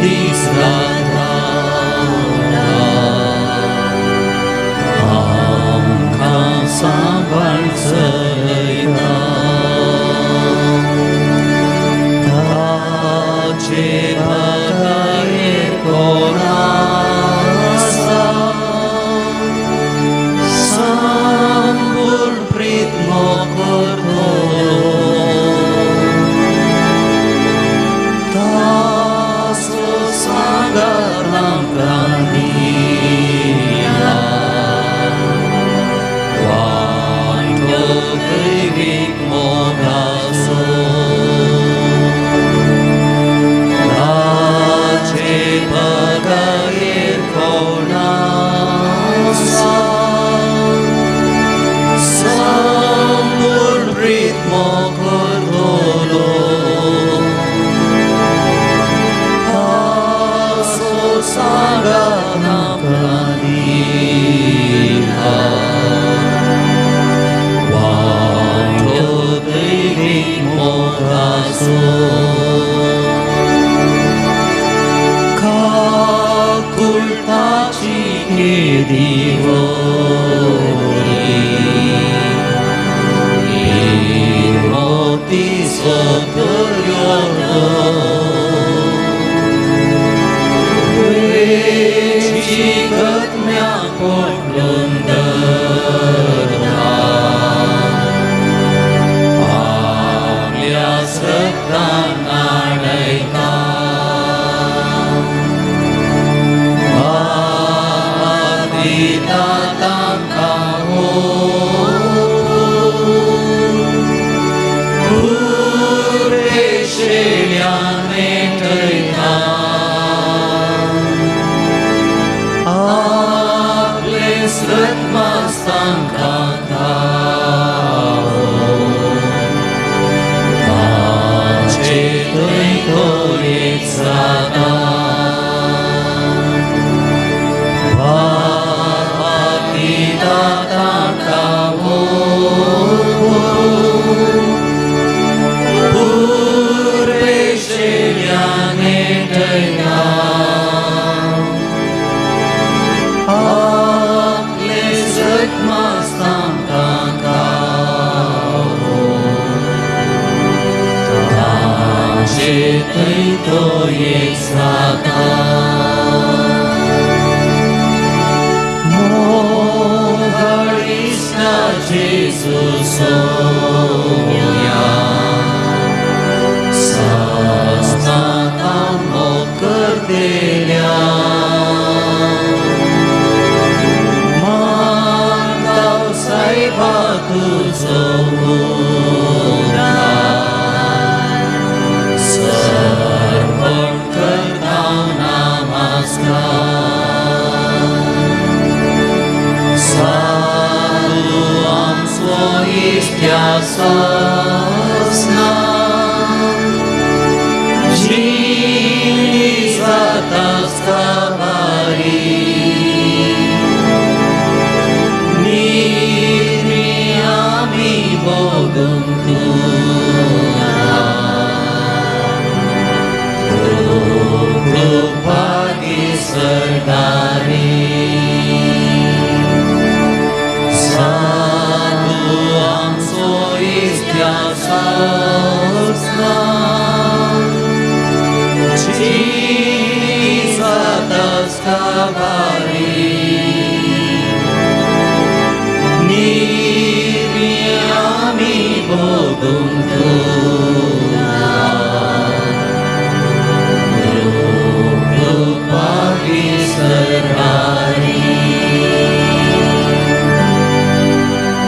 दीस रावता आमकां सांबाळ चलयता ताचे बगायेर कोण आसा संपूर्ण प्रीत मोग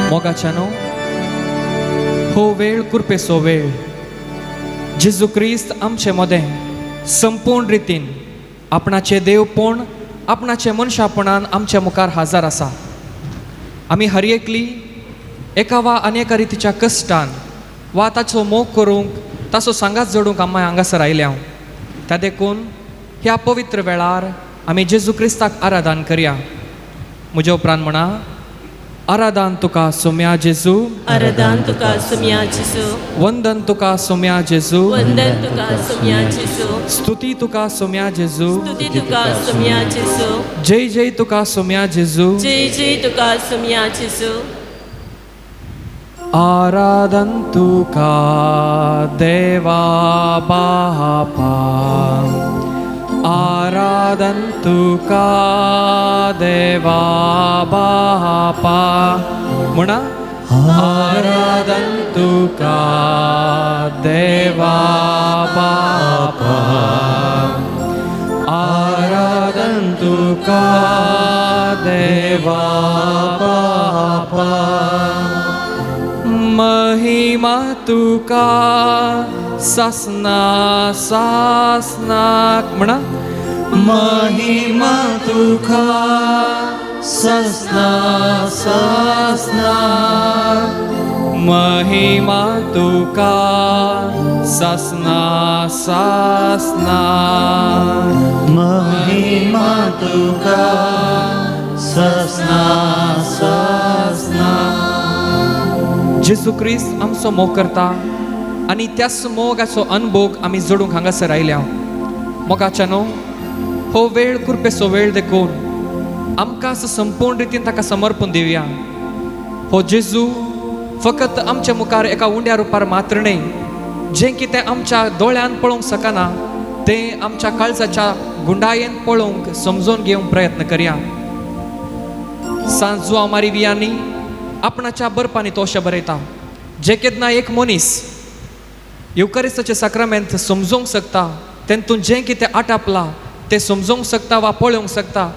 मोगाच्यानो हो वेळ कृपेचो वेळ जेजू क्रिस्त आमचे मोदें संपूर्ण रितीन आपणाचे देवपण आपणाचे मनशापणान आमच्या मुखार हजर आसा। आमी हर एकली एका वा अनेका रितीच्या कश्टान वा ताचो मोग करूंक ताचो सांगात जोडूंक आमी हांगासर आयल्या। त्या देखून ह्या पवित्र वेळार आमी जेजू क्रिस्ताक आराधन करया। म्हज्या उपरांत म्हणा, आराधन तुका सोम्या जेजू आराधन तुका सोम्या जेजू वंदन तुका सोम्या जेजू वंदन तुका सोम्या जेजू स्तुती तुका सोम्या जेजू स्तुती तुका सोम्या जेजू जय जय तुका सोम्या जेजू जय जय तुका सोम्या जेजू आराधन तुका देवा बापा आराधन तुका देवा बापा म्हणा आराधन तुका देवा बापा आराधन तुका देवा बापा महिमा तुका सासना सासनाक म्हणा महिमा तुका ससना ससना महिमा तुका सासना सासना महिमा तुका ससना ससना जेजू ख्रिस्त आमचो मोग करता आणि त्याच मोगाचो अनुभव आम्ही जोडूंक हांगासर आयल्या मोगाच्या न्हू हो वेळ कृपेचो वेळ देखून आमकां संपूर्ण रितीन ताका समर्पण दिवया हो जेजू फकत आमच्या मुखार एका उंड्या रुपार मात्र न्ही जें कितें आमच्या दोळ्यान पळोवंक शकना तें आमच्या काळजाच्या गुंडायेन पळोवंक समजून घेवंक प्रयत्न करया सांजू आमारी वियांनी आपणाच्या बरपांनी तो अशें बरयता जे केन्ना एक मनीस युकरिस्ताचें साक्रामेंत समजूंक शकता तेतून जें कितें आटापला तें समजूंक शकता वा पळोवंक शकता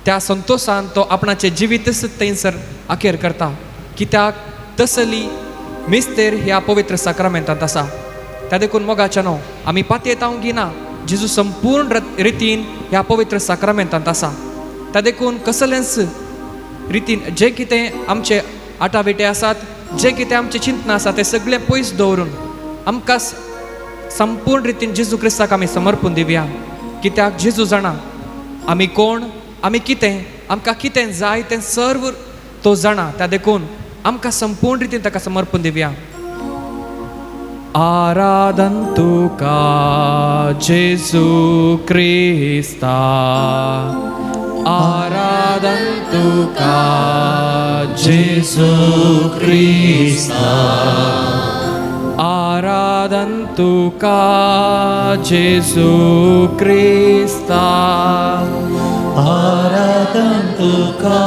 त्या संतोशान तो आपणाचें जिवीतच थंयसर अखेर करता कित्याक तसली मिस्तेर ह्या पवित्र साक्रामेंतांत आसा त्या देखून मोगाच्या न्हू आमी पातयेतांव घेना जेजू संपूर्ण रितीन ह्या पवित्र साक्रामेंतांत आसा त्या देखून कसलेंच रितीन जे कितें आमचे आटाविटे आसात जे कितें आमचे चिंतना आसा ते सगळें पयस दवरून आमकां संपूर्ण रितीन जेजू क्रिस्ताक आमी समर्पण दिवया कित्याक जेजू जाणा आमी कोण आमी कितें आमकां कितें जाय तें सर्व तो जाणा त्या देखून आमकां संपूर्ण रितीन ताका समर्पण दिवया आराधन तुका जेजू क्रिस्ता आराधन तुका जेजू क्रिस्ता आराधन तुका जेजू क्रिस्ता आराधन तुका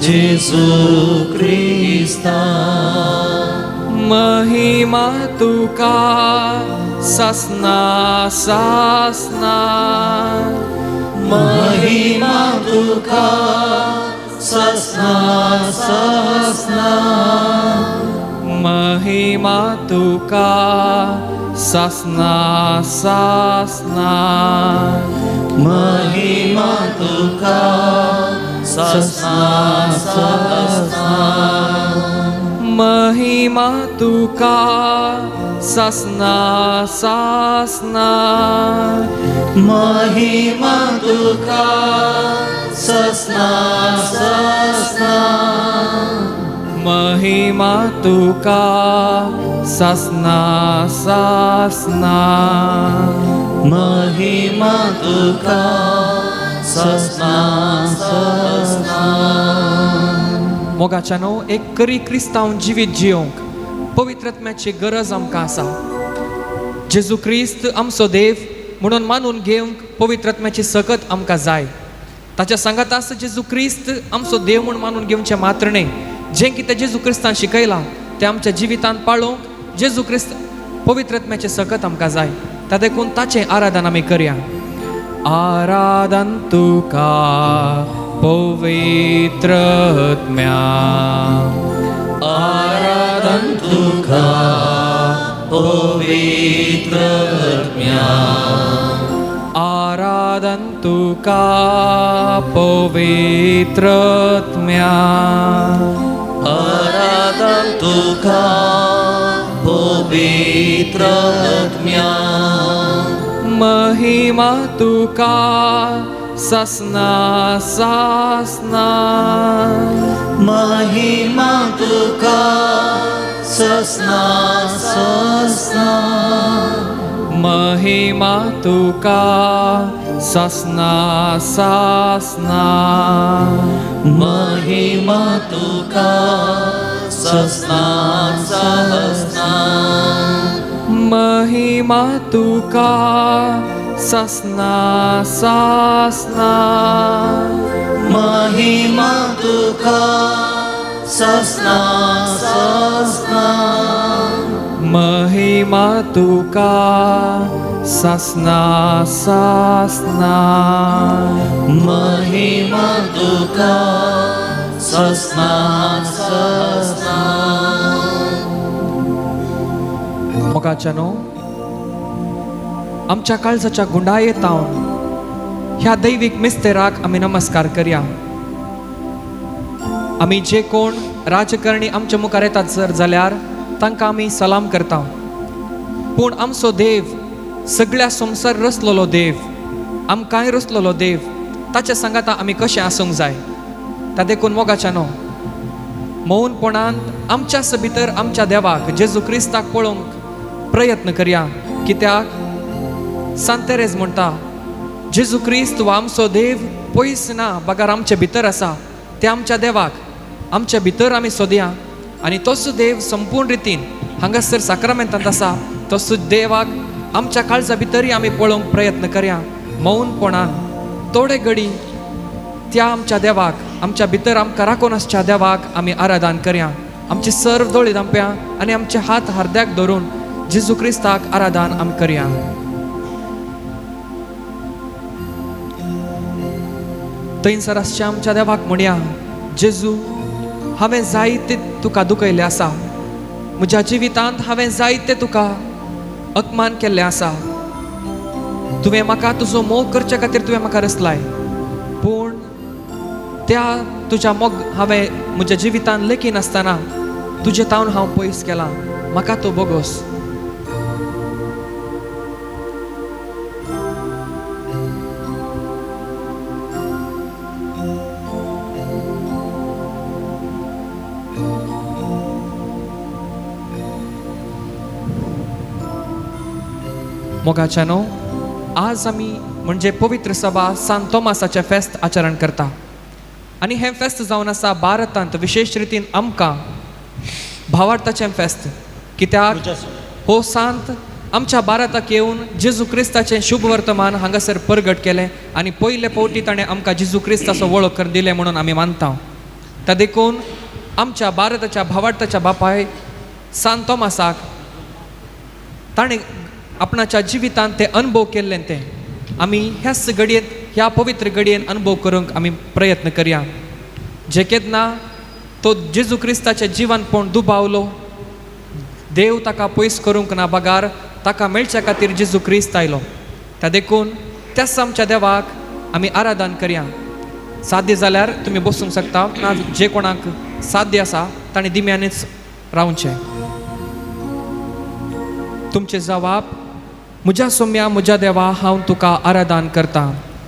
जेजू क्रिस्ता महिमा तुका सासना सासना महिमा तुका ससना ससना महिमा तुका सासना सासना महिमा तुका ससना ससना महिमा तुका सासना सासना महिमा तुका ससना ससना महिमा तुका सासना सासना महिमा तुका ससना ससना मोगाच्या न्हू एक करी क्रिस्तांव जिवीत जियोंक पवित्रत्म्याची गरज आमकां आसा जेजू क्रिस्त आमचो देव म्हणून मानून घेवंक पवित्रत्म्याची सकत आमकां जाय ताच्या सांगातास जेजू क्रिस्त आमचो देव म्हूण मानून घेवचें मात्र न्ही जें कितें जेजू क्रिस्तान शिकयलां तें आमच्या जिवितांत पाळोवंक जेजू क्रिस्त पवित्रत्म्याची सकत आमकां जाय त्या देखून ताचें आराधन आमी करया आराधन तुका पवित्रत्म्या आराधन तुका पवित्रत्म्या आराधन तुका पवित्रत्म्या आराधन तुका पवित्रत्म्या महिमा तुका ससना ससना महिमा तुका ससना ससना महिमा तुका ससना ससना महिमा तुका ससना ससना महिमा तुका ससना ससना महिमा तुका ससना ससना महिमा तुका ससना ससना महिमा तुका ससना ससना मोगाच्यानो आमच्या काळजाच्या गुंडायेत हांव ह्या दैवीक मिस्तेराक आमी नमस्कार करया. आमी जे कोण राजकारणी आमच्या मुखार येतात जर जाल्यार तांकां आमी सलाम करता. पूण आमचो देव सगळ्या संवसार रचलेलो देव, आमकांय रचलेलो देव, ताच्या सांगाता आमी कशें आसूंक जाय. ता देखून मोगाच्यानो मौनपणान आमच्या भितर आमच्या देवाक जेजू क्रिस्ताक पळोवंक प्रयत्न करया. कित्याक सांत तेरेज म्हणटा जेजू क्रिस्त हो आमचो देव पयस ना, बगार आमचे भितर आसा. ते आमच्या देवाक आमच्या भितर आमी सोदया आनी तोच देव संपूर्ण रितीन हांगासर साक्रामेंतांत आसा. तसो देवाक आमच्या काळजा भितरय आमी पळोवंक प्रयत्न करया. मौनपणान थोडे घडी त्या आमच्या देवाक, आमच्या भितर आमकां राखून आसच्या देवाक आमी आराधन करया. आमची सर्व दोळी धांपया आनी आमचे हात हार्द्याक धरून जेजू क्रिस्ताक आराधन आमी करया. थंयसर आसच्या आमच्या देवाक म्हणया, जेजू हांवें जायते तुका दुखयलें आसा. म्हज्या जिवितांत हांवें जायते तुका अपमान केल्लें आसा. तुवें म्हाका तुजो मोग करचे खातीर तुवें म्हाका रचलाय. पूण त्या तुज्या मोग हांवें म्हज्या जिवितांत लेखी नासतना तुजे तावन हांव पयस केलां. म्हाका तूं बोगोस. मोगाच्यानो आज आमी म्हणजे पवित्र सभा सांत तोमासाचें फेस्त आचरण करता. आनी हें फेस्त जावन आसा भारतांत विशेष रितीन आमकां भावार्थाचें फेस्त. कित्याक हो सांत आमच्या भारताक येवन जेजू क्रिस्ताचें शुभ वर्तमान हांगासर परगट केलें आनी पयले फावटी ताणें आमकां जेजू क्रिस्ताचो वळख करून दिलें म्हणून आमी मानता. ता देखून आमच्या भारताच्या भावार्थाच्या बापाय सांत तोमासाक ताणें आपणाच्या जिवितांत ते अनुभव केल्लें तें आमी ह्याच घडयेंत, ह्या पवित्र घडयेन अनुभव करूंक आमी प्रयत्न करया. जे केन्ना तो जेजू क्रिस्ताचें जिवनपण दुबावलो, देव ताका पयस करूंक ना, बगार ताका मेळच्या खातीर जेजू क्रिस्त आयलो. त्या देखून त्याच आमच्या देवाक आमी आराधन करया. साध्य जाल्यार तुमी बसूंक शकता, ना जे कोणाक साध्य आसा ताणें दिम्यांनीच रावचें. तुमचे जबाब, म्हज्या सोम्या म्हज्या देवा हांव तुका आराधन करता.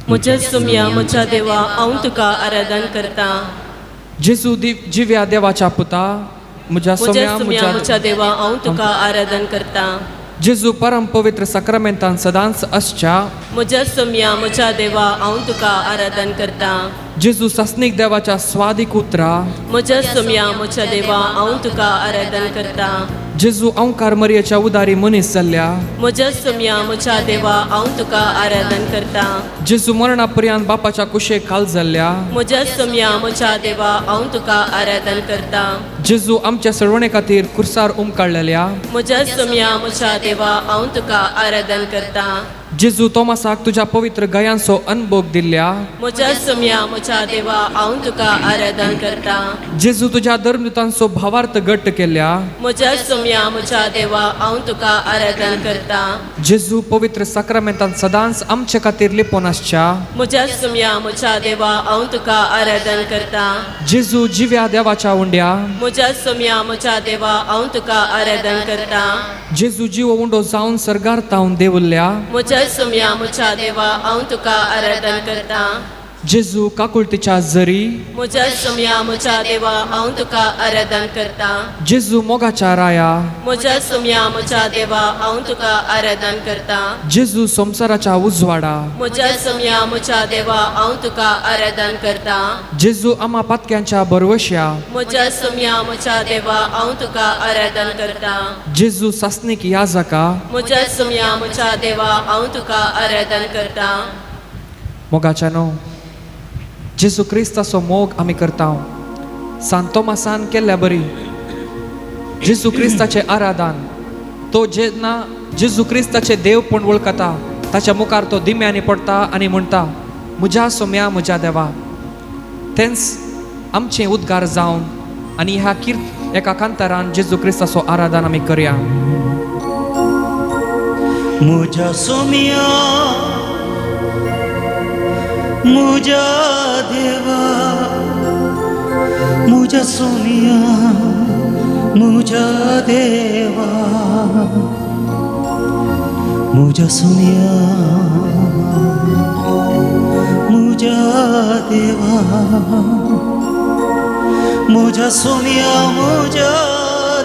म्हज्या सोम्या म्हज्या देवा हांव तुका आराधन करता. जेजू जिव्या देवाच्या पुता, म्हज्या सोम्या म्हज्या देवा हांव तुका आराधन करता. जेजू परम पवित्र साक्रामेंतान सदांच आसच्या, म्हज्या सोम्या म्हज्या देवा हांव तुका आराधन करता. जेजू सस्नीक देवाच्या स्वादीक उतरा, म्हज्या सोम्या म्हज्या देवा हांव तुका आराधन करता. जेजू ओंकार मरियेच्या उदारी मनीस जाल्ल्या, म्हज्या सोम्या म्हज्या देवा हांव तुका आराधन करता. जेजू मरणा पर्यंत बापाच्या कुशेक काल जाल्ल्या, म्हज्या सोम्या म्हज्या देवा हांव तुका आराधन करता. जेजू आमच्या सळवणे खातीर कुर्सार उमकाळलेल्या, म्हज्या सोम्या म्हज्या देवा हांव तुका आराधन करता. जेजू तोमासाक तुझ्या पवित्र गयांचो अनुभव दिल्ल्या, म्हज्या सोम्या म्हज्या देवा हांव तुका आराधन करता. जेजू तुझ्या धर्मदूतांचो भावार्थ घट्ट केल्या, म्हज्या सोम्या म्हज्या देवा हांव तुका आराधन करता. जेजू पवित्र साक्रामेंतान सदांच आमचे खातीर लिपोन आसच्या, म्हज्या सोम्या म्हज्या देवा हांव तुका आराधन करता. जेजू जिव्या देवाच्या उंड्या, म्हज्या सोम्या म्हज्या देवा हांव तुका आराधन करता. जेजू जीव उंडो जावन सर्गार तावन देवल्ल्या, म्हज्या सुम्या मुझ्या देवा हांव तुका आराधन करता जेजू काकुळतीच्या जरी मुझ्या सुम्या मुझ्या देवा हांव तुका आराधन करता जेजू मोगाच्या राया मुझ्या सुम्या मुझ्या देवा हांव तुका आराधन करता जेजू संसाराच्या उजवाडा मुझ्या सुम्या मुझ्या देवा हांव तुका आराधन करता जेजू आम्हा पातक्यांच्या बरवश्या मुझ्या सुम्या मुझ्या देवा हांव तुका आराधन करता जेजू सासनीक याजका मुझ्या सुम्या मुझ्या देवा हांव तुका आराधन करता मोगाच्यानो जेजू क्रिस्ताचो मोग आमी करता सांत तोमासान केल्ल्या बरी जेजू क्रिस्ताचे आराधन तो जेन्ना जेजू क्रिस्ताचे देवपण वळखता ताच्या मुखार तो दिम्यांनी पडटा आनी म्हणटा म्हज्या सोम्या म्हज्या देवा तेंच आमचें उद्गार जावन आनी ह्या एका कांतारान जेजू क्रिस्ताचो आराधन आमी करया मुझ्या सोम्या मुझ्या देवा मुझ्या सोम्या मुझ्या देवा मुझ्या सोम्या मुझ्या देवा मुझ्या सोम्या मुझ्या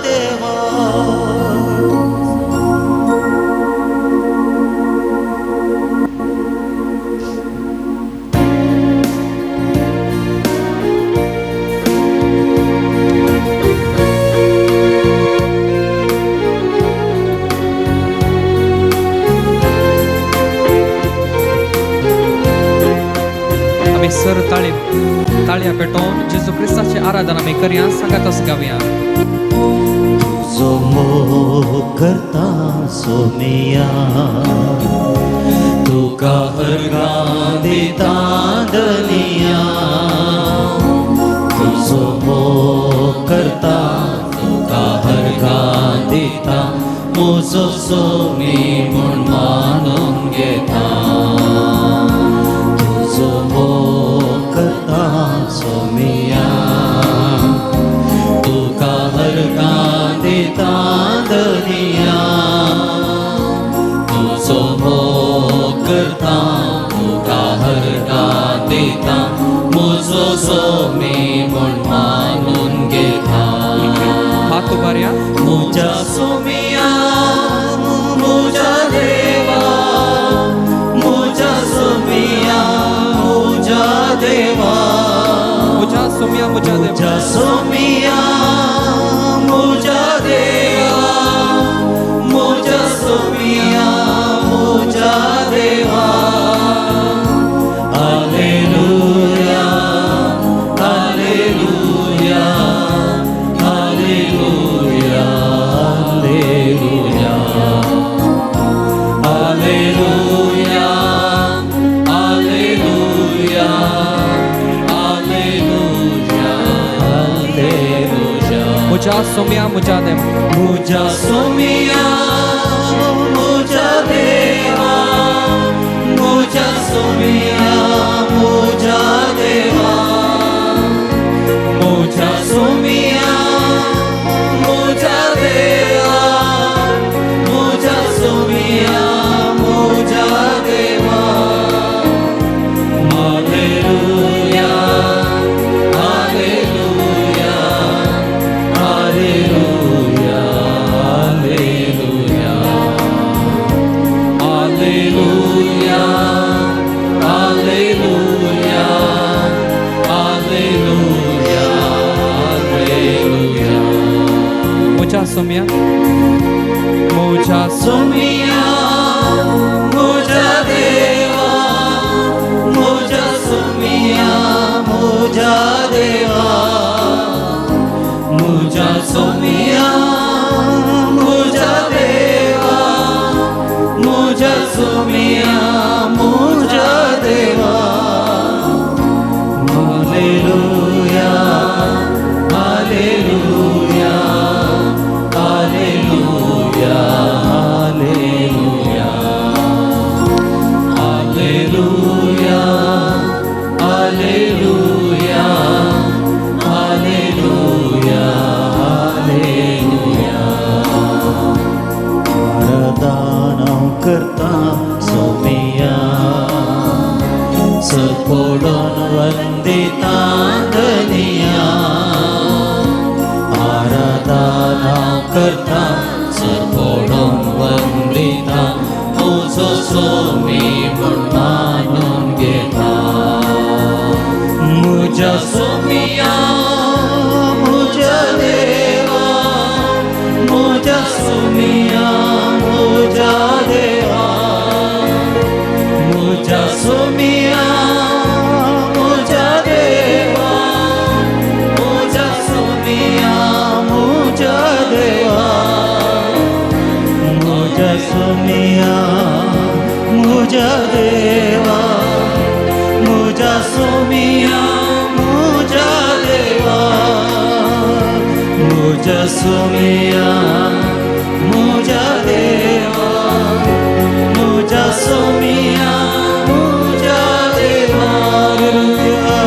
देवा सर ताळ्या पेटोवन जेजू क्रिस्ताचे आराधन आमी करया सांगातच गावया तुझो मोग करता सोम्या तुका हरगां दिता दनिया तुझो मोग करता तुका हरगां दिता म्हजो सोमी म्हूण मानून घेता तुझो मोग करता सोम्या तुका हरगां दिता दनिया तुझो मोग करता तुका हरगां दिता म्हजो सोमी म्हूण मानून घेता हात उबारया मुझ्या सोम्या मुझ्या देवा मुझ्या सोम्या मुझ्या देवा मुझ्या सोम्या मुझ्या देवा मुझ्या सोम्या मुझ्या देवा मुझ्या सोम्या मुझ्या देवा hallelujah hallelujah hallelujah hallelujah hallelujah hallelujah hallelujah hallelujah मुझ्या सोम्या मुझ्या देवा मुझ्या सोम्या मुझ्या देवा मुझ्या सोम्या मुझ्या देवा मुझ्या सोम्या मुझ्या देवा मुझ्या सोम्या मुझ्या देवा hallelujah hallelujah hallelujah hallelujah hallelujah hallelujah hallelujah मुझ्या सोम्या मुझ्या सोम्या मुझ्या देवा मुझ्या सोम्या मुझ्या देवा मुझ्या सोम्या मुझ्या देवा मुझ्या सोम्या मुझ्या देवा hallelujah hallelujah hallelujah hallelujah hallelujah hallelujah hallelujah आराधना करता वंदिता सरपडून वंदिता तुझो सोमी म्हूण मानून घेता म्हज्या सोमिया म्हज्या देवा म्हज्या सोमिया म्हज्या देवा म्हज्या सोमिया म्हज्या देवा म्हज्या सोमिया म्हज्या देवा म्हज्या सोमिया म्हज्या देवा म्हज्या सोमिया म्हज्या देवा म्हज्या सोमिया म्हज्या देवा म्हज्या सोमिया म्हज्या देवा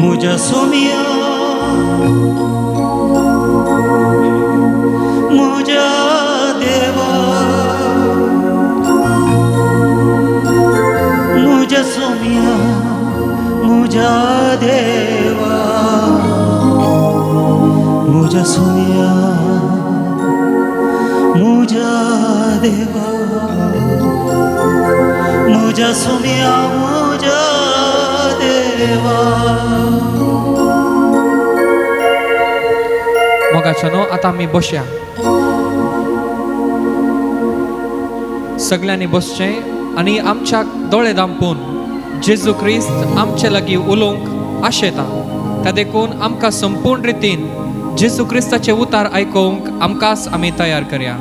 Muja somia, muja deva, muja somia, muja deva, muja somia, muja deva, muja somia, muja deva. मोगाच्यानो आता आमी बसया सगळ्यांनी बसचें आनी आमच्या दोळे धांपून जेजू क्रिस्त आमचे लागीं उलोवंक आशेता त्या देखून आमकां संपूर्ण रितीन जेजू क्रिस्ताचे उतार आयकूंक आमकांच आमी तयार करया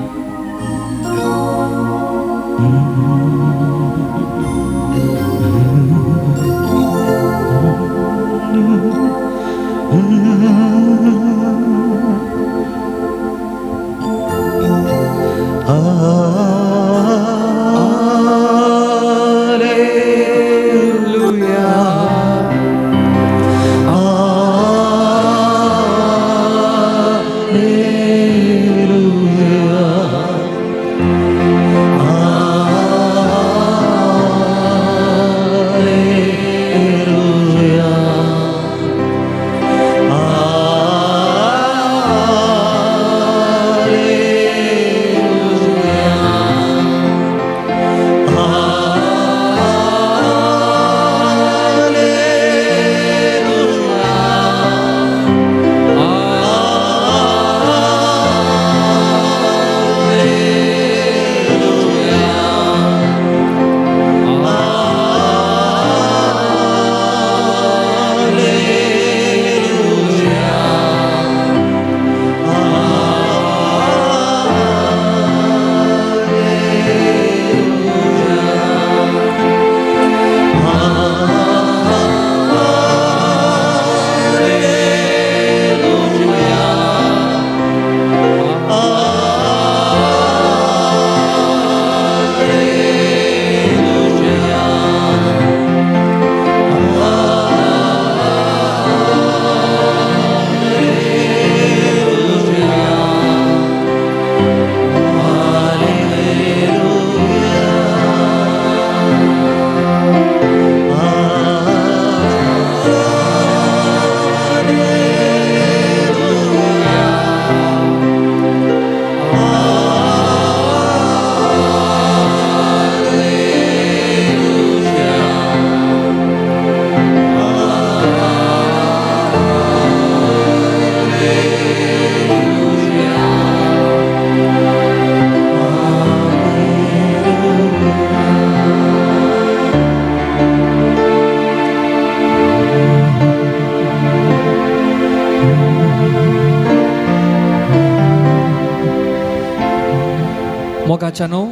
मोगाच्यानो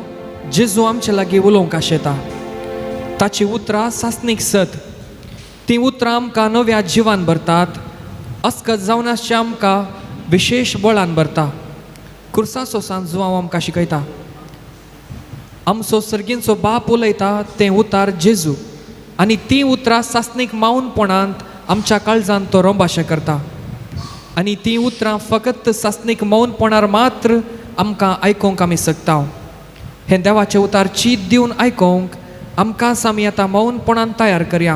जेजू आमचे लागीं उलोवंक आशेता ताची उतरां सासणीक सत ती उतरां आमकां नव्या जिवान भरतात अस्कत जावन आसचें आमकां विशेष बळान भरता. कुर्सा सोसांत जुवांव आमकां शिकयता. आमचो सर्गींचो बाप उलयता तें उतार जेजू आनी तीं उतरां सासणीक मावनपणांत आमच्या काळजांत तो रोंबाशें करता. आनी तीं उतरां फकत सासणीक मौनपणार मात्र आमकां आयकूंक आमी शकता. हें देवाचें उतार चीत दिवन आयकूंक आमकांच आमी आतां मौनपणान तयार करया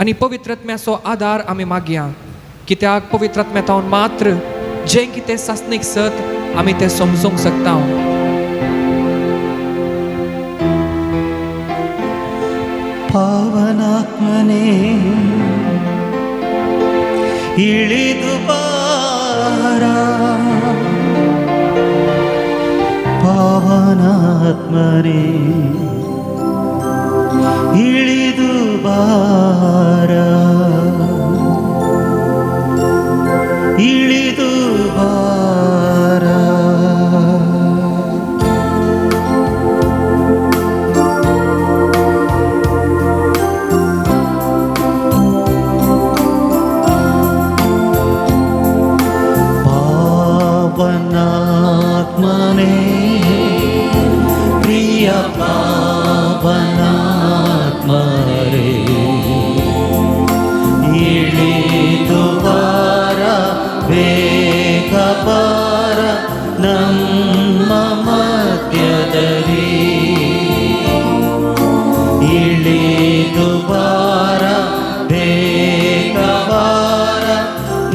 आनी पवित्रात्म्याचो आदार आमी मागया. कित्याक पवित्रात्म्यातावन मात्र जें कितें सासणीक सत आमी तें समजूंक शकता. ಪಾವನಾತ್ಮನೇ ಇಳಿದು ಬಾರ, ಪಾವನಾತ್ಮನೇ ಇಳಿದು ಬಾರ, ಇಳಿದು ಬಾರ. ಪಾವನಾತ್ಮನೇ ಪ್ರಿಯ ಪಾವನಾತ್ಮರೇ ಇಳಿದು ಬಾರ, ಬೇಗ ಬಾರ ನಮ್ಮ ಮಧ್ಯದಲ್ಲಿ. ಇಳಿದು ಬಾರ, ಬೇಗ ಬಾರ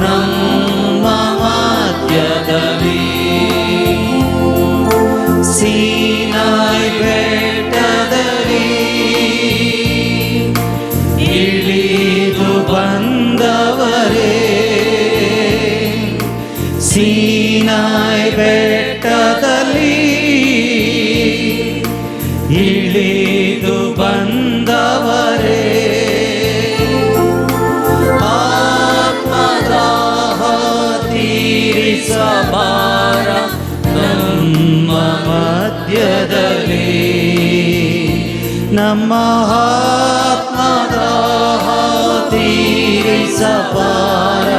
ನಮ್ಮ ಮಧ್ಯದಲ್ಲಿ. ಸೀನಾಯಿ ಬೆಟ್ಟದಲ್ಲಿ ಇಳಿದು ಬಂದವರೇ, ಸೀನಾಯಿ ಬೆಟ್ಟದಲ್ಲಿ ಇಳಿದು ಬಂದವರೇ, ಆತ್ಮದಾಹ ತೀರಿಸಬಾರ ನಮ್ಮ ಮಧ್ಯದಲ್ಲಿ. ನಮ್ಮ ಆತ್ಮದಾಹ ತೀರಿಸಬಾರ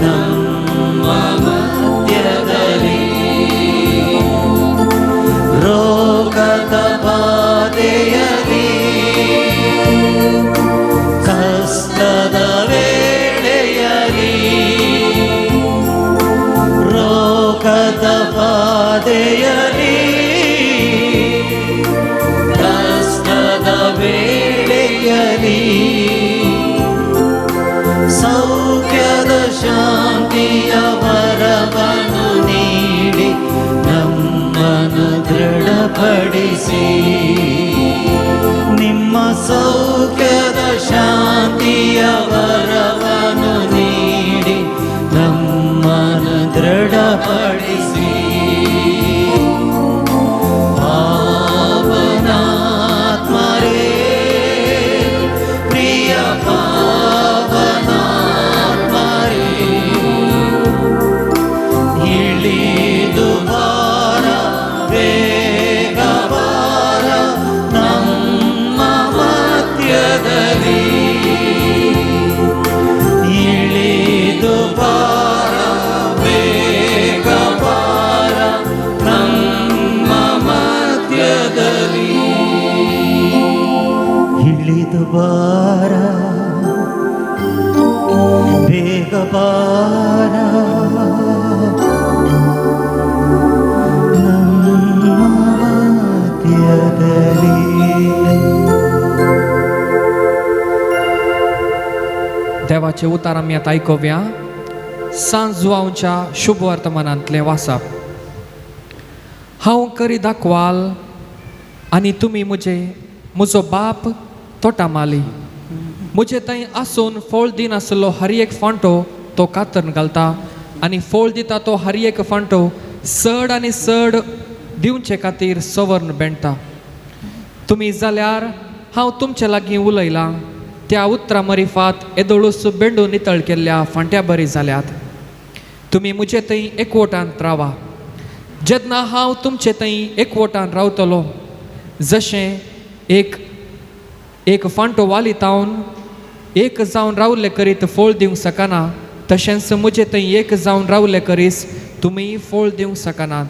ನಮ್ಮ ಮಧ್ಯದಲ್ಲಿ. ರೋಗದ ಬಾಧೆಯಲ್ಲಿ, ಕಷ್ಟದ ವೇಳೆಯಲ್ಲಿ, ರೋಗದ ಬಾಧೆಯಲ್ಲಿ, ಕಷ್ಟದ ವೇಳೆಯಲ್ಲಿ ಸೌಖ್ಯದ ಶಾಂತಿಯ ವರವನ್ನು ನೀಡಿ ನಮ್ಮನ್ನು ದೃಢಪಡಿಸಿ. ನಿಮ್ಮ ಸೌಖ್ಯದ ಶಾಂತಿಯ ವರವನ್ನು ನೀಡಿ ನಮ್ಮನ್ನು ದೃಢಪಡಿಸಿ. ಪಾವನಾತ್ಮರೇ ಪ್ರಿಯ ಪಾವನಾತ್ಮರೇ ಇಳಿದು ಬಾರ, ಬೇಗ ಬಾರ ನಮ್ಮ ಮಧ್ಯದಲ್ಲಿ. ಇಳಿದು ಬಾರ, ಬೇಗ ಬಾರ ನಮ್ಮ ಮಧ್ಯದಲ್ಲಿ. ಇಳಿದು ಬಾರ, ಬೇಗ ಬಾರ ನಮ್ಮ ಮಧ್ಯದಲ್ಲಿ. देवाचे उतार आमी आतां आयकुया. सांज जुवांवच्या शुभ वर्तमानांतलें वाचप. हांव करी दाखवाल आनी तुमी म्हजो बाप तोटामाली. म्हजे थंय आसून फळ दिनासलो हर एक फांटो तो कातरून घालता आनी फळ दिता तो हर एक फांटो चड आनी चड दिवचे खातीर सवर्ण बेंडटा. तुमी जाल्यार हांव तुमचे लागीं उलयलां त्या उतरां मरिफात येदोळूस बेंडून नितळ केल्ल्या फांट्या बरी जाल्यात. तुमी म्हजे थंय एकवटांत रावा. जेन्ना हांव तुमचे थंय एकवटान रावतलो, जशें एक फांटो वालितावन एक जावन रावले करीत फळ दिवंक शकना, तशेंच मुजे थंय एक जावन रावले करीस तुमी फळ दिवंक शकनात.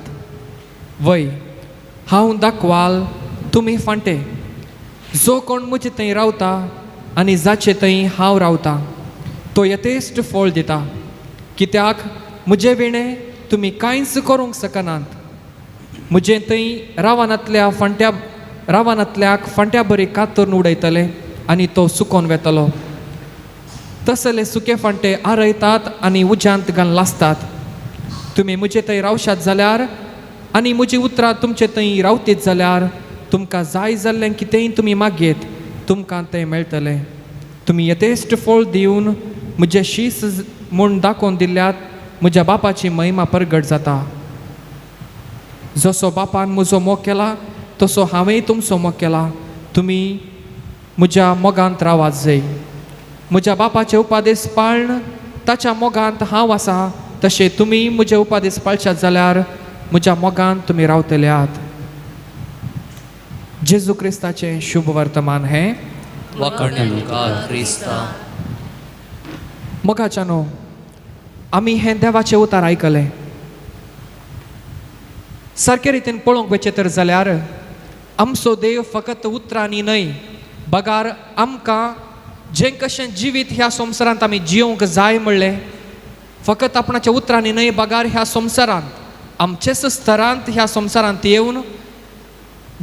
वय हांव दाखवाल तुमी फांटे. जो कोण मुजे थंय रावता आनी जाचे थंय हांव रावता तो यथेश्ट फळ दिता. कित्याक म्हजे विणे तुमी कांयच करूंक शकनात. म्हजे थंय रावणांतल्याक फांट्या बरी कातरून उडयतले आनी तो सुकोवन वेतलो. तसले सुके फांटे आरयतात आनी उज्यांत घालून लासतात. तुमी म्हजे थंय रावशात जाल्यार आनी म्हजी उतरां तुमचे थंय रावतीत जाल्यार तुमकां जाय जाल्लें कितेंय तुमी मागयेत तुमकां तें मेळटलें. तुमी यथेश्ट फळ दिवन म्हजे शीस म्हूण दाखोवन दिल्यात म्हज्या बापाची महिमा प्रगट जाता. जसो बापान म्हजो मोग केला तसो हांवें तुमचो मोग केला. तुमी म्हज्या मोगांत रावात जाय. म्हज्या बापाचे उपादेश पाळण ताच्या मोगांत हांव आसा तशें तुमी म्हजे उपादेश पाळशात जाल्यार म्हज्या मोगांत तुमी रावतले आहात. जेजू क्रिस्ताचें शुभ वर्तमान हें वखण तुका क्रिस्ता. मोगाच्यानो आमी हें देवाचें उतार आयकलें. सारके रितीन पळोवंक वचें तर जाल्यार आमचो देव फकत उतरांनी न्हय बगार आमकां जें कशें जिवीत ह्या संवसारांत आमी जियोंक जाय म्हणलें फकत आपणाच्या उतरांनी न्हय बगार ह्या संवसारांत आमचेच स्तरांत ह्या संवसारांत येवन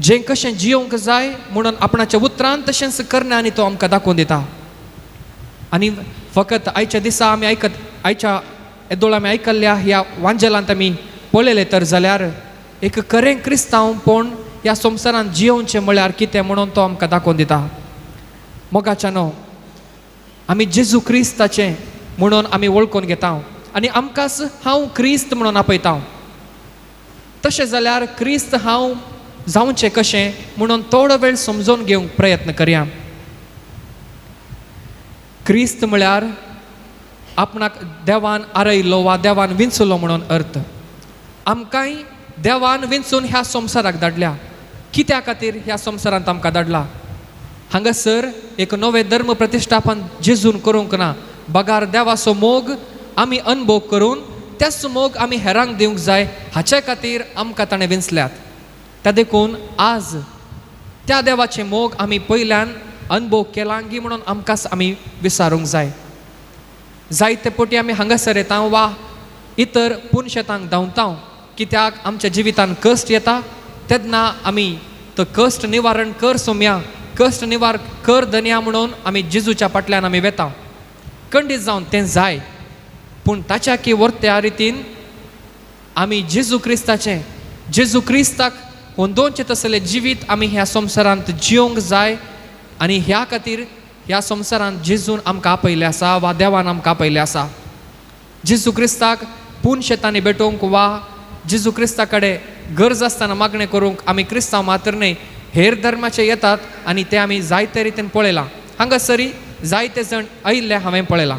जें कशें जियोंक जाय म्हणून आपणाच्या उतरांत तशेंच करण्यांनी तो आमकां दाखोवन दिता. आनी फकत आयच्या दिसा आमी आयच्या येदोळ आमी आयकल्ल्या ह्या वांजेलांत आमी पळयलें तर जाल्यार एक खरें क्रिस्तांवपण ह्या संवसारांत जियोवचें म्हळ्यार कितें म्हणून तो आमकां दाखोवन दिता. मोगाच्यानो आमी जेजू क्रिस्ताचें म्हणून आमी वळखून घेता आनी आमकांच हांव क्रिस्त म्हणून आपयता. तशें जाल्यार क्रिस्त हांव जावचें कशें म्हणून थोडो वेळ समजून घेवंक प्रयत्न करया. क्रिस्त म्हळ्यार आपणाक देवान आरयलो वा देवान विंचलो म्हणून अर्थ. आमकांय देवान विंचून ह्या संवसाराक धाडल्या. कित्या खातीर ह्या संवसारांत आमकां धाडला? हांगासर एक नवें धर्म प्रतिश्ठापन जेजून करूंक ना. बगार देवाचो मोग आमी अनुभव करून त्याच मोग आमी हेरांक दिवंक जाय हाचे खातीर आमकां ताणें विंचल्यात. त्या देखून आज त्या देवाचें मोग आमी पयल्यान अनुभव केला गी म्हणून आमकांच आमी विचारूंक जाय. जायते पटी आमी हांगासर येता वा इतर पुणशेतांक धांवता कित्याक आमच्या जिवितान कश्ट येता तेन्ना आमी तो कश्ट निवारण कर सोम्या कश्ट निवार कर धन्या म्हणून आमी जेजूच्या फाटल्यान आमी वेता. खंडीत जावन तें जाय पूण ताच्या की वर्त्या रितीन आमी जेजू क्रिस्ताक होंदोवचें तसलें जिवीत आमी ह्या संवसारांत जियोंक जाय. आनी ह्या खातीर ह्या संवसारांत जेजून आमकां आपयलें आसा वा देवान आमकां आपयलें आसा. जेजू क्रिस्ताक पुणशेतांनी भेटोवंक वा जेजू क्रिस्ता कडेन गरज आसतना मागणें करूंक आमी क्रिस्तांव मात्र न्हय हेर धर्माचे येतात आनी ते आमी जायते रितीन पळयलां. हांगासरी जायते जण आयिल्ले हांवें पळयलां.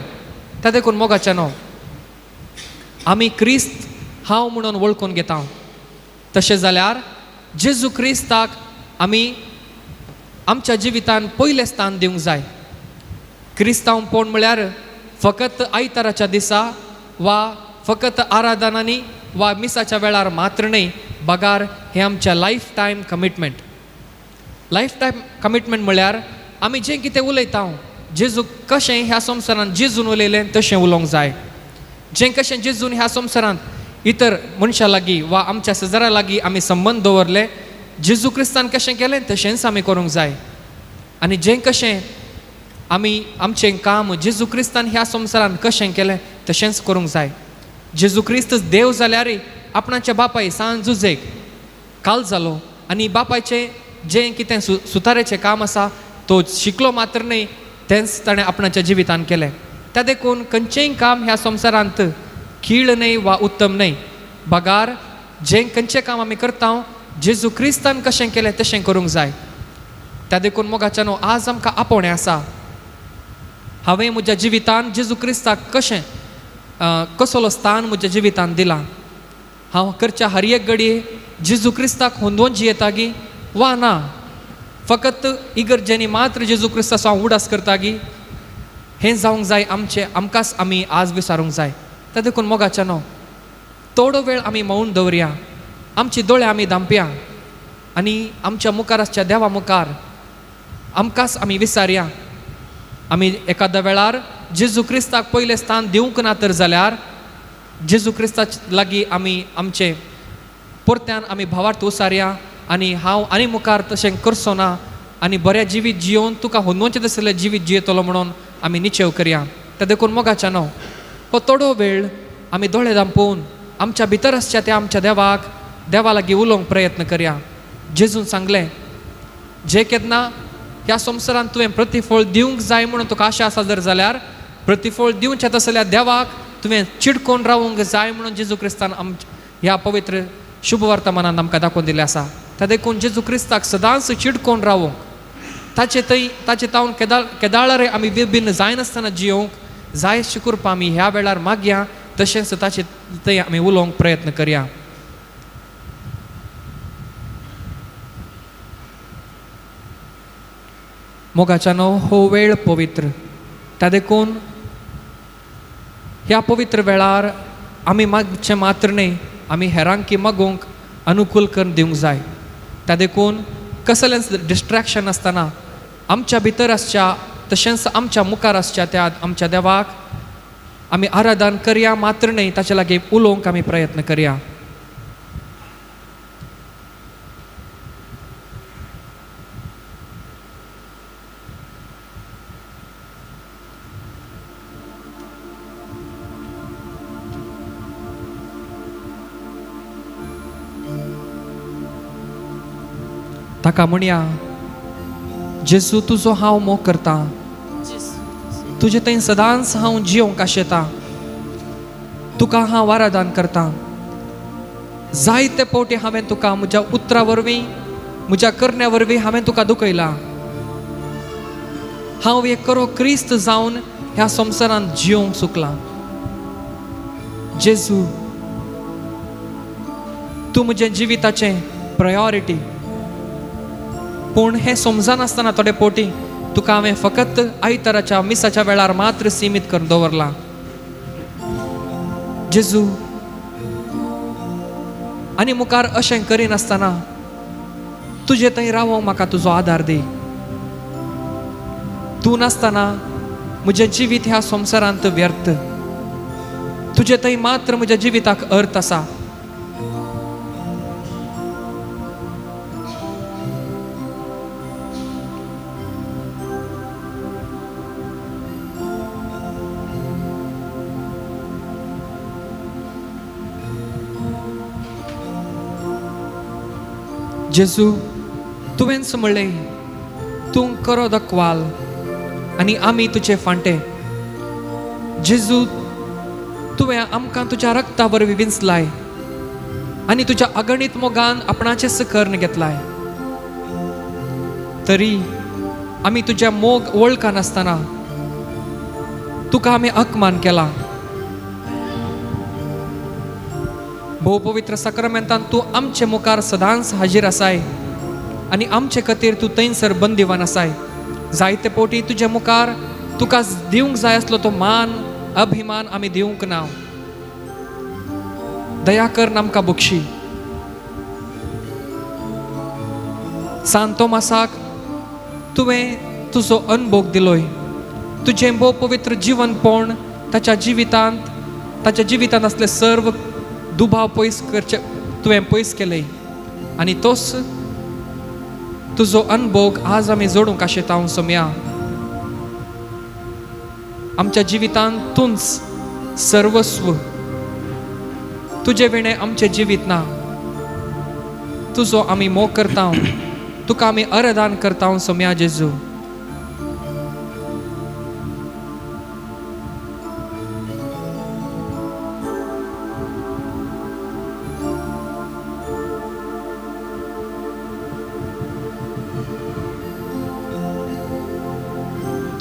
त्या देखून मोगाच्यानो आमी क्रिस्त हांव म्हणून वळखून घेता. तशें जाल्यार जेजू क्रिस्ताक आमी आमच्या जिवितान पयलें स्थान दिवंक जाय. क्रिस्तांवपण म्हळ्यार फकत आयताराच्या दिसा वा फकत आराधनांनी वा मिसाच्या वेळार मात्र न्हय बगार हें आमच्या life time commitment. Life time commitment म्हळ्यार आमी जें कितें उलयता जेजू कशें ह्या संवसारांत जेजून उलयलें तशें उलोवंक जाय. जें कशें जेजून ह्या संवसारांत इतर मनशां लागीं वा आमच्या शेजाऱ्या लागीं आमी संबंद दवरले जेजू क्रिस्तान कशें केलें तशेंच आमी करूंक जाय. आनी जें कशें आमी आमचें काम जेजू क्रिस्तान ह्या संवसारांत कशें केलें तशेंच करूंक जाय. जेजू क्रिस्त देव जाल्यारय आपणाच्या बापाय सांज जुजेक काल जालो आनी बापायचें जें कितें सुतारेचें काम आसा तो शिकलो मात्र न्हय तेंच ताणें आपणाच्या जिवितान केलें. त्या देखून खंयचेंय काम ह्या संवसारांत खीळ न्हय वा उत्तम न्हय. बगार जें खंयचें काम आमी करता जेजू क्रिस्तान कशें केलें तशें करूंक जाय. त्या देखून मोगाच्यानो आज आमकां आपोवणें आसा. हांवें म्हज्या जिवितान जेजू क्रिस्ताक कसलो स्थान म्हज्या जिवितान दिलां. हांव करच्या हर एक घडये जेजू क्रिस्ताक होंदोवन जियेता गी वा ना फकत इगर्जेनी मात्र जेजू क्रिस्ताचो हांव उडास करता गी. हें जावंक जाय आमकांच आमी आज विचारूंक जाय. ताका देखून मोगाच्यानो थोडो वेळ आमी मौन दवरया, आमची दोळे आमी धांपया आनी आमच्या मुखार आसच्या देवा मुखार आमकांच आमी विचारया. आमी एखाद्या वेळार जेजू क्रिस्ताक पयलें स्थान दिवंक ना तर जाल्यार जेजू क्रिस्ता लागीं आमी आमचे परत्यान आमी भावार्थ उसारया आनी हांव आनी मुखार तशें करचो ना आनी बरें जिवीत जियोवन तुका हुनवचें दिसलें जिवीत जियेतलो म्हणून आमी निश्चय करया. ते देखून मोगाच्यानो हो थोडो वेळ आमी दोळे धांपून आमच्या भितर आसच्या त्या आमच्या देवा लागीं उलोवंक प्रयत्न करया. जेजून सांगलें, जे केन्ना ह्या संवसारांत तुवें प्रतिफळ दिवंक जाय म्हणून तुका आशा आसा जर जाल्यार प्रतिफळ दिवचें तसल्या देवाक तुवें चिडकोन रावूंक जाय म्हणून जेजू क्रिस्तान ह्या पवित्र शुभ वर्तमानांत आमकां दाखोवन दिलें आसा. त्या देखून जेजू क्रिस्ताक सदांच चिडकोन रावूंक ताचे तावन केदाळारे आमी विभिन्न जायनासतना जियोवंक जाय अशें करपा आमी ह्या वेळार मागया. तशेंच ताचे थंय आमी उलोवंक प्रयत्न करया. मोगाच्यानो हो वेळ पवित्र. त्या देखून ह्या पवित्र वेळार आमी मागचें मात्र न्ही, आमी हेरांकी मागूंक अनुकूल करून दिवंक जाय. त्या देखून कसलेंच डिस्ट्रॅक्शन आसतना आमच्या भितर आसच्या तशेंच आमच्या मुखार आसच्या त्या आमच्या देवाक आमी आराधन करया मात्र न्ही, ताचे लागीं उलोवंक आमी प्रयत्न करया. ताका म्हणया, जेजू तुजो हांव मोग करता, तुजे थंय सदांच हांव जियोंक आशेता, तुका हांव आराधन करता. जायते फावटी हांवें तुका म्हज्या उतरां वरवीं म्हज्या करण्या वरवीं हांवें तुका दुखयलां. हांव एक करो क्रिस्त जावन ह्या संवसारांत जियोंक चुकलां. जेजू, तूं म्हज्या जिविताचें प्रायोरिटी. पूण हें समजनासतना थोडे फावटी तुका हांवें फकत आयताराच्या मिसाच्या वेळार मात्र सीमीत करून दवरलां. जेजू, आनी मुखार अशें करिनासतना तुजे थंय रावोंक म्हाका तुजो आदार दी. तूं नासतना म्हजें जिवीत ह्या संवसारांत व्यर्थ. तुजे थंय मात्र म्हज्या जिविताक अर्थ आसा. जेजू, तुवेंच म्हणलें, तूं करो दाखवाल आनी आमी तुजे फांटे. जेजू, तुवें आमकां तुज्या रक्ता वरवीं विंचलाय आनी तुज्या अगणीत मोगान आपणाचें सकर्ण घेतलाय. तरी आमी तुज्या मोग वळखनासतना तुका आमी अपमान केला. भोव पवित्र साक्रमेंतान तूं आमचे मुखार सदांच हाजीर आसाय आनी आमचे खातीर तूं थंयसर बंदिवान आसाय. जायते फावटी तुजे मुखार तुका दिवंक जाय आसलो तो मान अभिमान आमी दिवंक ना. दया कर आमकां बक्षी. सांत तोमासाक तुवें तुजो अनुभव दिलोय. तुजें भोव पवित्र जीवनपण ताच्या जिवितांत असले सर्व दुबाव पयस करचे तुवें पयस केले आनी तोच तुजो अनुभव आज आमी जोडूंक आशेता. हांव सोम्या आमच्या जिवितांत तूंच सर्वस्व. तुजे विणे आमचें जिवीत ना. तुजो आमी मोग करता, तुका आमी आराधन करता. सोम्या जेजू,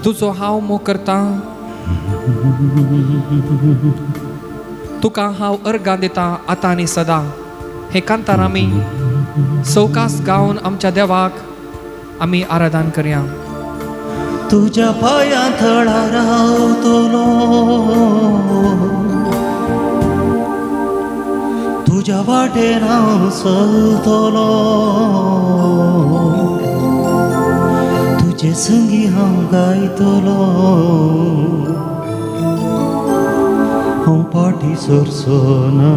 तुजो हांव मोग करता. तुका हांव अर्गां दिता आतां आनी सदां. हे कांतार आमी सवकास गावन आमच्या देवाक आमी आराधन करया. तुझ्या पाया थळा रावतलो तुझ्या वाटेन हांव चलतलो तुझे संगी हांव गायतलो हांव फाटी सरसना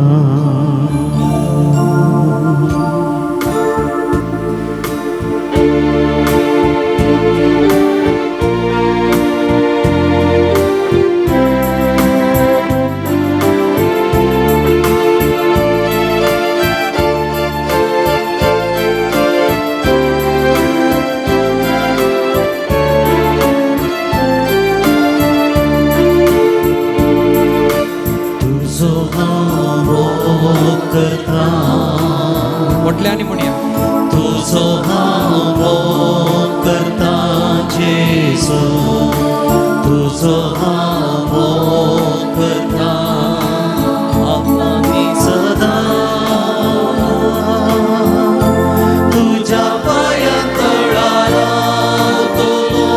करता मोठल्याने म्हणूया तुझो हांव मोग करता जेसू तुझो हांव मोग करता आमी सदा तुझ्या पाया तळार रावतलो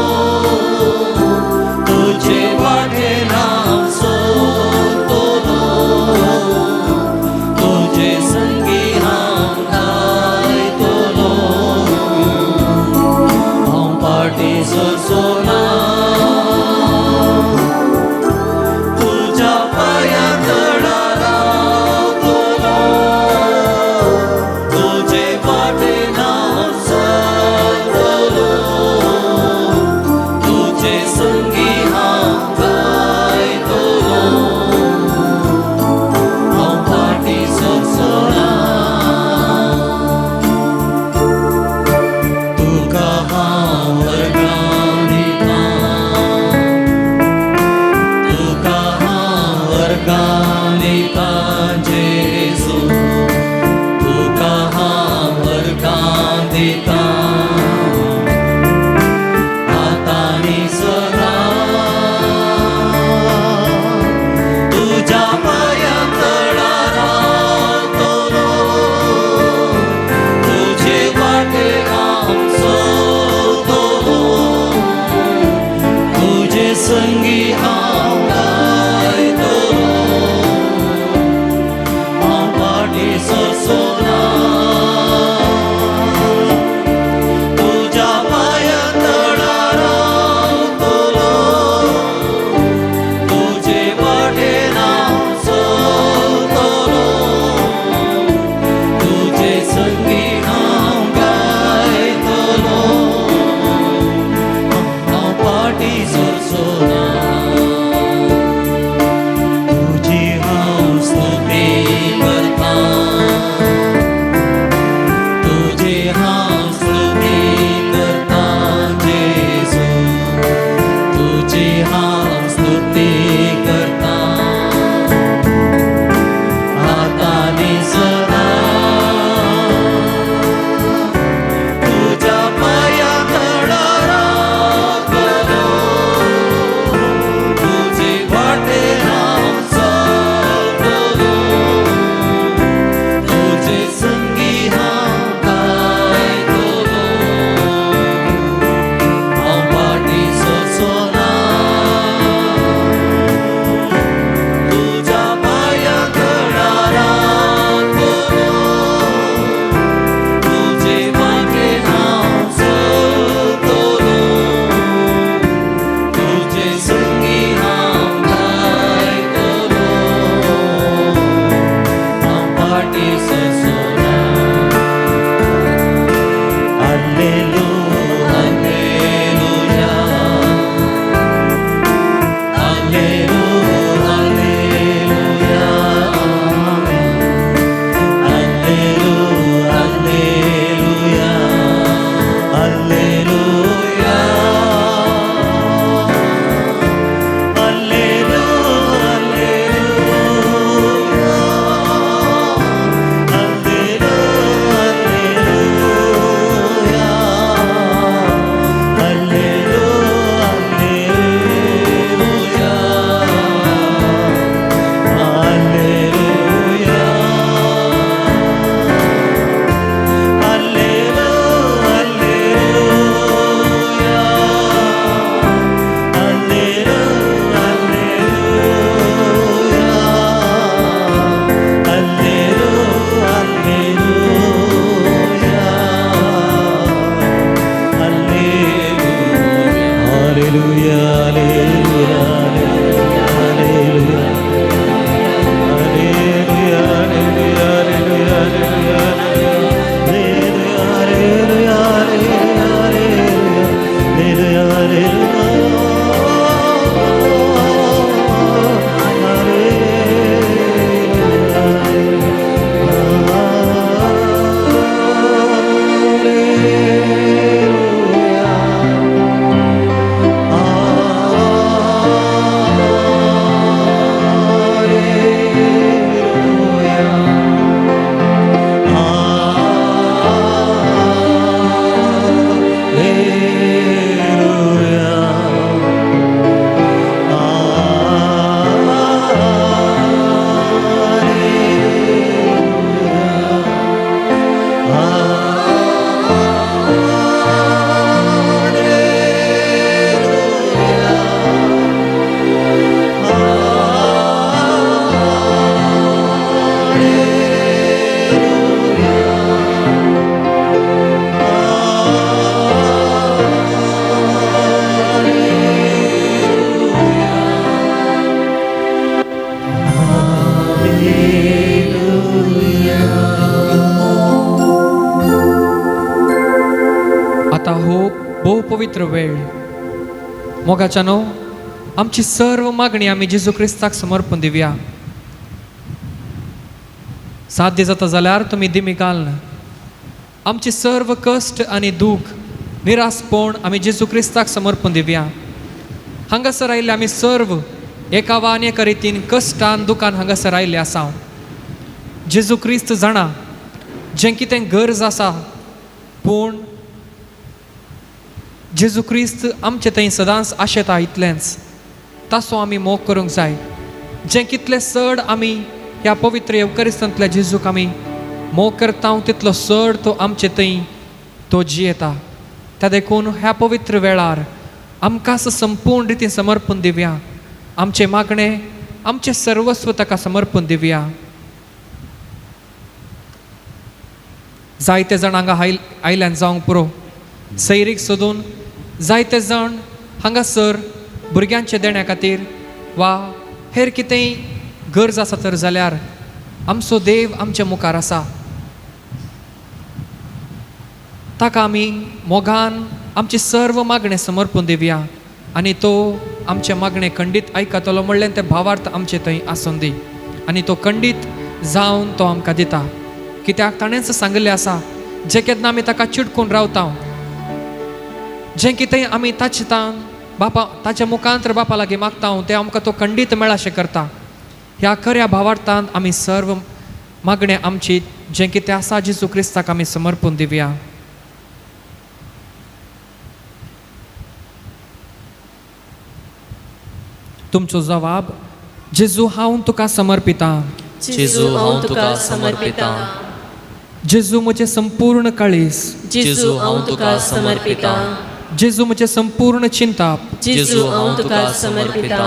तुझे वाटेन हांव चलतलो तुझे संगी हांव गायतलो आता हो बहु पवित्र वेळ मोगाच्यानो आमची सर्व मागणी आम्ही जेजू क्रिस्ताक समर्पण दिवया. साध्य जाता जाल्यार तुमी दिमी घालन आमची सर्व कश्ट आनी दूख निरासपण आम्ही जेजू क्रिस्ताक समर्पण दिवया. हांगासर आयिल्ले आमी सर्व एका वा आनी एका रितीन कश्टान दुखान हांगासर आयिल्ले आसा. जेजू क्रिस्त जाणा जें कितें गरज आसा, पूण जेजू क्रिस्त आमचे थंय सदांच आशेता इतलेंच तासो आमी मोग करूंक जाय. जें कितलें चड आमी ह्या पवित्र येवकरिस्तांतल्या जेजूक आमी मोग करता तितलो चड तो आमचे थंय तो जियेता. त्या देखून ह्या पवित्र वेळार आमकां संपूर्ण रितीन समर्पण दिवया. आमचे मागणे आमचे सर्वस्व ताका समर्पण दिवया. जायते जाण हांगा आयल्यान जावंक पुरो सैरीक सोदून जायते जाण हांगासर भुरग्यांचे देण्या खातीर वा हेर कितेंय गरज आसा तर जाल्यार आमचो देव आमच्या मुखार आसा. ताका आमी मोगान आमचे सर्व मागणे समर्पण दिवया आनी तो आमचे मागणे खंडीत आयकतलो म्हणलें तें भावार्थ आमचे थंय आसून दी आनी तो खंडीत जावन तो आमकां दिता. कित्याक ताणेंच सांगलें आसा जे केन्ना आमी ताका चिडकून रावता, जें कितें आमी ताचेतान बापा ताच्या मुखांतर बापा लागीं मागता तें आमकां तो खंडीत मेळाशें करता. ह्या खऱ्या भावार्थांत आमी सर्व मागणे आमची जें कितें आसा जेजू क्रिस्ताक आमी समर्पण दिवया. तुमचो जवाब जेजू हांव तुका समर्पिता. जेजू हांव तुका समर्पिता. जेजू म्हजें संपूर्ण काळीज. जेजू हांव तुका समर्पिता. जेजू म्हजें संपूर्ण चिंता. जेजू हांव तुका समर्पिता.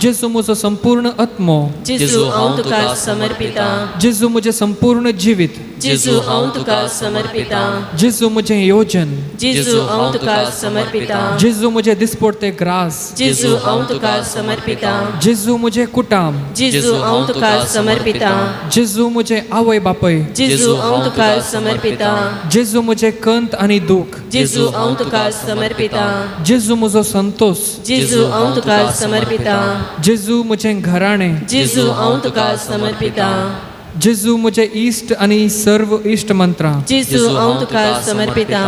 जेजू म्हजो संपूर्ण आत्मो. जेजू हांव तुका समर्पिता. जेजू म्हजें संपूर्ण जिवीत. जेजू हांव तुका समर्पिता. जेजू म्हजें येवजन. जेजू हांव तुका समर्पिता. जेजू म्हजें दिसपडते ग्रास. जेजू हांव तुका समर्पिता. जेजू म्हजें कुटाम. जेजू हांव तुका समर्पिता. जेजू म्हजें आवय बापय. जेजू हांव तुका समर्पिता. जेजू म्हजें कंत आनी दूख. जेजू हांव तुका समर्पिता. जेजू म्हजो संतोष. जेजू हांव तुका समर्पिता. जेजू म्हजें घराणें. जेजू हांव तुका समर्पिता. जेजू म्हजें इश्ट आनी सर्व इश्ट मंत्रां. जेजू हांव तुका समर्पिता.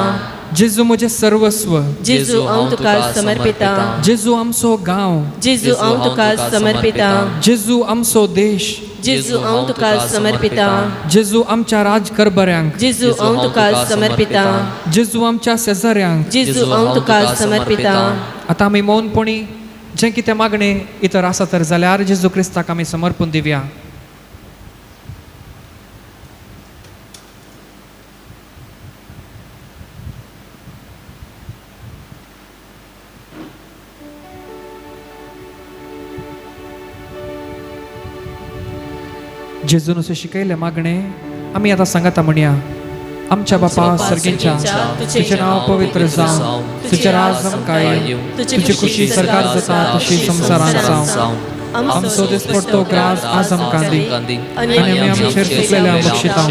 जेजू म्हजें सर्वस्व. जेजू हांव तुका समर्पिता. जेजू आमचो गांव. जेजू हांव तुका समर्पिता. जेजू आमचो देश. जेजू हांव तुका समर्पिता. जेजू आमच्या राजकारबऱ्यांक. जेजू हांव तुका समर्पिता. जेजू आमच्या शेजाऱ्यांक. जेजू हांव तुका समर्पिता. आतां आमी मौनपणी जें कितें मागणें इतर आसा तर जाल्यार जेजू क्रिस्ताक आमी समर्पण दिवया. जेजून अशें शिकयलें मागणें आमी आतां सांगाता म्हणया. आमच्या बापा सर्गेच्या तुजें नांव पवित्र जावं. तुजें राज आमकां येवं. तुजी खुशी सरकार जाता तशी संवसारांत जावं. आमचो दिसपडटो ग्रास आज आमकां दी आनी आमी आमचेर चुकलेल्या बक्षिता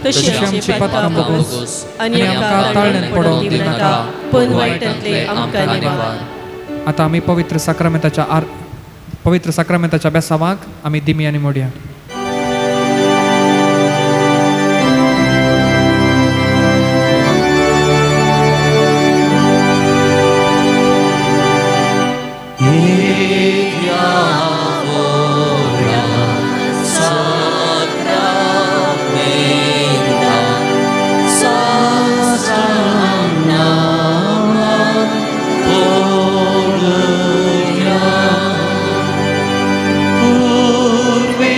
तशी आमची पातकां बगोस आनी आमकां ताळ्यान पडोवंक दिनाका पण वायटांतले आमकां निवार. आतां आमी पवित्र साक्रामेंताच्या बेसावाक आमी दिमी आनी मोडया. Urbe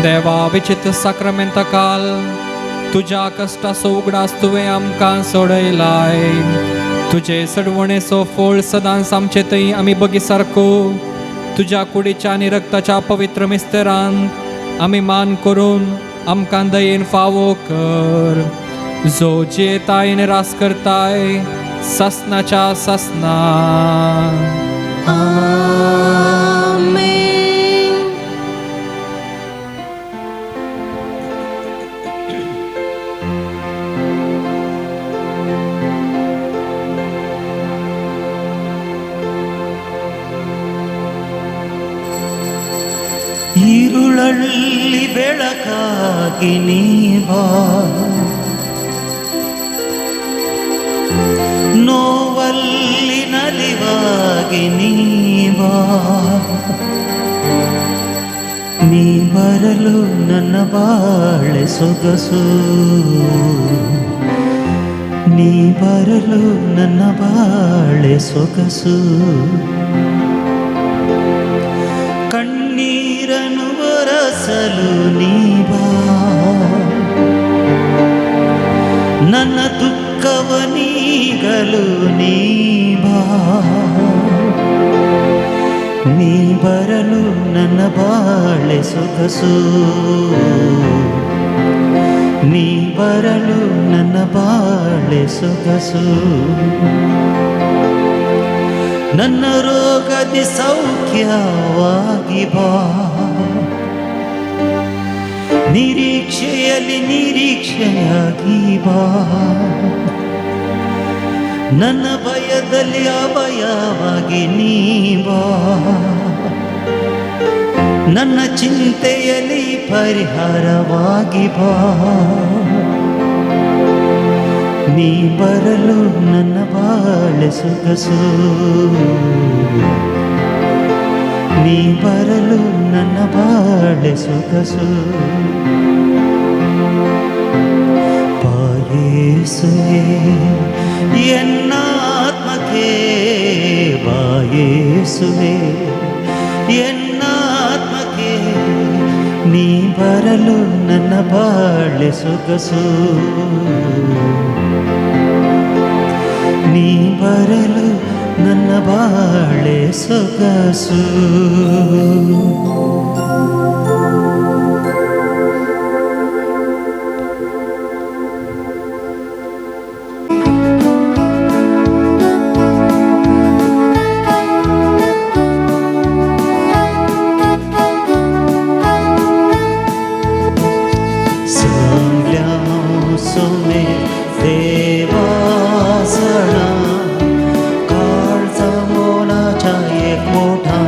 देवा विचित्र साक्रमेंता काल तुझ्या कष्टाचो उगडास तुवें आमकां सोडयलाय. तुझे सडवणेचो फळ सदांच आमचे थंय आमी बगी सारको तुझ्या कुडीच्या आनी रक्ताच्या पवित्र मिस्तेरांत आमी मान करून आमकां दयेन फावो कर. जो जियेताय रास करताय ससनाच्या ससना. आमेन. ഇരുളള്ളി ಬೆಳಕಾಗಿ ನೀ ಬಾ, ನೋವಲ್ಲಿ ನಲಿವಾಗಿ ನೀ ಬಾ. ನೀ ಬರಲು ನನ್ನ ಬಾಳೆ ಸೊಗಸು, ನೀ ಬರಲು ನನ್ನ ಬಾಳೆ ಸೊಗಸು. ಕಣ್ಣೀರನು ಬರಸಲು ನೀ ಬಾ, ನನ್ನ ದುಃಖವ ನೀಗಲು ನೀ ಬಾ. ನೀ ಬರಲು ನನ್ನ ಬಾಳೆ ಸೊಗಸು, ನೀ ಬರಲು ನನ್ನ ಬಾಳೆ ಸೊಗಸು. ನನ್ನ ರೋಗದಿ ಸೌಖ್ಯವಾಗಿ ಬಾ, ನಿರೀಕ್ಷೆಯಲ್ಲಿ ನಿರೀಕ್ಷೆಯಾಗಿ ಬಾ. ನನ್ನ ಭಯದಲ್ಲಿ ಅಭಯವಾಗಿ ನೀ ಬಾ, ನನ್ನ ಚಿಂತೆಯಲ್ಲಿ ಪರಿಹಾರವಾಗಿ ಬಾ. ನೀ ಬರಲು ನನ್ನ ಬಾಳೆ ಸೊಗಸು, ನೀ ಬರಲು ನನ್ನ ಬಾಳೆ ಸೊಗಸು. ಬಾಯೇಸುವೆ ಎನ್ನಾತ್ಮಕ್ಕೆ, ಬಾಯೇಸುವೆ ಎನ್ನಾತ್ಮಕ್ಕೆ. ನೀ ಬರಲು ನನ್ನ ಬಾಳೆ ಸೊಗಸು, ನೀ ಬರಲು ನನ್ನ ಬಾಳೆ ಸೊಗಸು. सोमे देवासना काळजा मोलाचा एक मोठा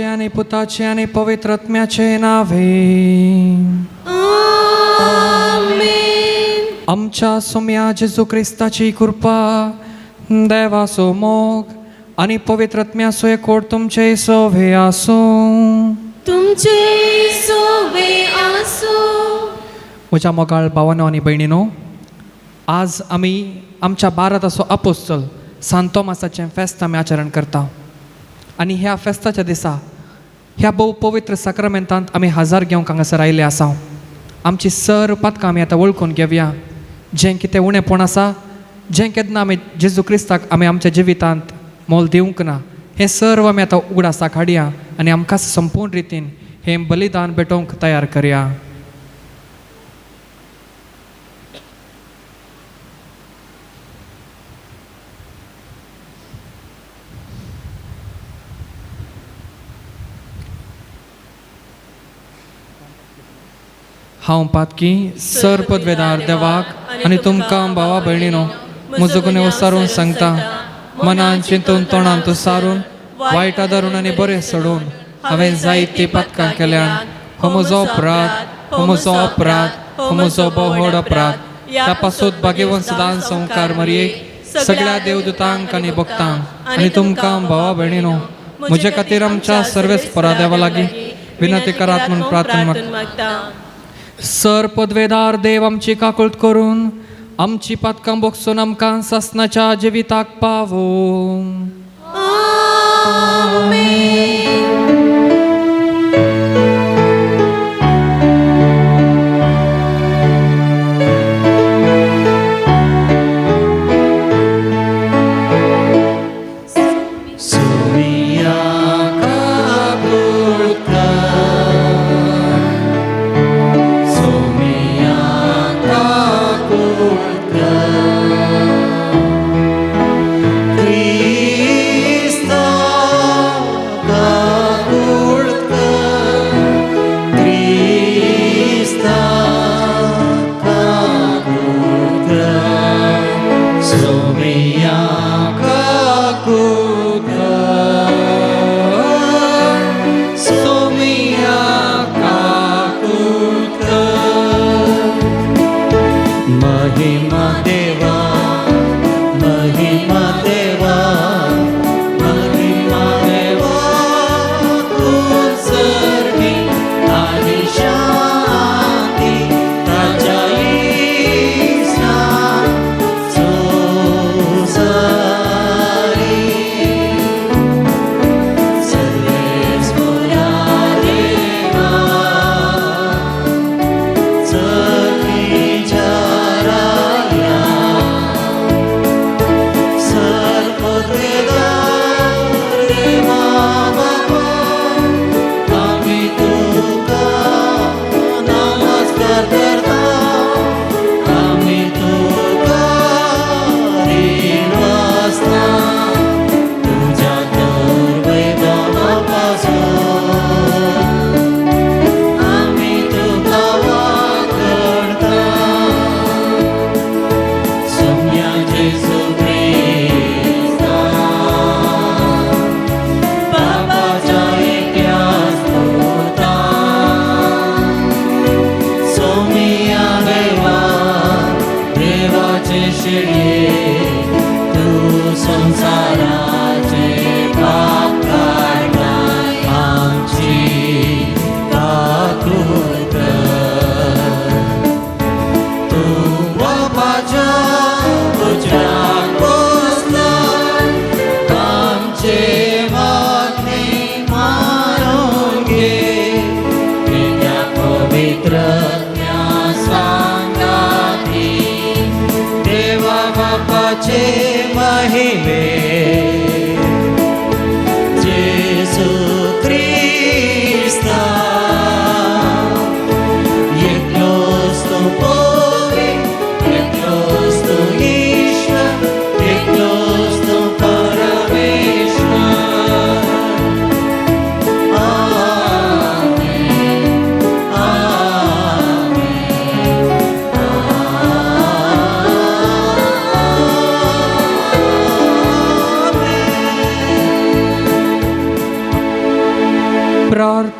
आणि पुताचे आणि पवित्र आत्म्याचे नावे. आमच्या सोम्या जेजू ख्रिस्ताची कृपा, देवाचो मोग आणि पवित्र आत्म्याचो एकवट तुमचे सोवे आसो. तुमचे सोवे आसो. म्हज्या मोगाळ भावांनो आनी भयणीनो, आज आमी आमच्या भारताचो अपोस्तल सांत तोमासाचें फेस्त आमी आचरण करता. आनी ह्या फेस्ताच्या दिसा ह्या भोव पवित्र साक्रामेंतांत आमी हजार घेवंक हांगासर आयिल्ले आसा. आमची सर्व पातकां आमी आतां वळखून घेवया. जें कितें उणेंपण आसा, जें केन्ना आमी जेजू क्रिस्ताक आमी आमच्या जिवितांत मोल दिवंक ना, हें सर्व आमी आतां उगडासाक हाडया आनी आमकां संपूर्ण रितीन हें बलिदान भेटोवंक तयार करया. हांव पातकी सर पदवेदार देवाक आनी तुमकां भावा भयणीनो म्हजो गुन्हे उसारून सांगता. मनान चिंतून तोंडांत सारून वायट धरून आनी बरें सोडून हांवें जायती पातकां केल्यान हो म्हजो अपराध, हो म्हजो व्हड अपराध. त्या पासून भाग्यवन सदां संवकार मरयेक, सगळ्या देवदूतांक आनी भक्तांक आनी तुमकां भावा भयणीनो म्हजे खातीर आमच्या सर्वेस्परा देवा लागीं विनंती करात म्हूण प्रार्थना मागता. सर पदवेदार देव आमची काकुळट करून आमची पातकां बोगसून आमकां सासनाच्या जिविताक पावो.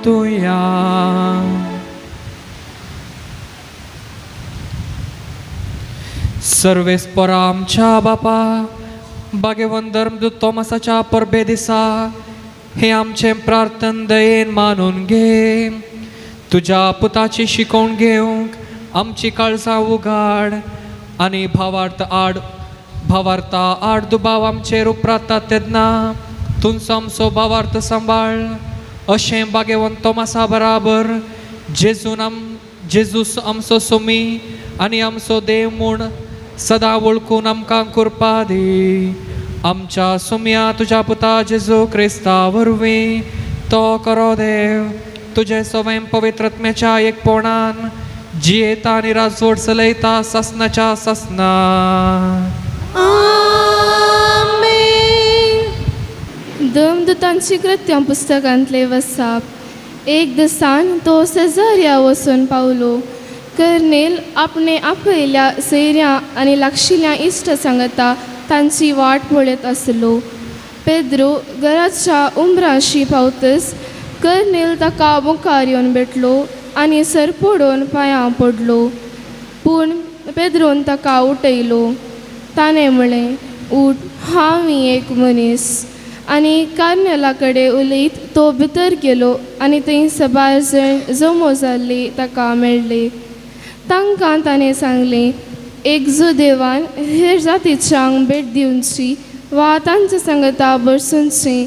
तुया. सर्वेस्परा आमच्या बापा, भाग्यवान धर्मदूत तोमासाच्या परबे दिसा हे आमचे प्रार्थन दयेन मानून घे. तुझ्या पुताची शिकवण घेवंक आमची काळजां उगाड आनी भावार्थ आड दुबाव आमचेर उपराता तेन्ना तुमचो आमचो भावार्थ सांबाळ. अशें भाग्यवान तोमासा बराबर जेजूस आमचो सोमी आनी आमचो देव म्हूण सदां वळखून आमकां करपा दी. आमच्या सोम्या तुज्या पुता जेजू क्रिस्ता वरवीं तो करो देव तुजे सवय पवित्रत्म्याच्या एकपणान जियेता आनी राजवट चलयता ससनाच्या ससना. धर्मदूतांची कृत्यां पुस्तकांतले वसाप. एक दिसान तो सेजारिया वचून पावलो. कर्नेल आपणे आपयल्या सैऱ्यां आनी लागशिल्ल्या इश्ट सांगता तांची वाट पळयत आसलो. पेद्रो घराच्या उंबराशी पावतच कर्नेल ताका मुखार येवन भेटलो आनी सरपडून पांयां पडलो. पूण पेद्रोन ताका उठयलो. ताणें म्हळें, उठ, हांव एक मनीस. आनी कर्नेला कडेन उलयत तो भितर गेलो आनी थंय सबार जण जमो जाल्ली ताका मेळ्ळे. तांकां ताणें सांगलें, एकजो देवान हेर जातीच्यांक भेट दिवची वा तांच्या सांगता बसुनचें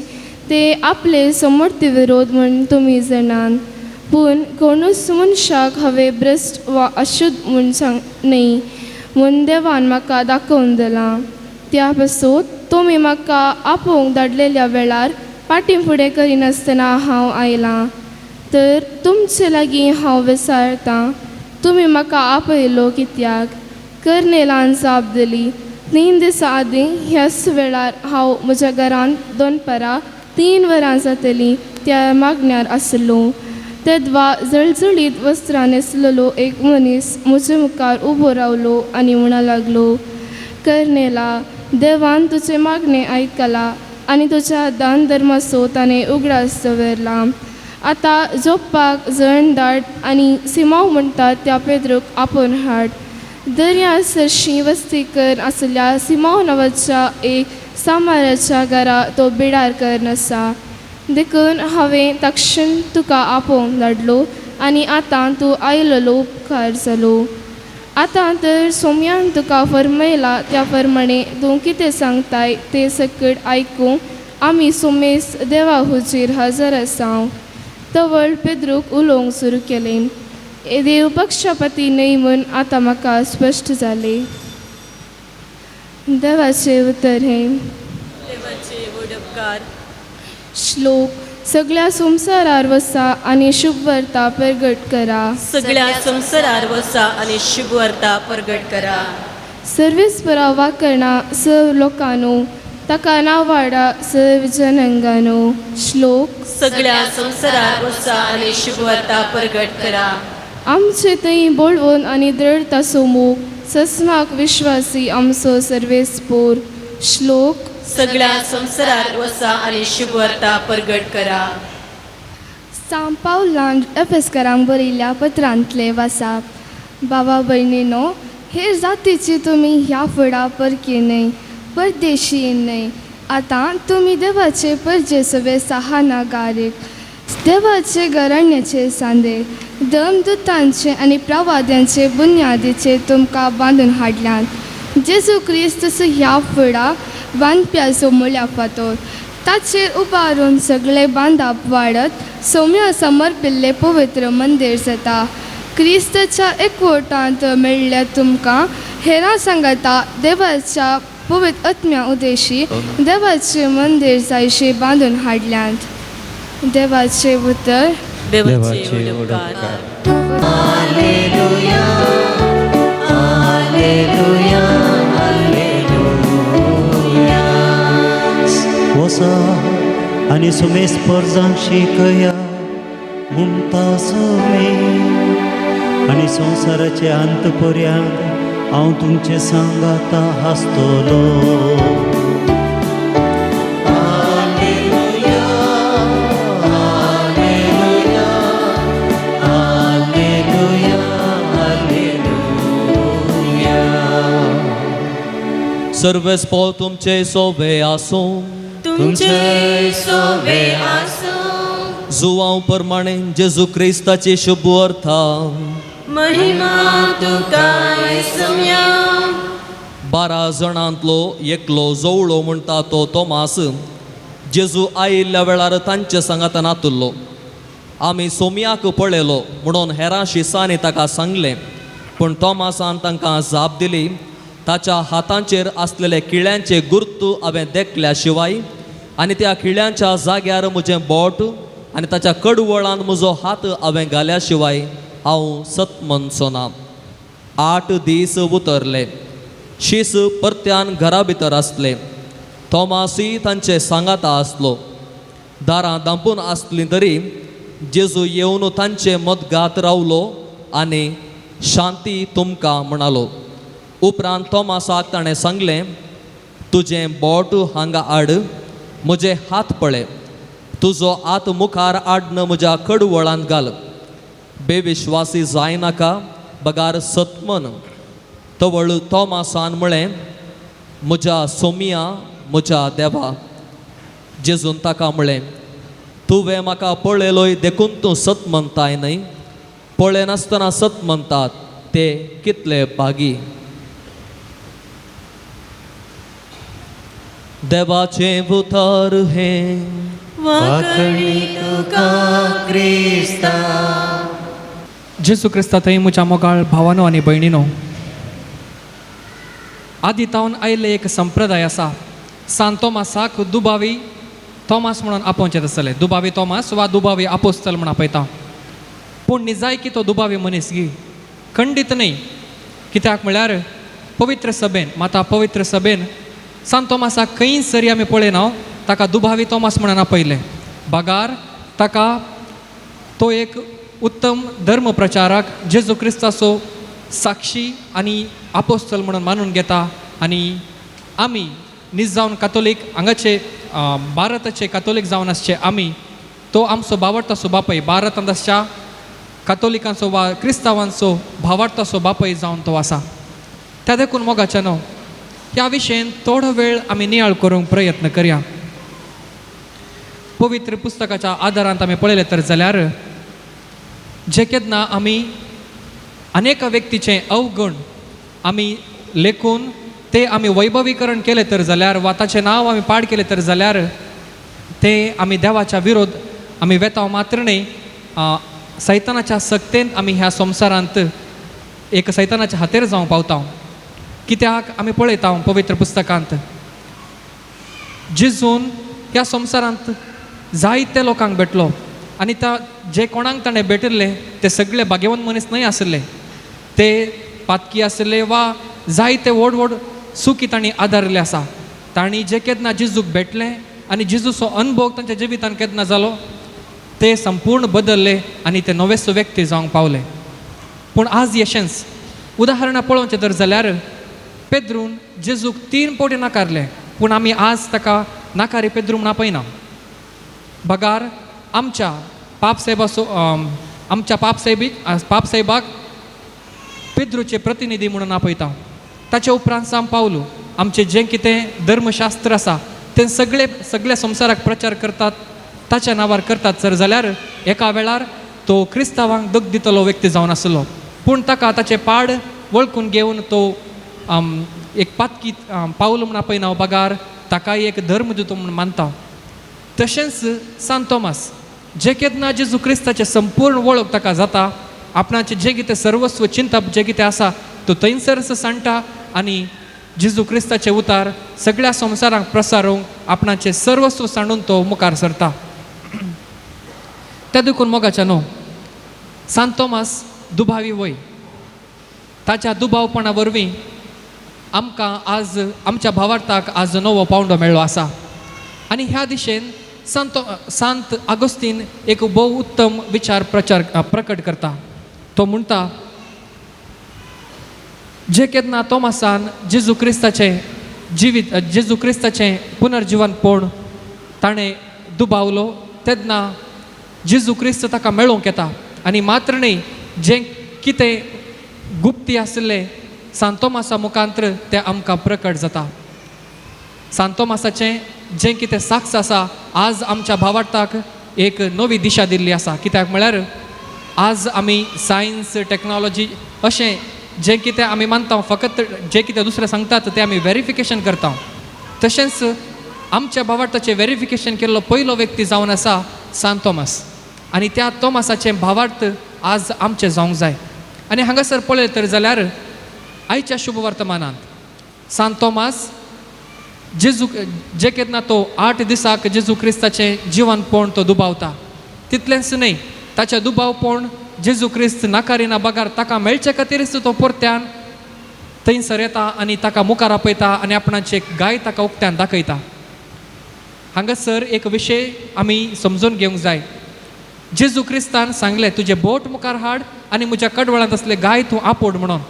ते आपले समर्थी विरोध म्हूण तुमी जाणान. पूण कोणूच मनशाक हांवें भ्रश्ट वा अशुद्ध म्हूण सांग न्ही म्हूण देवान म्हाका दाखोवन दिलां. त्या पासून तुमी म्हाका आपोवंक धाडलेल्या वेळार फाटीं फुडें करिनासतना हांव आयलां. तर तुमचे लागीं हांव विचारतां, तुमी म्हाका आपयलो कित्याक? कर्नेलान जाप दिली, 3 दिसां आदीं ह्याच वेळार हांव म्हज्या घरांत दनपारां 3 वरां जातलीं त्या मागण्यार आसलो. तेदवा जळजळीत वस्त्रां न्हेसलेलो एक मनीस म्हजे मुखार उबो रावलो आनी म्हणूंक लागलो, कर्नेला, देवान तुजे मागणें आयकलां आनी तुज्या दान धर्माचो ताणें उगडास दवरला. आतां जोपाक जण धाड आनी सिमाव म्हणटात त्या पेद्रोक आपोवन हाड. दर्या सरशीं वस्तीकर आसल्या सिमाव नांवाच्या एक सामाराच्या घरा तो बिडार करून आसा. देखून हांवें तक्षण तुका आपोवंक धाडलो आनी आतां तूं आयिल्लो उपकार जालो. आतां तर सोम्यान तुका फरमयला त्या प्रमाणे तूं कितें सांगताय ते सकट आयकूंक आमी सोमेस देवा हुजीर हजर आसांव. तवळ पेद्रूक उलोवंक सुरू केलें. देव पक्षपाती न्हय म्हूण आतां म्हाका स्पश्ट जालें. देवाचें उतर हें. देवाचे वडपकार. श्लोक. सगळ्या संवसारार वसा आनी शुभ वार्ता प्रगट करा. सगळ्या संवसारार वसा आनी शुभ वार्ता प्रगट करा. सर्वेस्परा वाकणा सर्व लोकांनो, ताका नावाडा सर्व जनांगांनो. श्लोक. सगळ्या संवसारार वसा आनी शुभ वार्ता प्रगट करा. आमचे थंय बोळवून आनी दृढताचो मोग ससनाक विश्वासी आमचो सर्वेस्पोर. श्लोक. सगळ्या संवसारार वसा आनी शुभ वार्ता प्रगट करा. सांत पावलान एफेसकारांक बरयल्ल्या पत्रांतले वासाप. बाबा भयणीनो, हेर जातीची तुमी ह्या फुडा परकी न्हय, परदेशी न्हय. आतां तुमी देवाचे परजे सवे साहाना गारीक, देवाचे घराण्याचे सांदे, धर्मदुतांचे आनी प्रवाद्यांचे बुन्यादीचे तुमकां बांदून हाडल्यान. जेजू क्रिस्त ह्या फुडा बांदप्याचो मुळ्या फातोर, ताचेर उबारून सगळे बांदप वाडत सौम्य समर्पिल्ले पवित्र मंदिर जाता. क्रिस्ताच्या एकवटांत मेळ्ळ्या तुमकां हेरां सांगता देवाच्या पवित्र आत्म्या उदेशी देवाचे मंदिर जायशे बांदून हाडल्यात. देवाचे उतर. देवाचे वडपकार. Hallelujah, hallelujah, hallelujah. वसा आनी सुमेस परजांक शिकया म्हणटा सुमे आनी संवसाराचे अंत पर्यंत हांव तुमचे सांगाता हासतलो. हालेलुया, हालेलुया, सर्वेस पोळ तुमचे सोबे आसूं तुमचे सोबे आसूं जुवांव प्रमाणे जेजू क्रिस्ताची शुभ अर्था महिमा तुका येसुया 12 जाणांतलो एकलो जवळो म्हणटा तो तोमास जेजू आयिल्ल्या वेळार तांचे सांगात नातुल्लो. आमी सोमयाक पळयलो म्हणून हेरां शिसांनी ताका सांगलें. पूण तोमासान तांकां जाप दिली, ताच्या हातांचेर आसलेले किळ्यांचे गुर्त हांवें देखल्या शिवाय आनी त्या किळ्यांच्या जाग्यार म्हजें बोट आनी ताच्या कडवळांत म्हजो हात हांवें घाल्या शिवाय हांव सतमनचो ना. 8 दीस उतरले. शीस परत्यान घरा भितर आसले. तोमासूय तांचे सांगाता आसलो. दारां धांपून आसलीं तरी जेजू येवन तांचे मदगात रावलो आनी शांती तुमकां म्हणालो. उपरांत तोमासाक ताणें सांगलें, तुजें बोट हांगा हाड, म्हजे हात पळय, तुजो हात मुखार हाडन म्हज्या कडवळांत घाल. बेविश्वासी जायनाका, बगार सतमन. तवळ तोमासान म्हळें, म्हज्या सोमिया, म्हज्या देवा. जेजून ताका म्हळें, तुवें म्हाका पळयलोय देखून तूं सत म्हणटाय न्हय. पळय नासतना सत म्हणटात ते कितले भागी. देवाचें उतर हें वाकणी तुका क्रिस्ता. जेजू क्रिस्तांतय म्हज्या मोगाळ भावानो आनी भयणीनो, आदी तावन आयिल्ले एक संप्रदाय आसा. सांत तोमासाक दुबावी तोमास म्हणून आपोवचें आसलें. दुबावी तोमास वा दुबावी आपोस्तल म्हूण आपयता. पूण निजायकी तो दुबावी मनीसगी खंडीत न्ही. कित्याक म्हळ्यार पवित्र सभेन माता पवित्र सभेन सांत तोमासाक खंय सरी आमी पळयना ताका दुबावी तोमास म्हणून आपयलें. बागार ताका तो एक उत्तम धर्म प्रचारक जेजू क्रिस्ताचो साक्षी आनी आपोस्तल म्हणून मानून घेता. आनी आमी नीज जावन कातोलीक हांगाचे भारताचे कातोलीक जावन आसचे आमी तो आमचो भावार्थाचो बापय, भारतांत आसच्या कातोलिकांचो वा क्रिस्तांवांचो भावार्थाचो बापय जावन तो आसा. त्या देखून मोगाच्या न्हू ह्या विशयेन थोडो वेळ आमी नियाळ करूंक प्रयत्न करया. पवित्र पुस्तकाच्या आदारांत आमी पळयलें तर जाल्यार जे केन्ना आमी अनेक व्यक्तीचे अवगुण आमी लेखून ते आमी वैभवीकरण केले तर जाल्यार वा ताचें नांव आमी पाड केलें तर जाल्यार ते आमी देवाच्या विरोध आमी वेताव मात्र न्ही. सैतानाच्या सक्तेन आमी ह्या संवसारांत एक सैतानाच्या हातेर जावं पावता. कित्याक आमी पळयता पवित्र पुस्तकांत जेजून ह्या संवसारांत जायते लोकांक भेटलो आनी जे कोणाक ताणें भेटिल्ले ते सगळे भाग्यवंत मनीस न्हय आसले. ते पातकी आसले वा जायते व्हड व्हड सुखी तांणी आदारले आसा. तांणी जे केन्ना जेजूक भेटले आनी जेजूचो अनुभव तांच्या जिवितांत केन्ना जालो ते संपूर्ण बदलले आनी ते नवेच व्यक्ती जावंक पावले. पूण आज येशेंच उदाहरणां पळोवचें तर जाल्यार पेद्रून जेजूक 3 फावटी नाकारले. पूण आमी आज ताका नाकारी पेद्रू म्हूण आपयना. बगार आमच्या पापसाहेबाक पेद्रूचे प्रतिनिधी म्हणून आपयता. ताचे उपरांत सांत पावलो आमचें जें कितें धर्मशास्त्र आसा तें सगळे संवसाराक प्रचार करतात, ताच्या नांवार करतात. जर जाल्यार एका वेळार तो क्रिस्तांवांक दग दितलो व्यक्ती जावन आसलो. पूण ताका ताचे पाड वळखून घेवन तो एक पातकी पावलो म्हूण आपयना. बगार ताकाय एक धर्म दितो म्हूण मानता. तशेंच सांत तोमास जे केन्ना जेजू क्रिस्ताचे संपूर्ण वळख ताका जाता, आपणाचें जें कितें सर्वस्व चिंतप जें कितें आसा तो थंयसरच सांडटा आनी जेजू क्रिस्ताचे उतार सगळ्या संवसाराक प्रसारूंक आपणाचें सर्वस्व सांडून तो मुखार सरता. त्या देखून मोगाच्या न्हू सांत तोमास दुबावी वय. ताच्या दुबावपणा वरवीं आमकां आज आमच्या भावार्थाक आज नवो पावंडो मेळ्ळो आसा. आनी ह्या दिशेन सांत आगोस्तीन एक भोव उत्तम विचार प्रकट करता. तो म्हणटा, जे केन्ना तोमासान जेजू क्रिस्ताचें पुनर्जीवन पळोवन ताणें दुबावलो तेन्ना जेजू क्रिस्त ताका मेळूंक येता. आनी मात्र न्ही जें कितें गुप्ती आसलें सांत तोमासा मुखांतर तें आमकां प्रकट जाता. सांत तोमासाचें जें कितें साक्ष आसा आज आमच्या भावार्थाक एक नवी दिशा दिल्ली आसा. कित्याक म्हळ्यार आज आमी सायन्स टॅक्नॉलॉजी अशें जें कितें आमी मानता फकत जें कितें दुसरे सांगतात तें आमी वेरिफिकेशन करता. तशेंच आमच्या भावार्थाचें वेरिफिकेशन केल्लो पयलो व्यक्ती जावन आसा सांत तोमास. आनी त्या तोमासाचें भावार्थ आज आमचें जावंक जाय. आनी हांगासर पळयलें तर जाल्यार आयच्या शुभ वर्तमानांत सांत तोमास जे केन्ना तो 8 दिसाक जेजू क्रिस्ताचें जिवन पळोवन तो दुबावता तितलेंच न्हय, ताचें दुबाव पळोवन जेजू क्रिस्त नाकारिना बागार ताका मेळचे खातीरच तो परत्यान थंयसर येता आनी ताका मुखार आपयता आनी आपणाची एक गाय ताका उक्त्यान दाखयता. हांगासर एक विशय आमी समजून घेवंक जाय. जेजू क्रिस्तान सांगलें तुजें बोट मुखार हाड आनी म्हज्या कडवळांत असले गाय तूं आपोड म्हणून.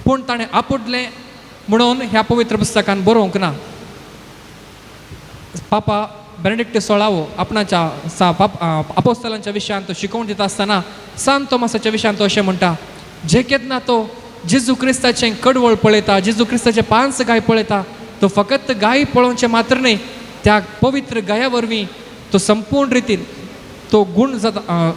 पूण ताणें आपोडलें म्हणून ह्या पवित्र पुस्तकान बरोवंक ना. पापा बेनेडिक्ट 16 आपणाच्या आपोस्तलांच्या विशयांत तो शिकोवन दिता आसतना सांत तोमासाच्या विशयांत तो अशें म्हणटा, जे केन्ना तो जेजू क्रिस्ताचें कडवळ पळयता, जेजू क्रिस्ताचें पांच गाय पळयता, तो फकत गाय पळोवचें मात्र न्हय, त्या पवित्र गाया वरवीं तो संपूर्ण रितीन तो गूण जाता.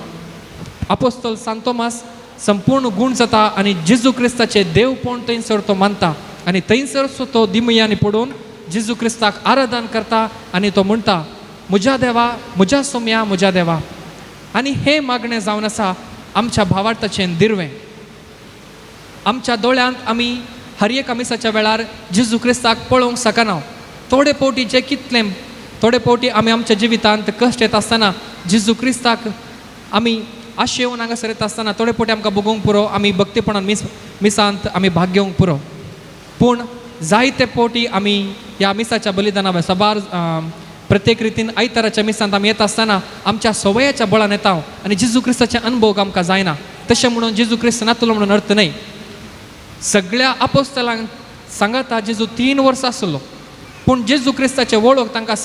आपोस्तल सांत तोमास संपूर्ण गूण जाता आनी जेजू क्रिस्ताचें देवपण थंयसर तो मानता आनी थंयसर तो दिमयांनी पडून जेजू क्रिस्ताक आराधन करता आनी तो म्हणटा, म्हज्या देवा, म्हज्या सोम्या, म्हज्या देवा. आनी हें मागणें जावन आसा आमच्या भावार्थाचें दिर्वें. आमच्या दोळ्यांत आमी हर एक आमिसाच्या वेळार जेजू क्रिस्ताक पळोवंक शकना. थोडे फावटी जे कितलें थोडे फावटी आमी आमच्या जिवितांत कश्ट येता आसतना जेजू क्रिस्ताक आमी आशे येवन हांगासर येता आसतना थोडे फावटी आमकां बगूंक पुरो, आमी भक्तीपणान मिसांत आमी भाग घेवंक पुरो. पूण जायते फावटी आमी ह्या मिसाच्या बलिदाना सबार प्रत्येक रितीन आयताराच्या मिसांत आमी येता आसतना आमच्या सवयाच्या बळान येता आनी जेजू क्रिस्ताचे अनुभव आमकां जायना. तशें म्हणून जेजू क्रिस्त नातलो म्हणून अर्थ न्हय. सगळ्या आपोस्तलांक सांगता जेजू 3 वर्सां आसलो, पूण जेजू क्रिस्ताचे वळख तांकां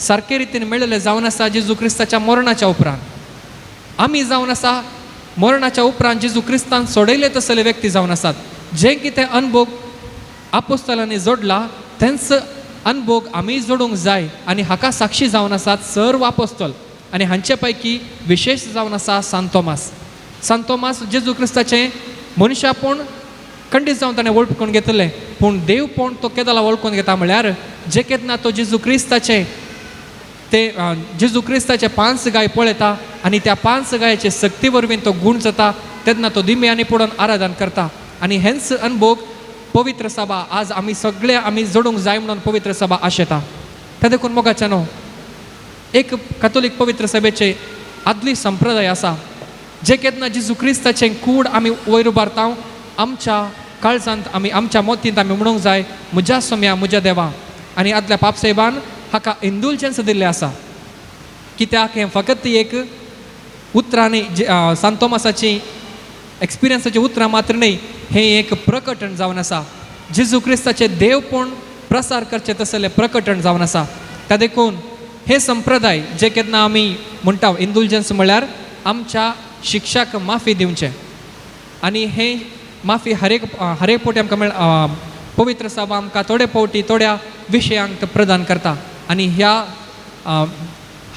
सारके रितीन मेळिल्लें जावन आसा जेजू क्रिस्ताच्या मरणाच्या उपरांत. आमी जावन आसा मरणाच्या उपरांत जेजू क्रिस्तान सोडयले तसले व्यक्ती जावन आसात. जे कितें अनुभव आपोस्तलांनी जोडला तेंच अनुभव आमी जोडूंक जाय आनी हाका साक्षी जावन आसात सर्व आपोस्तल. आनी हांचे पैकी विशेश जावन आसा सांत तोमास. सांत तोमास जेजू क्रिस्ताचें मनशापूण खंडीत जावन ताणें वळखून घेतलें, पूण देवपण तो केदाला वळखून घेता म्हळ्यार जे केन्ना तो जेजू क्रिस्ताचें जेजू क्रिस्ताचे 5 गाय पळयता आनी त्या 5 गायचे सक्ती वरवीं तो गूण जाता तेन्ना तो दिम्यांनी पडून आराधन करता. आनी हेंच अनुभव पवित्र सभा आज आमी सगळे आमी जोडूंक जाय म्हणून पवित्र सभा आशेता. त्या देखून मोगाच्या न्हू एक कॅथोलीक पवित्र सभेचे आदली संप्रदाय आसा. जे केन्ना जेजू क्रिस्ताचें कूड आमी वयर उबारता आमच्या काळजांत आमी आमच्या मोतींत आमी म्हणूंक जाय, म्हज्या सोम्या, म्हज्या देवा. आनी आदल्या पापसाहेबान हाका इंडुलजन्स दिल्लें आसा. कित्याक हें फकत एक उतरांनी सांत तोमासाची एक्सपिरियन्साची उतरां मात्र न्हय, हें एक प्रकटण जावन आसा. जेजू क्रिस्ताचें देवपण प्रसार करचें तसलें प्रकटण जावन आसा. त्या देखून हे संप्रदाय जे केन्ना आमी म्हणटा इंडुलजन्स म्हळ्यार आमच्या शिक्षाक माफी दिवचें आनी हें माफी हरेक फावटी आमकां पवित्र सभा आमकां थोडे फावटी थोड्या विशयांक प्रदान करता. आनी ह्या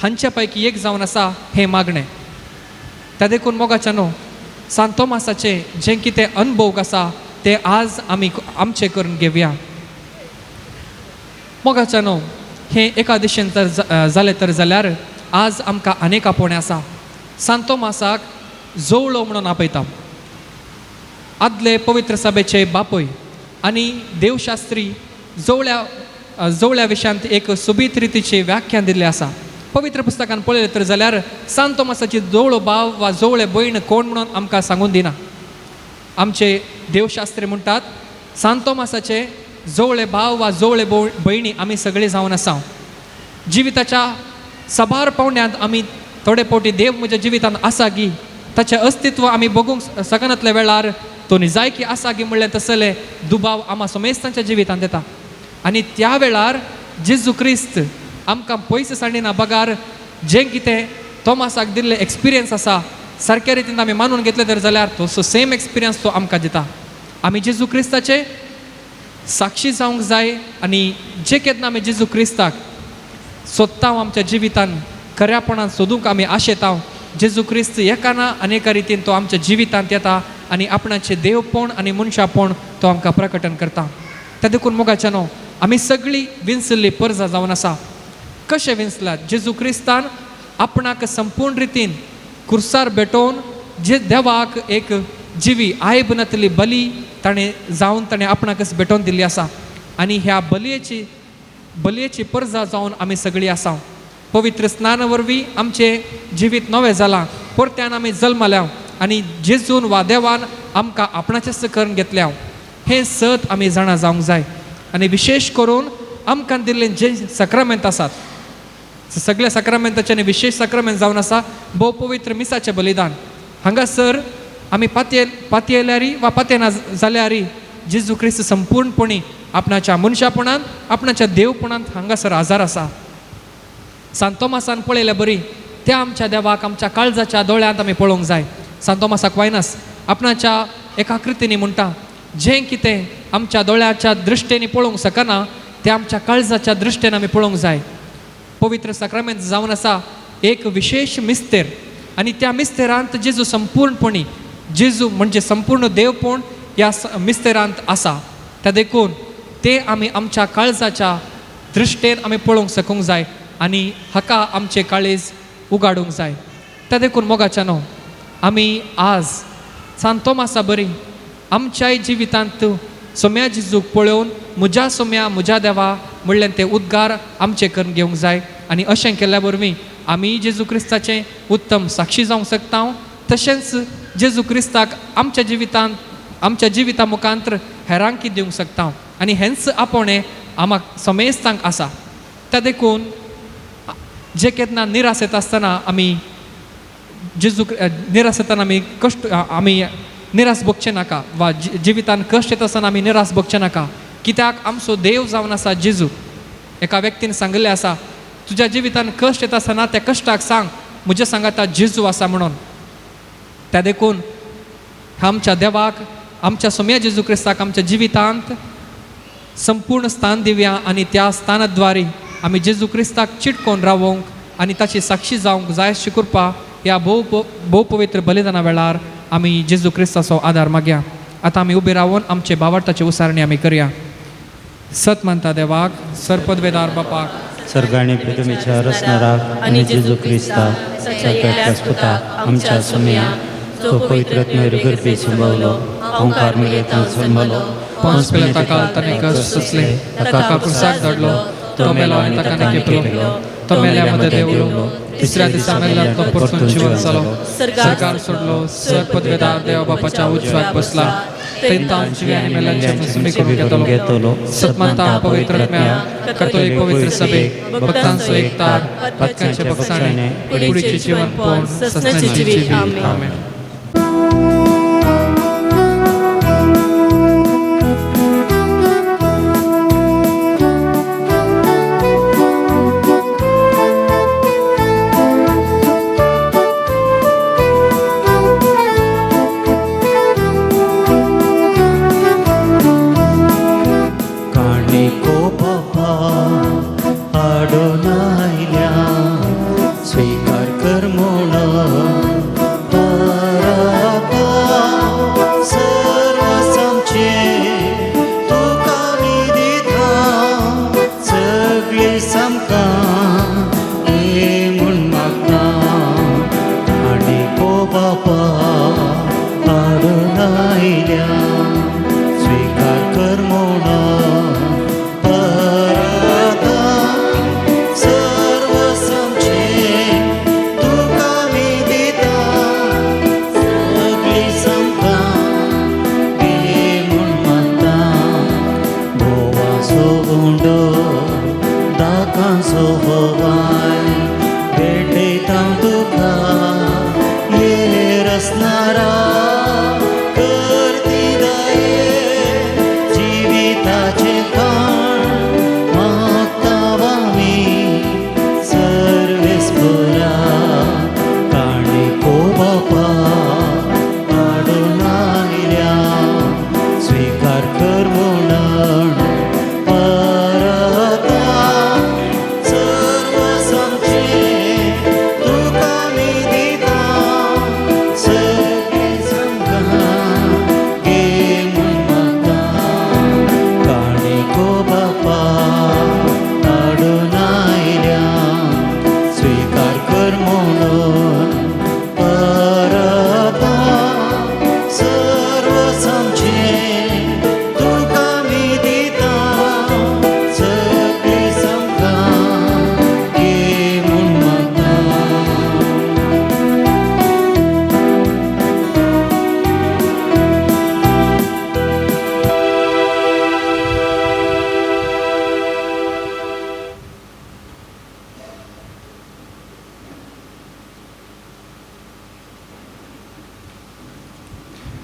हांचे पैकी एक जावन आसा हें मागणें. त्या देखून मोगाच्या न्हू सांत तोमासाचें जें कितें अनुभव आसा तें आज आमी आमचें करून घेवया. मोगाच्या न्हू हें एका दिशेन तर जालें तर जाल्यार आज आमकां आनीक आपोवणें आसा. सांत तोमासाक जोवळो म्हणून आपयता. आदले पवित्र सभेचे बापय आनी देवशास्त्री जोवळ्या विशयांत एक सुबीत रितीची व्याख्यान दिल्लें आसा. पवित्र पुस्तकान पळयलें तर जाल्यार सांत तोमासाची जोवळो भाव वा जोवळे भयण कोण म्हणून आमकां सांगून दिना. आमचे देवशास्त्री म्हणटात सांत तोमासाचे जोवळे भाव वा जोवळे भयणी आमी सगळे जावन आसा. जिविताच्या सबार पावण्यांत आमी थोडे फावटी देव म्हज्या जिवितांत आसा गी ताचें अस्तित्व आमी बगूंक शकनातल्या वेळार तो निजायकी आसा गी म्हणलें तसलें दुबाव आमा समेस्तांच्या जिवितांत येता. आनी त्या वेळार जेजू क्रिस्त आमकां पयस सांडिना बगार जें कितें तोमासाक दिल्लें एक्सपिरियन्स आसा सारके रितीन आमी मानून घेतले तर जाल्यार तो सेम एक्सपिरियन्स तो आमकां दिता. आमी जेजू क्रिस्ताचे साक्षी जावंक जाय आनी जे केन्ना आमी जेजू क्रिस्ताक सोदता आमच्या जिवितान खऱ्यापणान सोदूंक आमी आशेता जेजू क्रिस्त एका ना अनेका रितीन तो आमच्या जिवितांत येता आनी आपणाचे देवपण आनी मनशापण तो आमकां प्रकटन करता. त्या देखून मोगाच्या न्हू आमी सगळीं विंचल्लीं पर्जा जावन आसा. कशें विंचलात? जेजू क्रिस्तान आपणाक संपूर्ण रितीन कुर्सार भेटोवन जे देवाक एक जिवी आयब नातली बली ताणें जावन ताणें आपणाकच भेटोवन दिल्ली आसा. आनी ह्या बलयेची पर्जा जावन आमी सगळीं आसा. पवित्र स्नाना वरवीं आमचें जिवीत नवें जालां. परत्यान आमी जल्मल्या आनी जेजून वा देवान आमकां आपणाचेच करून घेतल्या. हें सत आमी जाणा जावंक जाय. आनी विशेश करून आमकां दिल्लें जे सक्रामेंत आसात सगळ्या सक्रामेंताचे आनी विशेष सक्रामेंत जावन आसा भोव पवित्र मिसाचें बलिदान. हांगासर आमी पातयेल्यारी वा पातयना जाल्यारी जेजू क्रिस्त संपूर्णपणी आपणाच्या मनशापणान आपणाच्या देवपणांत हांगासर आजार आसा. सांत तोमासान पळयल्या बरी त्या आमच्या देवाक आमच्या काळजाच्या दोळ्यांत आमी पळोवंक जाय. सांत तोमासाक वायनस आपणाच्या एका कृतींनी म्हणटा जें कितें आमच्या दोळ्याच्या दृश्टेनी पळोवंक शकना तें आमच्या काळजाच्या दृश्टेन आमी पळोवंक जाय. पवित्र सक्रामेंत जावन आसा एक विशेष मिस्तेर आनी त्या मिस्तेरांत जेजू संपूर्णपणी जेजू म्हणजे संपूर्ण देवपण ह्या मिस्तेरांत आसा. त्या देखून ते आमी आमच्या काळजाच्या दृश्टेन आमी पळोवंक सकूंक जाय आनी हाका आमचे काळीज उगाडूंक जाय. त्या देखून मोगाच्या न्हू आमी आज सांत तोमासा बरी आमच्याय जिवितांत सोम्या जेजूक पळोवन म्हज्या सोम्या म्हज्या देवा म्हणलें तें उद्गार आमचे करून घेवंक जाय. आनी अशें केल्ल्या वरवीं आमी जेजू क्रिस्ताचें उत्तम साक्षी जावंक शकता. तशेंच जेजू क्रिस्ताक आमच्या जिविता मुखांतर हेरांकी दिवंक शकता. आनी हेंच आपोणें आमाक समेस्तांक आसा. त्या देखून जे केन्ना निराश येता आसतना आमी जेजू निराश येतना आमी कश्ट आमी निराश भोगचे नाका वा जिवितान कश्ट येता आसतना आमी निराश भोगचे नाका. कित्याक आमचो देव जावन आसा जेजू. एका व्यक्तीन सांगिल्लें आसा तुज्या जिवितान कश्ट येता आसतना त्या कश्टाक सांग म्हज्या सांगाता जेजू आसा म्हणून. त्या देखून आमच्या देवाक आमच्या सोम्या जेजू क्रिस्ताक आमच्या जिवितांत संपूर्ण स्थान दिवया आनी त्या स्थानाद्वारे आमी जेजू क्रिस्ताक चिटकोवन रावोंक आनी ताची साक्षी जावंक जाय अशी कृपा ह्या भोव पवित्र बलिदाना वेळार आमी जेजू क्रिस्ताचो आदार मागया. आतां आमी उबे रावून आमचे भावार्थाची उसारणी आमी करया. सत मानता देवाक सरपदवेदार बापाक सर्गाणी पृथ्वीच्या रचणाराक आनी जेजू क्रिस्ताक सगळ्या पुताक आमच्या सोम्या तो पवित्रत्मेर गरबे संभवलो ओंकार मिळेता जन्मलो पोंस पिलाता काल ताणे कश्ट सोंसले ताका क्रुसाक धाडलो तो मेलो आनी ताका नेकेलो तो मेल्यामध्ये देवलो तिसऱ्या दिसा मेल्ल्यार तो परतून जिवंत जालो सरकार सोडलो सरपदवेदार देव बापाच्या उजव्याक बसला थंय तांव जिवे आनी मेल्ल्यांचे सुमी करून घेतलो. सतमानता पवित्रत्म्या कॅथोलिक पवित्र सभेक भक्तांचो एकतार भक्तांचे भक्ताणे कुडीचे जीवन पोवन सस्नाची जिवीत. आमेन. स्वीकार कर मोण स्वीकार कर मोण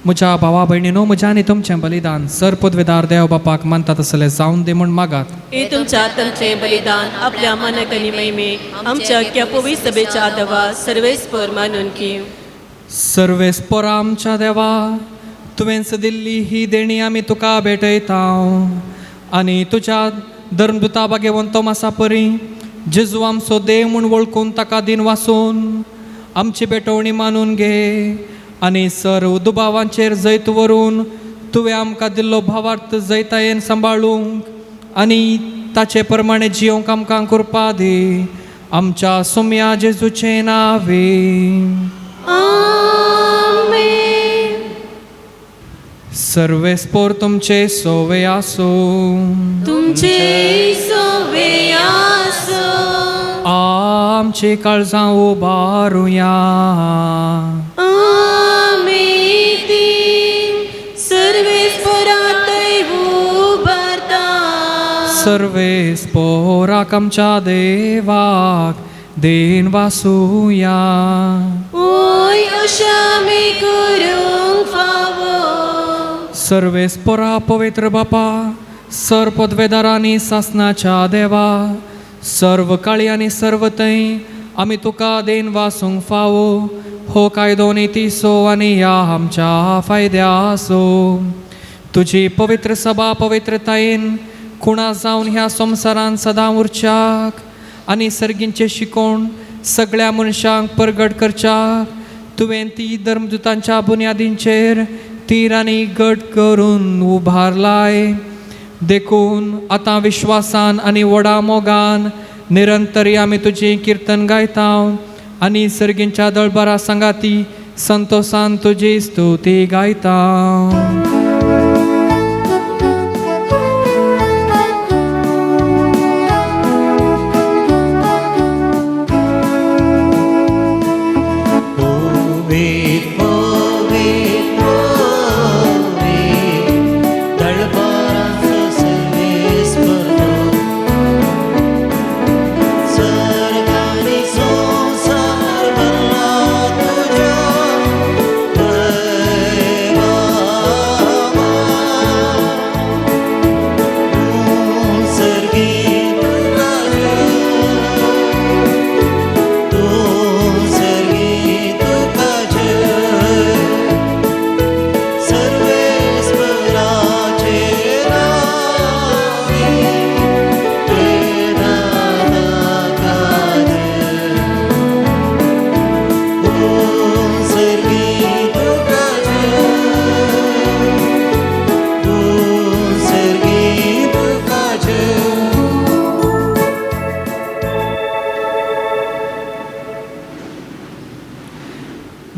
म्हज्या भावा भयणीनो, म्हज्या आनी तुमचें बलिदान सर पदवेदार देव बापाक मानता तसलें जावन दी म्हूण मागात. हे तुमच्या तमचे बलिदान आपल्या मनकनी महिमे आमच्या क्यापोवी सभेच्या आदवा सर्वेस्पर मानून की सर्वेस्पर आमच्या देवा, तुवेंच दिल्ली ही देणी आमी तुका भेटयता आनी तुज्या धर्मदुता बागेवन तोमासा परी जेजू आमचो देव म्हूण वळखून ताका दिन वासून आमची बेटवणी मानून घे आनी सर्व दुबावांचेर जैत व्हरून तुवें आमकां दिल्लो भावार्थ जैतायेन सांबाळूंक आनी ताचे प्रमाणे जियोंक आमकां कृपा दी. आमच्या सोम्या जेजूचे नांवे. सर्वेस्पोर तुमचे सोवे आसो. तुमचे सोवे आसो. आमची काळजां उबारुया. सर्वेस्पोराक आमच्या देवाक देन वासुया. ओय अशामी करूंक फावो. सर्वेस्पोरा पवित्र बापा, सर पदवेदारांनी सासनाच्या देवा, सर्व काळी आनी सर्व थंय आमी तुका देन वासूंक फावो. हो कायदो नितीसो आनी ह्या आमच्या फायद्या आसो. तुजी पवित्र सभा पवित्रतायेन खुणा जावन ह्या संवसारान सदां उरच्याक आनी सर्गींचे शिकोण सगळ्या मनशांक परगट करच्याक तुवें ती धर्मदुतांच्या बुन्यादींचेर तीर आनी घट करून उबारलाय. देखून आतां विश्वासान आनी व्हडा मोगान निरंतरी आमी तुजी किर्तन गायता आनी सर्गींच्या दळबारा सांगाती संतोषान तुजी स्तुती गायता.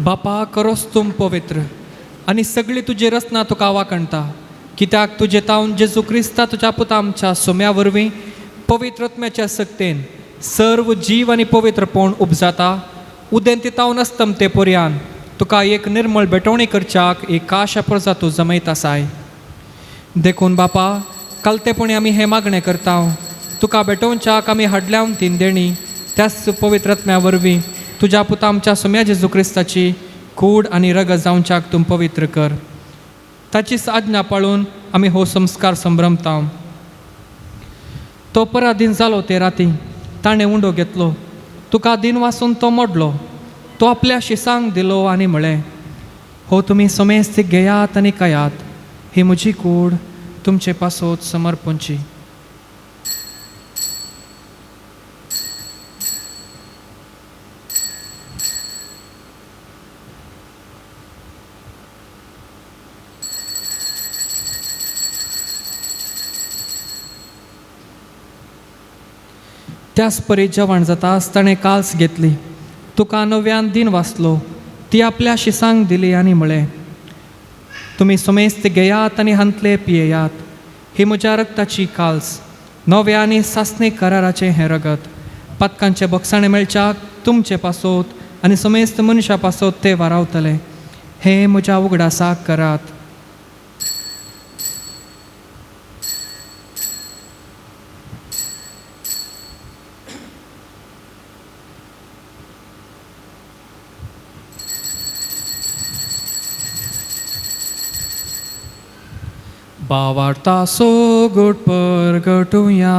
बापा, करोस तुम पवित्र आनी सगळी तुजी रचना तुका वाकणटा, कित्याक तुजे तावन जेजू क्रिस्ता तुज्या पुता आमच्या सोम्या वरवीं पवित्रत्म्याच्या सक्तेन सर्व जीव आनी पवित्रपण उपजाता. उदेंती तावन अस्तम ते पर्यान तुका एक निर्मळ बेटवणी करच्याक एक आशा परजा तूं जमयत आसाय. देखून बापा, कालतेपणी आमी हें मागणें करता, तुका बेटोवच्याक आमी हाडल्यावन तीन देणी त्याच पवित्रत्म्या वरवीं तुज्या पुता आमच्या सोम्या जेजू क्रिस्ताची कूड आनी रगत जावच्याक तूं पवित्र कर. ताचीच आज्ञा पाळून आमी हो संस्कार संभ्रमता. तो पराधीन जालो ते राती ताणें उंडो घेतलो, तुका दिन वासून तो मोडलो, तो आपल्या शिसांक दिलो आनी म्हळें, हो तुमी सोमेस्त घेयात आनी खायात, ही म्हजी कूड तुमचे पासोत समर्पणची. त्याच परी जेवण जाताच ताणें काल्स घेतली, तुका नव्यान दिन वाचलो, ती आपल्या शिसांक दिली आनी म्हळें, तुमी सोमेस्त घेयात आनी हांतले पियेयात, ही म्हज्या रक्ताची काल्स, नव्या आनी सासणी कराराचें हें रगत. पातकांचे बक्षाणे मेळच्याक तुमचे पासोत आनी सोमेस्त मनशा पासोत ते वारावतले. हें म्हज्या उगडासाक करात. भावार्था सो गोड परगटुया.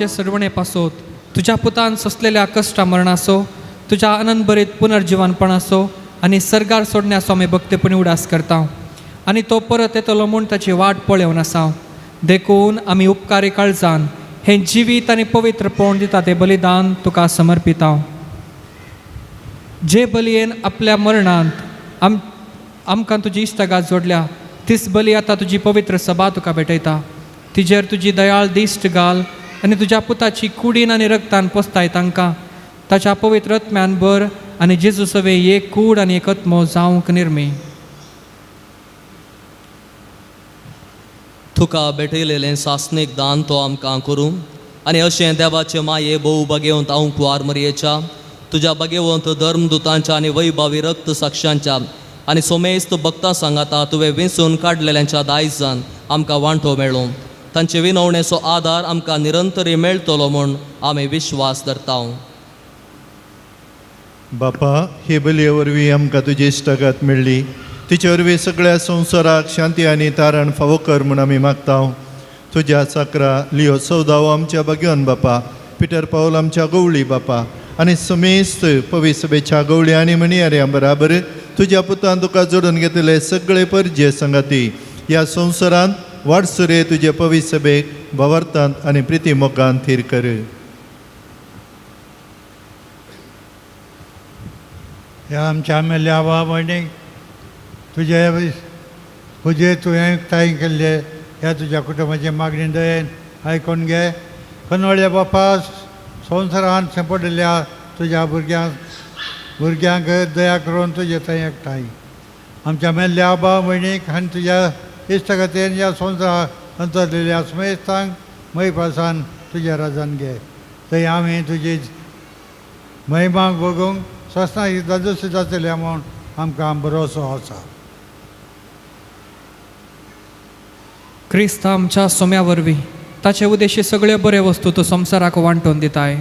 सर्वणे पासोत तुझ्या पुतान सोसलेल्या कष्टा मरणासो, तुझ्या आनंद भरीत पुनर्जीवनपणासो आनी सर्गार सोडण्याचो आमी भक्तीपणी उडास करता. आनी तो परत येतलो म्हूण ताची वाट पळोवन आसा. देखून आमी उपकारी काळजान हे जिवीत आनी पवित्रपण दिता ते बलिदान तुका समर्पिता. जे बलयेन आपल्या मरणांत आमकां तुजी इश्टगात जोडल्या, तीच बली आतां तुजी पवित्र सभा तुका भेटयता. तिजेर तुजी दयाळ दिश्ट घाल आनी तुज्या पुताची कुडीन आनी रक्तान पोसताय तांकां ताच्या पवित्र आत्म्यान भर आनी जेजू सवे एक कूड आनी एक आत्मो जावंक निर्मी. तुका भेटयलेलें सासणीक दान तो आमकां करूं आनी अशें देवाचे माये भोव बगेवंत हांव कुवार मरयेच्या तुज्या बगेवंत धर्मदुतांच्या आनी वैभवी रक्त साक्षांच्या आनी सोमेस्त भक्तां सांगाता तुवें वेंचून काडलेल्यांच्या दायजान आमकां वांटो मेळ्ळो. तांचे विनवणेचो आदार आमकां निरंतरी मेळटलो म्हूण आमी विश्वास धरता. बापा, हे बलये वरवीं आमकां तुजी इश्टगात मेळ्ळी. तिचे वरवीं सगळ्या संवसाराक शांती आनी तारण फावो कर म्हूण आमी मागता. तुज्या साकरा लियो सौदाव आमच्या बगेवन बापा, पिटर पावल आमच्या गवळी बापा आनी समेस्त पवित्र सभेच्या गवळी आनी म्हणयाऱ्या बराबर तुज्या पुतान तुका जोडून घेतले सगळे परजे संगाती ह्या संवसारांत वाडसुरे तुजे पवित्र सभेक भवार्थांत आनी प्रिती मोगान थीर कर. ह्या आमच्या मेल्ल्या आवा भयणीक तुजे पुजे तुवें ताय केल्ले ह्या तुज्या कुटुंबाचे मागणी दयेन आयकून घे. कनोळ्या बापा, संवसारांत पडिल्ल्या तुज्या भुरग्यांक दया करून तुजे थंय एकठांय. आमच्या मेल्ल्या आबा भयणीक आनी तुज्या इश्टगतेन ह्या संवसारांत अंतरलेल्या समेस्तांक मैपासान तुज्या राजान घे. थंय आमी तुजी महिमाक बगूंक सस्नां दादूस जातल्या म्हूण आमकां भरोसो आसा. क्रिस्त आमच्या सोम्या वरवीं ताचे उद्देशी सगळ्यो बऱ्यो वस्तू तूं संवसाराक वांटून दिताय.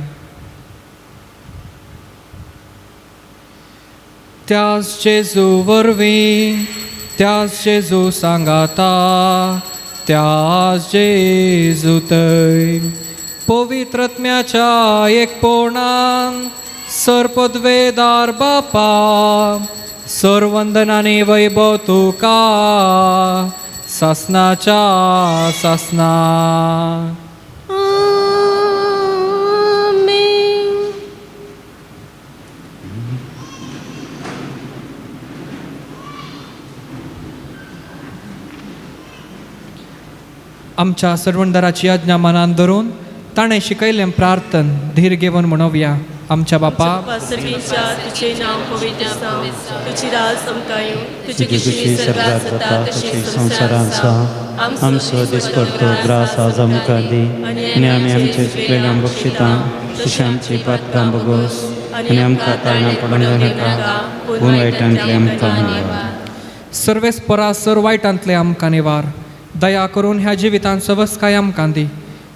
त्याच जेजू वरवीं त्याच जेजू सांगाता त्याच जेजू थंय पवित्रत्म्याच्या एकपणान सर्पद्वेदार बापा सर्वंदनानी वैभव तुका सासनाच्या सासना. आमच्या सर्वंदराची आज्ञा मनान धरून ताणें शिकयलें प्रार्थन धीर घेवन म्हणोवया. आमच्या बापा सर्गीच्या तुझे नाव पवित्र जावं, तुझी राज आमकां येवं, तुजी तुझी कुशी सर्गात स्वर्गात जाता जाता तशी तशी संवसारांत आसा. आमचो दिसपडटो ग्रास आज आमकां दी आनी आमी आमचे चुकलेल्यांक बक्षिता तशी आमची पातकां बगोस आनी आमकां तारणां पडोवंक नाका पूण वायटांतले आमकां निवार. सर्वेस्परा सर वायटांतले आमकां निवार. दया करून ह्या जिवितांत सवस्काय आमकां दी.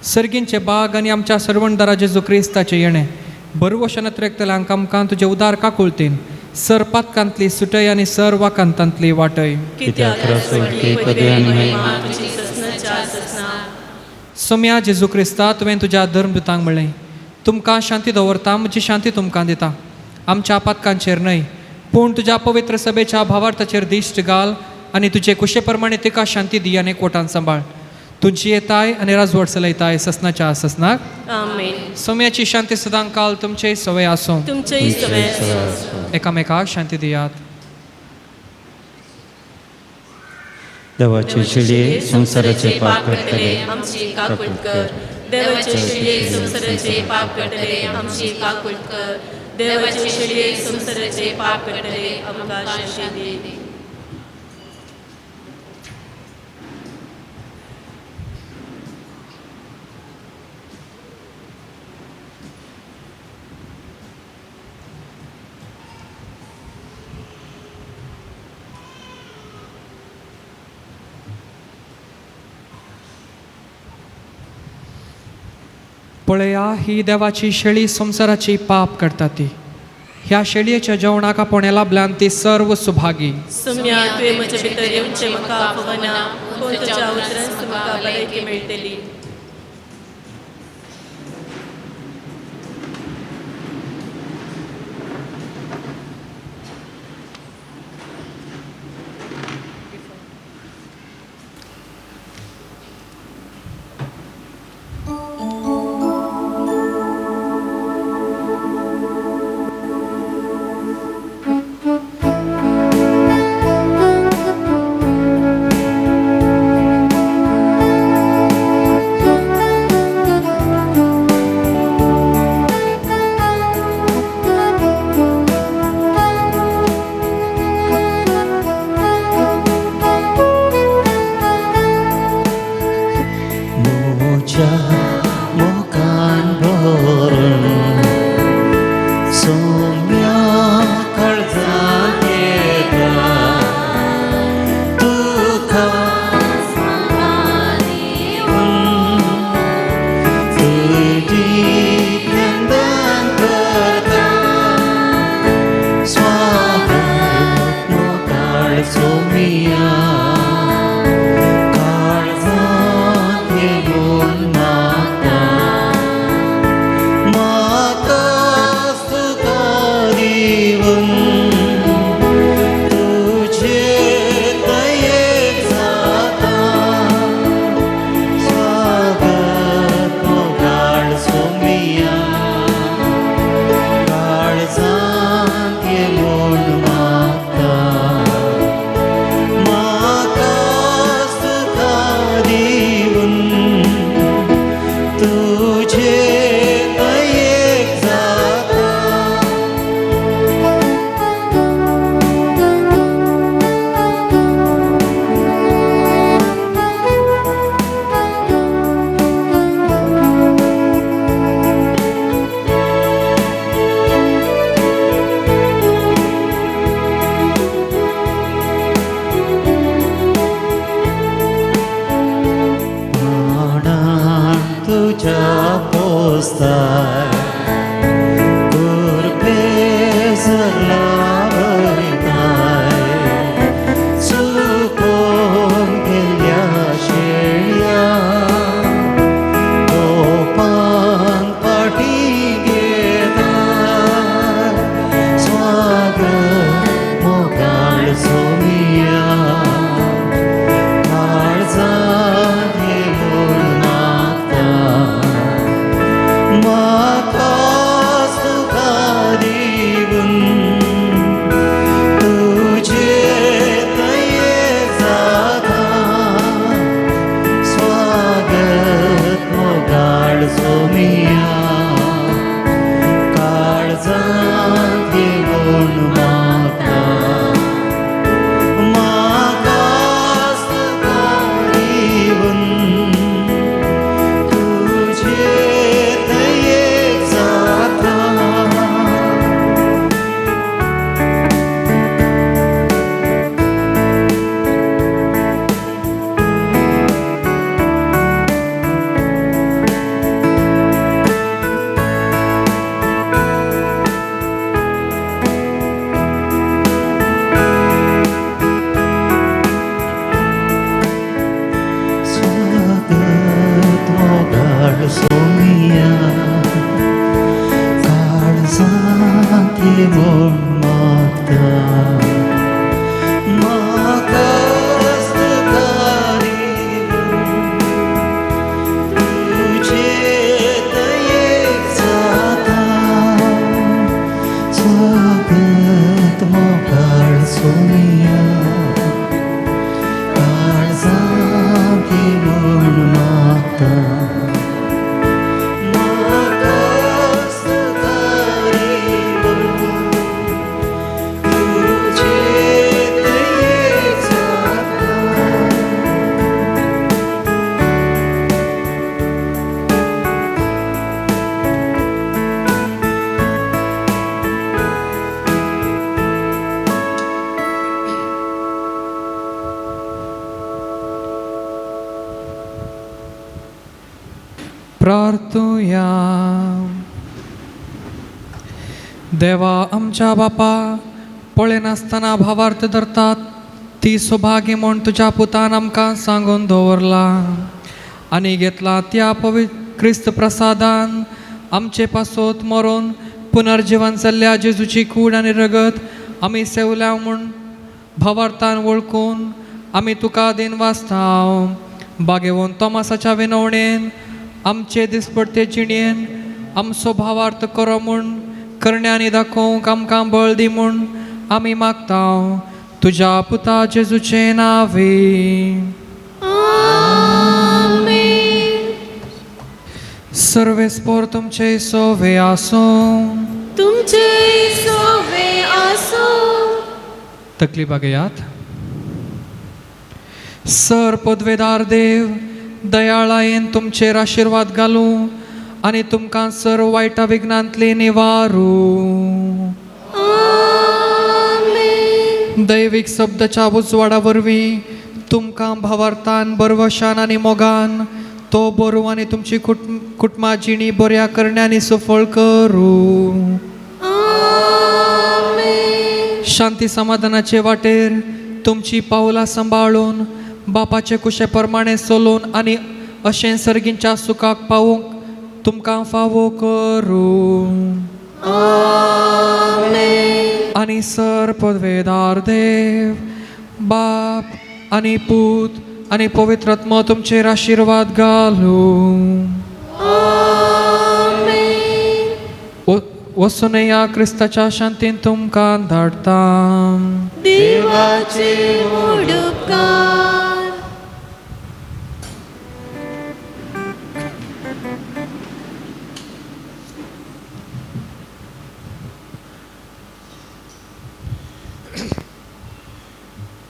सर्गींचे बाग आनी आमच्या सर्वंदरा जेजू क्रिस्ताचे येणे बरवशेन त्रेकतल्यांक आमकां तुजे उदार काकुळतीन सर पातकांतली सुटय आनी सर वाकांतांतली वाटय. कित्याक रसवटली पदवी आनी महिमा तुजी ससनाच्या ससना. सोम्या जेजू क्रिस्ता तुवें तुज्या धर्मदुतांक म्हणलें तुमकां शांती दवरता म्हजी शांती तुमकां दिता. आमच्या पातकांचेर न्हय पूण तुज्या पवित्र सभेच्या भावार्थाचेर दिश्ट घाल आनी तुजे कुशे प्रमाणे तिका शांती दी आनी एकवटान सांबाळ. तुजी येताय आनी राजवट चलयताय ससनाच्या ससनाक. आमेन. सोम्याची शांती सदां काल तुमचे सवय आसूं. तुमचेय सवय एकामेकाक शांती दियात. देवाचे शिडे संसाराचे पाप करतले आमची काकूट कर. देवाचे शिडे संसाराचे पाप करतले आमची काकूट कर. देवाचे शिडे संसाराचे पाप करतले आमकां शांती दे. पळया ही देवाची शेळी संसाराची पाप करता ती. ह्या शेळयेच्या जेवणाका पोण्या लाभल्यान ती सर्व सुभागी. सुम्या तुवें म्हजे भितर येवचें म्हाका आफवना, पूण तुज्या उतरांत म्हाका भलायकी मेळटली. प्रार्थुया. देवा आमच्या बापा, पळे नासतना भावार्थ धरतात ती सौभाग्य म्हूण तुज्या पुतान आमकां सांगून दवरला आनी घेतला त्या क्रिस्त प्रसादान आमचे पासोत मरून पुनर्जीवन जाल्ल्या जेजूची कूड आनी रगत आमी सेवल्या म्हूण भावार्थान वळखून आमी तुका दिन वाचताव. बागेवून तोमासाच्या विनवणेन आमचे दिसपडते जिणेन आमचो भावार्थ करो म्हूण करण्यांनी दाखोवंक आमकां बळ दी म्हूण आमी मागताव तुज्या पुता जेजूचे नांवे. सर्वेस्पोर तुमचे सोवे आसूं. तुमचे सोवे आसो. तकली बागेयात. सर पदवेदार देव दयाळायेन तुमचेर आशिर्वाद घालूं आनी तुमकां सर्व वायटा विघ्नांतली निवारू. दैवीक शब्दाच्या उजवाडा वरवीं तुमकां भावार्थान बरवशान आनी मोगान तो बरो आनी तुमची कुटुंबा जिणी बऱ्या करण्यांनी सफळ करूं. शांती समाधानाचे वाटेर तुमची पावलां सांबाळून बापाचे कुशे प्रमाणे चलोवन आनी अशें सर्गींच्या सुखाक पावूंक तुमकां फावो करूं. आनी सर पदवेदार देव बाप आनी पूत आनी पवित्र आत्मा तुमचेर आशिर्वाद घालूं. वचून या क्रिस्ताच्या शांतीन तुमकां धाडटा. देवाचे व्हड उपकार.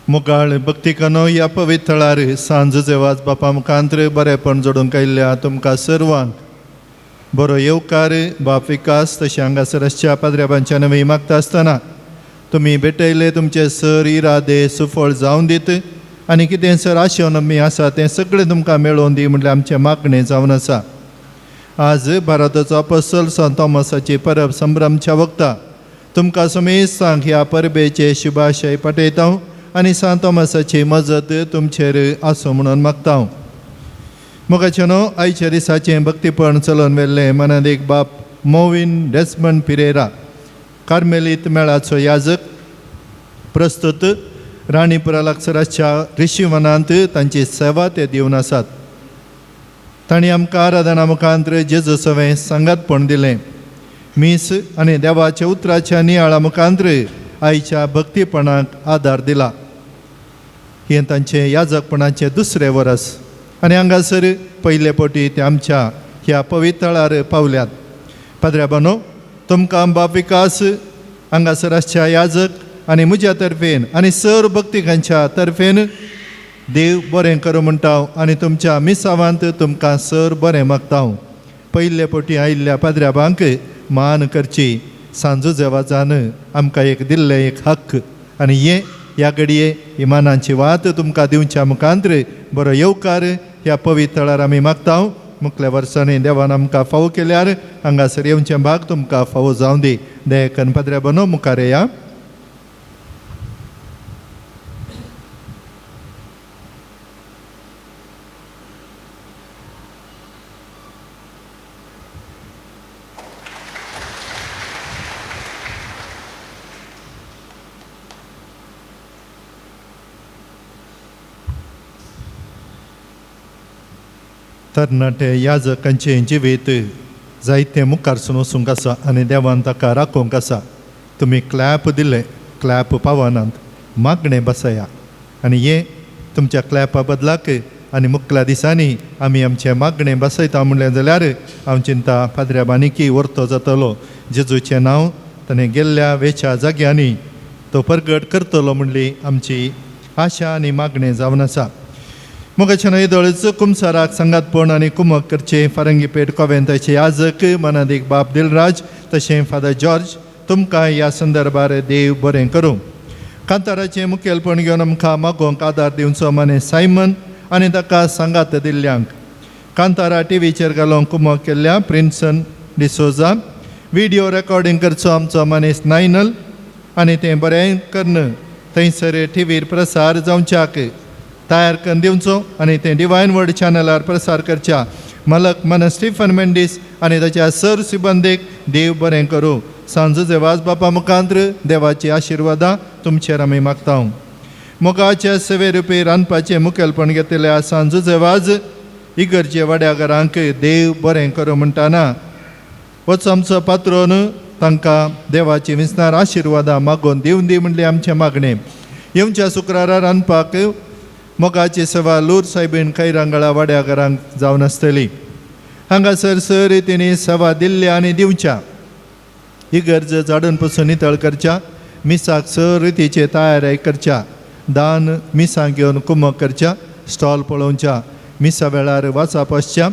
मुखार भक्तिकानो ह्या पवित्रार सांज जेवाच बापा मुखांत्र बरेपण जोडूंक आयिल्ल्या तुमकां सर्वांक बरो येवकार बाप विकास तशें हांगासरच्या पाद्र्याबांच्या नवी मागता आसतना तुमी भेटयले तुमचे सर इरादे सुफळ जावन दीत आनी कितें सर आशेवन आमी आसा तें सगळें तुमकां मेळोवन दी म्हणल्यार आमचें मागणें जावन आसा. आज भारताचो अपोस्तल संत थॉमसाची परब संभ्रमच्या वक्ता तुमकां समेस्तांक ह्या परबेचे शुभाशय पाठयता आनी सांत थॉमसाची मजत तुमचेर आसूं म्हणून मागता. मोगाचे न्हू आयच्या दिसाचें भक्तीपण चलोवन व्हेल्लें मनांत एक बाप मोविन डेस्मंड पिरेरा कार्मेलीत मेळाचो याजक प्रस्तुत राणीपुरा लागसराच्या ऋषिवनांत तांची सेवा ते दिवन आसात. तांणी आमकां आराधना मुखांत्र जेजू सवें सांगातपण दिलें. मीस आनी देवाच्या उतराच्या नियाळा मुखांत्र आयच्या भक्तीपणाक आदार दिला. हें तांचें याजकपणाचें दुसरें वरस आनी हांगासर पयले फावटी ते आमच्या ह्या पवित्रार पावल्यात. पाद्र्याबानो तुमकां बाप विकास हांगासराच्या याजक आनी म्हज्या तर्फेन आनी सर भक्तिकांच्या तर्फेन देव बरें करूं म्हणटा आनी तुमच्या मिसावांत तुमकां सर बरें मागता. पयले फावटी आयिल्ल्या पाद्र्याबांक मान करची सांजो जेवाचान आमकां एक दिल्लें एक हक्क आनी हें ह्या घडये इमानाची वात तुमकां दिवच्या मुखांत्र बरो येवकार ह्या पवित्रार आमी मागता. मुखल्या वर्सांनी देवान आमकां फावो केल्यार हांगासर येवचें भाग तुमकां फावो जावं दी. दयेकन पाद्र्याबानो मुखार या. तरणाटे याजकांचें जिवीत जायतें मुखारसून वचूंक आसा आनी देवान ताका राखूंक आसा. तुमी क्लॅप दिले, क्लॅप पावनात, मागणें बसया आनी हें तुमच्या क्लॅपा बदलाक आनी मुखल्या दिसांनी आमी आमचें मागणें बसयता म्हणलें जाल्यार हांव चिंता पाद्र्याबानिकी व्हरतो जातलो. जेजूचें नांव ताणें गेल्ल्या वेच्या जाग्यांनी तो परगट करतलो म्हणली आमची आशा आनी मागणें जावन आसा. मोगाच्या न्हयदळच कुमसाराक सांगातपण आनी कुमक करचे फारंगी पेट कोवेंताचे याजक मनादीक बाप दिलराज तशें फादर जॉर्ज तुमकां ह्या संदर्भार देव बरें करूं. कांताराचें मुखेलपण घेवन आमकां मागोवंक आदार दिवचो माने सायमन आनी ताका सांगात दिल्ल्यांक कांतारा टीव्हीचेर घालूंक कुमक केल्ल्या प्रिन्सन डिसोजा, व्हिडिओ रेकॉर्डिंग करचो आमचो मनीस नायनल आनी तें बरें करन थंयसर टीव्हीर प्रसार जावच्याक तयार करून दिवचो आनी तें डिवायन वर्ड चॅनलार प्रसार करच्या मलक मन स्टीफन मेंडीस आनी ताच्या सर सिबंदेक देव बरें करूं. सांजुजे वाज बापा मुखांत्र देवाची आशिर्वादां तुमचेर आमी मागता. मोगाच्या सेवे रुपी रांदपाचें मुखेलपण घेतिल्ल्या सांजुजे वाज इगर्जे वाड्या घरांक देव बरें करूं म्हणटाना होच आमचो पात्रोन तांकां देवाची विस्तार आशिर्वादां मागोवन दिवन दी म्हणलें आमचें मागणें. येवच्या शुक्रारा रांदपाक मोगाची सेवा लूर सायबीण खैरांगळा वाड्या घरांक जावन आसतली. हांगासर सर रितींनी सेवा दिल्ल्या आनी दिवच्या. इगर्ज झाडून पुसून नितळ करच्या, मिसाक सर रितीचे तयारी करच्या, दान मिसां घेवन कुमक करच्या, स्टॉल पळोवच्या, मिसा वेळार वाचप आसच्या,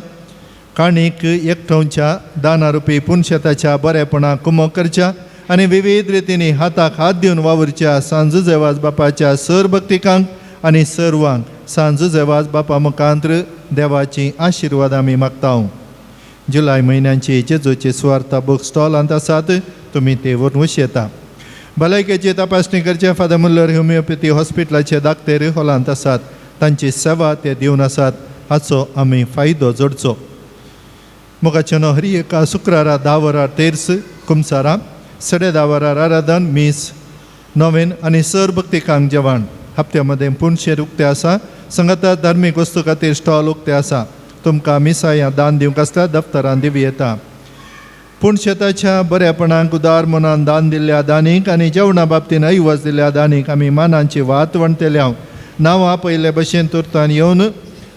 काणीक एकठांवच्या, दाना रुपी पुणशेताच्या बरेपणाक कुमक करच्या आनी विविध रितींनी हाताक हात दिवन वावरच्या. सांजुजे वाज बापाच्या सर भक्तिकांक आनी सर्वांक सांजुजे वाज बापा मुखांत्र देवाची आशिर्वाद आमी मागता. जुलय म्हयन्याची जेजूची सुवार्ता बूक स्टॉलांत आसात, तुमी ते व्हरून येता. भलायकेची तपासणी करचे फादर मुल्लर होमिओपॅथी हॉस्पिटलाचे दाक्तेर हॉलांत आसात, तांची सेवा ते दिवन आसात, हाचो आमी फायदो जोडचो. मोगाचे न्हू हरी एका शुक्रारा 10 वरां तेर्स कुमसारा, 10:30 वरार आराधन मीस नोवेन आनी सर भक्तिकांक जेवण. हप्त्यामध्ये पुणशेर उक्ते आसा, संगता धार्मीक वस्तू खातीर स्टॉल उक्ते आसा. तुमकां मिसा या दान दिवंक आसल्यार दफ्तरान दिवी येता. पुणशेताच्या बरेपणाक उदार मनान दान दिल्ल्या दानीक आनी जेवणा बाबतीन ऐवज दिल्ल्या दानीक आमी मानांची वात वणटेल्या. नांवां पयले भशेन तुर्तान येवन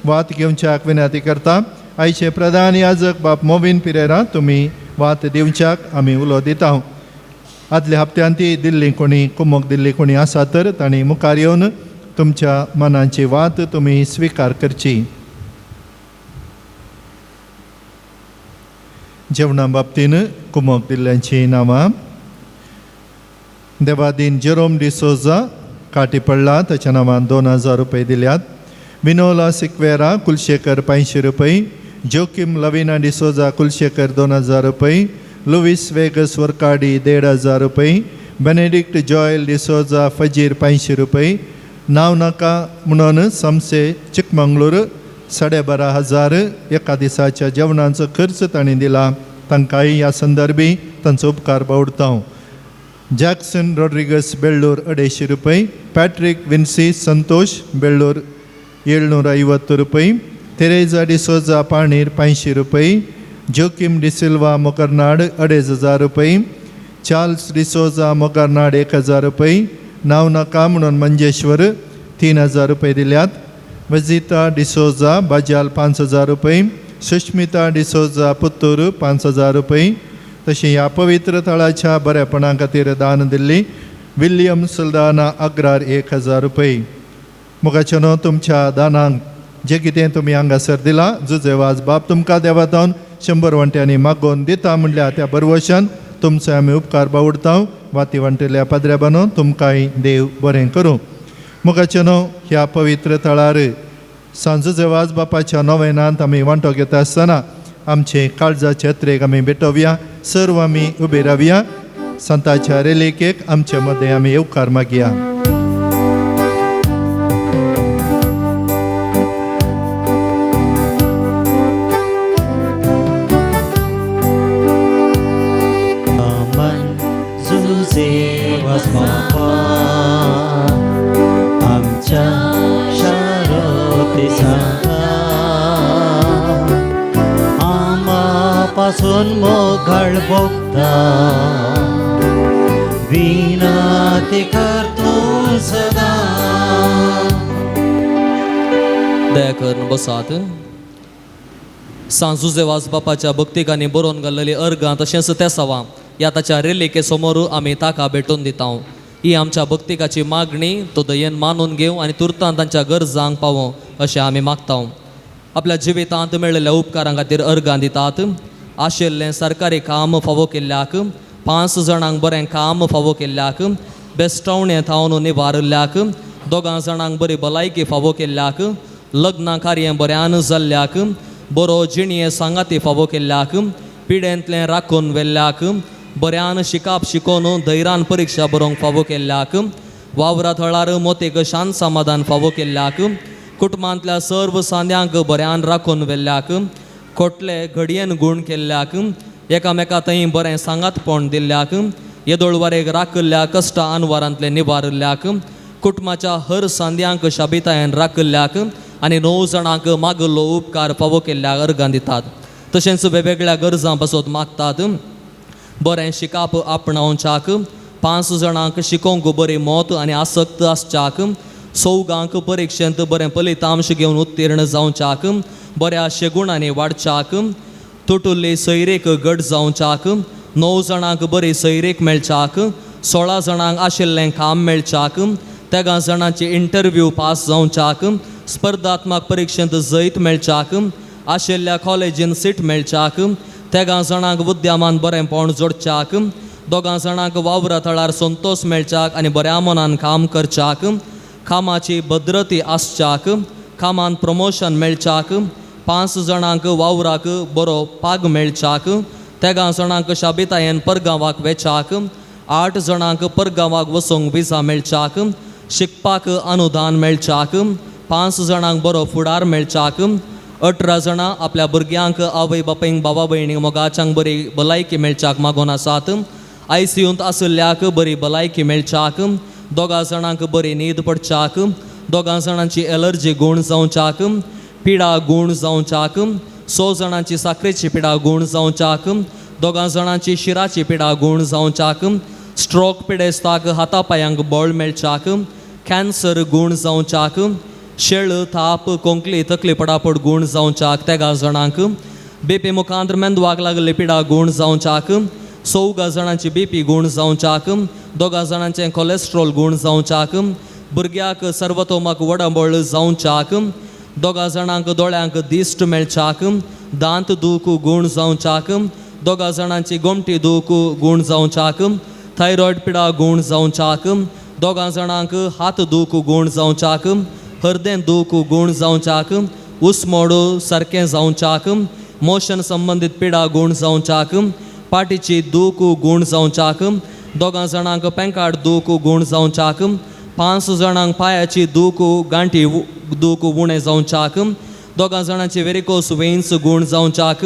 वात घेवच्याक विनंती करता. आयचे प्रधान याजक बाप मोविन पिरेरा तुमी वात दिवच्याक आमी उलो दिता. आदल्या हप्त्यान ती दिल्ली कोणी कुमक दिल्ली कोणी आसा तर तांणी मुखार येवन तुमच्या मनांची वात तुमी स्विकार करची. जेवणा बाबतीन कुमक दिल्ल्यांची नांवां देवादीन जेरोम डिसोजा काटी पडला, ताच्या नांवान 2000 रुपये दिल्यात. विनोला सिक्वेरा कुलशेकर 500 रुपये, जोकिम लविना डिसोजा कुलशेकर 2000 रुपये, लुईस वेगस वरकाडी 1500 रुपये, बेनेडिक्ट जॉयल डिसोजा फजीर 500 रुपये, नाव नाका म्हणून समसे चिकमंगळूर 12,500 एका दिसाच्या जेवणाचो खर्च तांणी दिला. तांकांय ह्या संदर्भी तांचो उपकार बावडता. जॅक्सन रॉड्रिगस बेळ्ळूर 250 रुपये, पॅट्रिक विन्सी संतोष बेळ्ळूर 750 रुपये, तेरेजा डिसोजा पाणीर 500 रुपये, जोकिम डिसिल्वा मोकर्नाड 2500 रुपये, चार्ल्स डिसोजा मोकर्नाड 1000 रुपये, नाव नाका म्हणून मंजेश्वर 3000 रुपये दिल्यात. वजिता डिसोजा बाजाल 5000 रुपये, सुष्मिता डिसोजा पुत्तूर 5000 रुपये. तशी ह्या पवित्र तळाच्या बरेपणा खातीर दान दिल्ली विल्यम सुल्दाना अग्रार 1000 रुपये. मुखाचे न्हू तुमच्या दानांक जे कितें तुमी हांगासर दिलां, जुजे वाज बाप तुमकां देवातावन 100 वंट्यांनी मागोवन दिता म्हणल्या त्या बरवशान तुमचो आमी उपकार बावडता. वाती वंटल्या पाद्र्या बांदून तुमकांय देव बरें करूं. मुखाचे न्हू ह्या पवित्र तळार सांजुजे वाज बापाच्या नोवेनांत आमी वांटो घेता आसतना आमचे काळजाचे यात्रेक आमी भेटोवया. सर्व आमी उबे रावया. संताच्या रेलिकेक आमचे मदें आमी येवकार मागया. आमच्या शारोती आमापासून मोघाळ भोगता विनंती करतो सदा. दया करून बसात. सांजुजे वाज बापाच्या भक्तिकांनी बरोवन घाल्लेली अर्गां तशेंच त्या सवा या ताच्या रेलिके समोर आमी ताका भेटून दिता. ही आमच्या भक्तिकाची मागणी तो दयेन मानून घेवं आनी तुर्तान तांच्या गरजांक पावो अशें आमी मागता. आपल्या जिवितांत मेळिल्ल्या उपकारां खातीर अर्गां दितात. आशिल्लें सरकारी काम फावो केल्ल्याक, 5 जाणांक बरें काम फावो केल्ल्याक, बेस्टवणें थावन निवारल्याक, 2 जाणांक बरी भलायकी फावो केल्ल्याक, लग्न कार्य बऱ्यान जाल्ल्याक, बरो जिणये सांगाती फावो केल्ल्याक पिडेंतलें राखून वेल्ल्याक बऱ्यान शिकाप शिकोवन धैर्यान परीक्षा बरोवंक फावो केल्ल्याक वावरां थळार मोतेक शांत समाधान फावो केल्ल्याक कुटुंबांतल्या सर्व सांद्यांक बऱ्यान राखून वेल्ल्याक खोटले घडयेन गूण केल्ल्याक एकामेका थंय बरें सांगातपण दिल्ल्याक येदोळवारेक राखल्ल्या कश्टा आनवारांतले निवारल्ल्याक कुटुंबाच्या हर सांद्यांक शाबितायेन राखल्ल्याक आनी 9 जाणांक मागल्लो उपकार फावो केल्ल्याक अर्गां दितात. तशेंच वेगवेगळ्या गरजां पासत मागतात. बरें शिकाप आपणावच्याक 5 जाणांक शिकोवंक बरी मोत आनी आसक्त आसच्याक 4 परिक्षेंत बरें फलितांश घेवन उत्तीर्ण जावच्याक बऱ्या शेगुणांनी वाडच्याक तुटुल्ली सैरेक घट जावच्याक 9 जाणांक बरी सैरेक मेळच्याक 16 जाणांक आशिल्लें काम मेळच्याक 13 जाणांची इंटरव्यू पास जावच्याक स्पर्धात्मक परिक्षेंत जैत मेळच्याक आशिल्ल्या कॉलेजीन सीट मेळच्याक 13 जाणांक विद्यामान बरेंपण जोडच्याक 2 जाणांक वावरा थळार संतोष मेळच्याक आनी बऱ्या मनान काम करच्याक कामाची भद्रती आसच्याक कामान प्रमोशन मेळच्याक 5 जाणांक वावराक बरो पाग मेळच्याक 13 जाणांक शाबितायेन परगांवाक वेचाक 8 जाणांक परगांवाक वचूंक विजा मेळच्याक शिकपाक अनुदान मेळच्याक 5 जाणांक बरो फुडार मेळच्याक 18 जाणां आपल्या भुरग्यांक आवय बापायंक भावा भयणीक मोगाच्यांक बरी भलायकी मेळच्याक मागून आसात. ICUंत आशिल्ल्याक बरी भलायकी मेळच्याक 2 जाणांक बरी न्हीद पडच्याक 2 जाणांची एलर्जी गूण जावच्याक पिडा गूण जावच्याक 6 जाणांची साखरेची पिडा गूण जावच्याक 2 जाणांची शिराची पिडा गूण जावच्याक स्ट्रोक पिडेस्ताक हातापांयांक बळ मेळच्याक कॅन्सर गूण जावच्याक शेळ थाप कोंकली तकली पडापड गूण जावच्याक 13 जाणांक BP मुखांत मेंदवाक लागली पिडा गूण जावच्याक 14 जाणांची BP गूण जावच्याक 2 जाणांचें कोलेस्ट्रॉल गूण जावच्याक भुरग्याक सर्वतोमाक वडंबळ जावच्याक 2 जाणांक दोळ्यांक दिश्ट मेळच्याक दांत दूख गूण जावच्याक 2 जाणांची गोमटी दूख गूण जावच्याक थायरॉयड पिडा गूण जावच्याक 2 जाणांक हात दूख गूण जावच्याक हृदय दूख गूण जावच्याक उसमोड सारकें जावच्याक मोशन संबंधीत पिडा गूण जावच्याक पाटीची दूख गूण जावच्याक 2 जाणांक पेंकाड दूख गूण जावच्याक 5 जाणांक पांयाची दूख गांठी दूख उणें जावच्याक 2 जाणांची वेरिकोस वेन्स गूण जावच्याक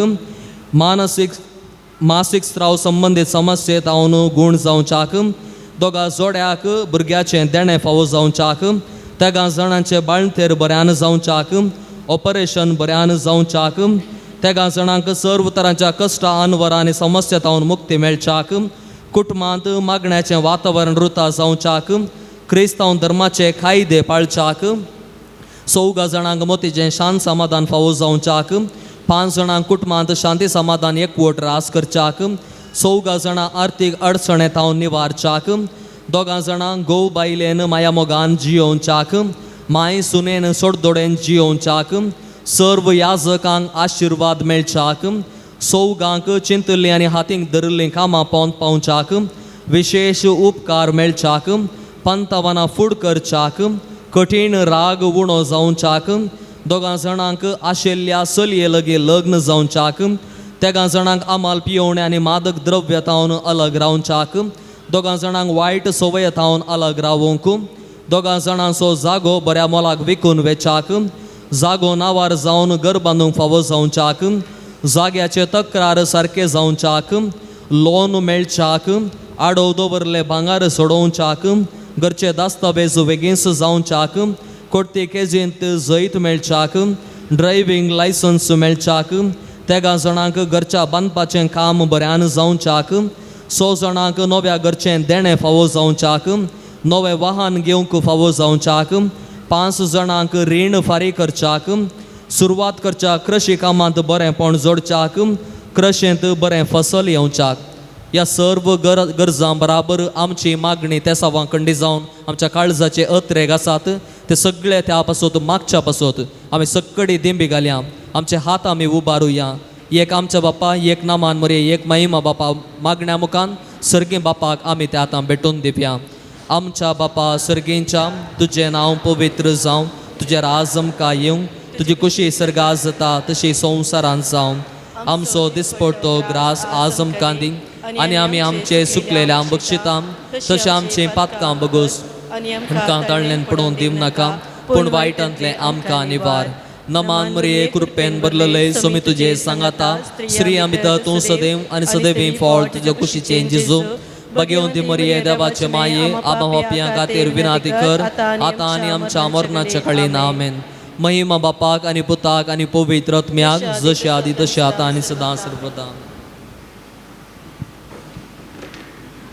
मासीक स्त्राव संबंधीत समस्ये तावन गूण जावच्याक 2 जोड्याक भुरग्याचें देणें फावो जावच्याक 13 जाणांचे बाळंतेर बऱ्यान जावच्याक ऑपरेशन बऱ्यान जावच्याक 13 जाणांक सर्व तरांच्या कश्टा आनवरां आनी समस्या तावन मुक्ती मेळच्याक कुटुंबांत मागण्याचें वातावरण रुता जावच्याक क्रिस्तांव धर्माचे कायदे पाळच्याक 14 जाणांक मोतीचें शांत समाधान फावो जावच्याक 5 जाणांक कुटुंबांत शांती समाधान एकवट रास करच्याक 14 जाणां आर्थीक अडचणे तावन निवारच्याक 2 जाणांक घोव बायलेन माया मोगान जियोवच्याक माय सुनेन सोडदोडेन जियोवच्याक सर्व याजकांक आशिर्वाद मेळच्याक 14 चिंतल्लीं आनी हातींक धरिल्लीं कामां पावच्याक विशेष उपकार मेळच्याक 55 फूड करच्याक कठीण राग उणो जावच्याक 2 जाणांक आशिल्ल्या चलये लगीं लग्न जावच्याक 13 जाणांक आमाल पियोवणे आनी मादक द्रव्य तावन अलग रावच्याक 2 जाणांक वायट संवय तावन अलग रावूंक 2 जाणांचो जागो बऱ्या मोलाक विकून वेचाक जागो नावार जावन घर बांदूंक फावो जावच्याक जाग्याचे तक्रार सारके जावच्याक लोन मेळच्याक आडोव दवरले भांगार सोडोवच्याक घरचे दस्तावेज बेगीनच जावच्याक कोर्टी केजींत जैत मेळच्याक ड्रायव्हिंग लायसन्स मेळच्याक 13 जाणांक घरच्या बांदपाचें काम बऱ्यान जावच्याक 6 जाणांक नव्या घरचें देणें फावो जावच्याक नवें वाहन घेवंक फावो जावच्याक 5 जाणांक रीण फारीक करच्याक सुरवात करच्या कृशी कामांत बरेंपण जोडच्याक कृशेंत बरें फसल येवच्याक ह्या सर्व गरजां बराबर आमची मागणी त्या सावां खंडी जावन आमच्या काळजाचे अत्रेग आसात ते सगळे त्या पासत मागच्या पासत आमी सक्कडी दिंबी घालया आमचे हात आमी उबारुया एक आमच्या बापा एक नामान मरे एक महिमा बापा मागण्या मुखान सर्गी बापाक आमी त्या आतां भेटून दिवया आमच्या बापा सर्गींच्या तुजें नांव पवित्र जावं तुजें राज आमकां येवं तुजी कुशी सर्गात जाता तशी संवसारांत जावन आमचो दिसपडतो ग्रास आज आमकां दी आनी आमी आमचे सुकलेल्या बक्षितां तशें आमचें पातकां बगोस आमकां ताळ्यान पडोवन दिवं नाका पूण वायटांतले आमकां निवार नमान मरिये कृपेन भरलेले सोमी तुजे सांगाता स्त्रियां भितर तूं सदैव आनी सदैवी फळ तुजे कुशीचे जेजू भगवंती मरिये देवाचे माये आबा बापयां खातीर विनाती कर आतां आनी आमच्या मरणाच्या काळीन आमेन. महिमा बापाक आनी पुताक आनी पवित्र आत्म्याक जशें आदी तशें आतां आनी सदां सर्वदा.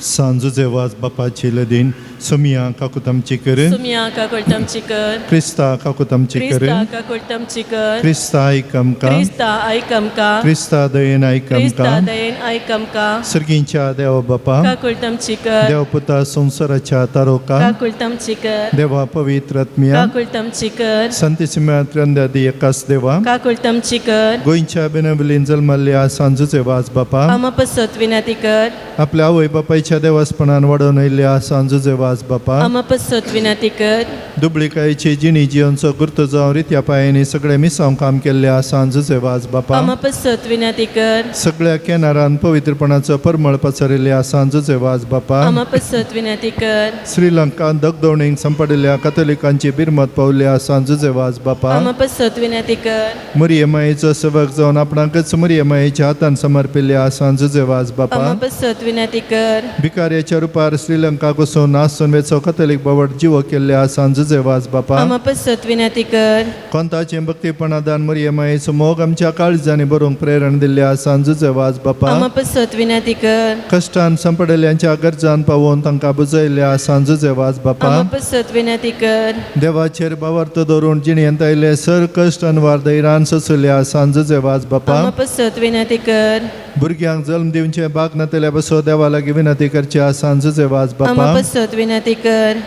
सांजुचे वाज बापाची लदीन सुमिया काकुतामची कर सुमिया काकुळटामची कर क्रिस्ता काकुतामची कर क्रिस्ता काकुळटामची कर क्रिस्ता ऐकमका क्रिस्ता आयकमका क्रिस्ता दयेन ऐकमका क्रिस्ता दयेन आयकमका सर्गींच्या देव बापा काकुळटामची कर देव पुता संसाराच्या तारोका काकुळटामची कर देवा पवित्र आत्म्या काकुळटामची कर संतसिम्या त्र्यंदादी एकाच देवा काकुळटामची कर गोंयच्या बेनबलीन जल्मल्ल्या सांजुचे वाज बापा आमापसत विनंती कर आपल्या आवय बापायच्या देवासपणान वाडोवन आयिल्ल्या सांजुचे वाज बापा आमापसत विनंती कर दुबळीकायेची जिणी जियोंचो गुर्त जावन रित्या पायांनी सगळे मिसांव काम केल्ल्या सांजुचे वाज बापा आमापसत विनंती कर सगळ्या केनारान पवित्रपणाचो परमळ पसरिल्ल्या सांजुचे वाज बापा आमापसत विनंती कर श्रीलंकान दगदवणीक संपडिल्ल्या कथोलिकांची बिरमत पावल्या सांजुचे वाज बापा आमापसत विनंती कर मरियमायेचो सेवक जावन आपणाकच मरियमायेच्या हातान समर्पिल्ल्या सांजुचे वाज बापा आमापसत विनंती कर भिकाऱ्याच्या रुपार श्रीलंका वचून नासून वेचो कथोलिक बावट जिवो केल्ल्या सांजुचे वाज बापा आमापसत विनंती कर कोंताचे भक्तीपणादान मरियमायेचो मोग आमच्या काळजांनी बरोवंक प्रेरण दिल्ल्या सांजुचे वाज बापा आमापसत विनंती कर कश्टान संपडिल्ल्यांच्या गरजान पावोवन तांकां बुजयल्ल्या सांजुचे वाज बापा आमापसत विनंती कर देवाचेर बावर्त दवरून जिणेंत आयले सर कश्ट अनवार दैरान सोंसल्या सांजुचे वाज बापा आमापसत विनंती कर भुरग्यांक जल्म दिवचे बाग नातेल्या बसो देवा लागीं विनंती करच्या सांजुचे वाज बापा आमापसत विनंती कर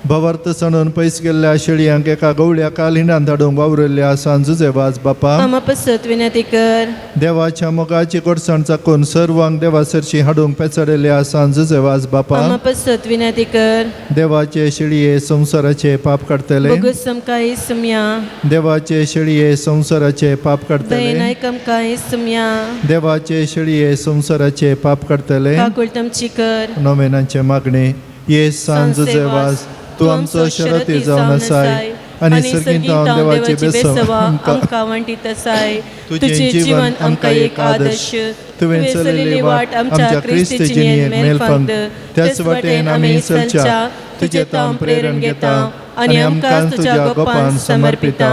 भवर्त सणून पयस गेल्ल्या शेळयांक एका गवळ्या कालिंडान धाडूंक वावरल्ल्या सांजुचे वाज बापा आमापसत विनंती कर देवाच्या मोगाची गोडसाण चाकून सर्वांक देवा सरशी हाडूंक पेचडल्या सांजुचे वाज बापा आमापसत विनंती कर देवाचे शेळये संसाराचे पाप काडतले बगुस समकाई सम्या देवाचे शेळये संसाराचे पाप काडतले दयनाय कमकाई सम्या देवाचे शेळये संसाराचे पाप काडतले काकुळटामची कर नोवेनांचे मागणे ये सांजुचे वाज तूं आमचो शरती जावन आसाय आनी सर्गींत हांव देवाचे बेसवा आमकां वांटीत आसाय तुजें जीवन आमकां एक आदर्श तुवें चलिल्ली वाट आमच्या क्रिस्त जिणेंत मेलफंद त्याच वाटेन आमी चलच्या तुजें ताम प्रेरण घेता आनी आमकां तुज्या गोपान समर्पिता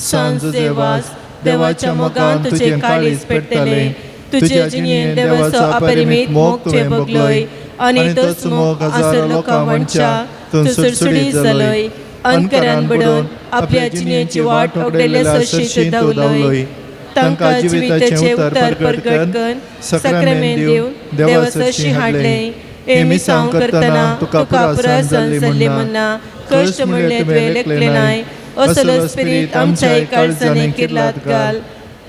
सांजुचे वाज देवाच्या मोगान तुजें काळीज पेटतले तुज्या जिणेंत देवाचो अपरिमीत मोग तुवें भोगलोय आनी तोच मोग हजारो लोकां वणच्या तूं सुडसुडीत जालोय अनकरान बुडोवन आपल्या जिणेची वाट ओगडेले सशीत धांवलोय तांकां जिविताचें उतर परगट करून सक्रामेंत दिवन देवा सरशी हाडले हे मिसांव करतना तुका पुरास जाल्ली म्हणना कश्ट म्हणले तुवें लेखले नाय असलो स्पिरीत आमच्या काळजांनी किर्लात घाल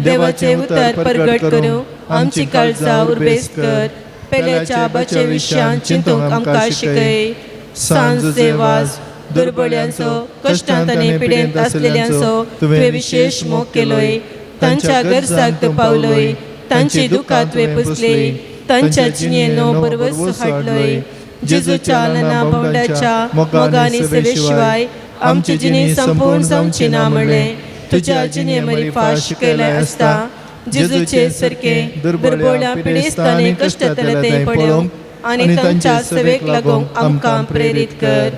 देवाचें उतर परगट करूं आमची काळजां उर्बेस कर पेल्याच्या बचे विशयान चिंतूंक आमकां शिकय सांजुचे वाज दुर्बळ्यांचो कश्टांत आनी पिडेंत आसलेल्यांचो तुवें विशेष मोग केलोय तांच्या गरजाक तूं पावलोय तांची दुखां तुवें पुसली तांच्या जिणेंत नवो परवस हाडलोय जेजूच्या लना भोंवडाच्या मोगांनी सेवे शिवाय आमची जिणी संपूर्ण जावची ना म्हणलें तुज्या जिणे मरी फाश शिकयलाय आसता जेजूचे सारके दुर्बळ्या पिडेस्तांनी कश्टांतले ते पळोवंक आनी तांच्या सेवेक लागूंक आमकां प्रेरीत कर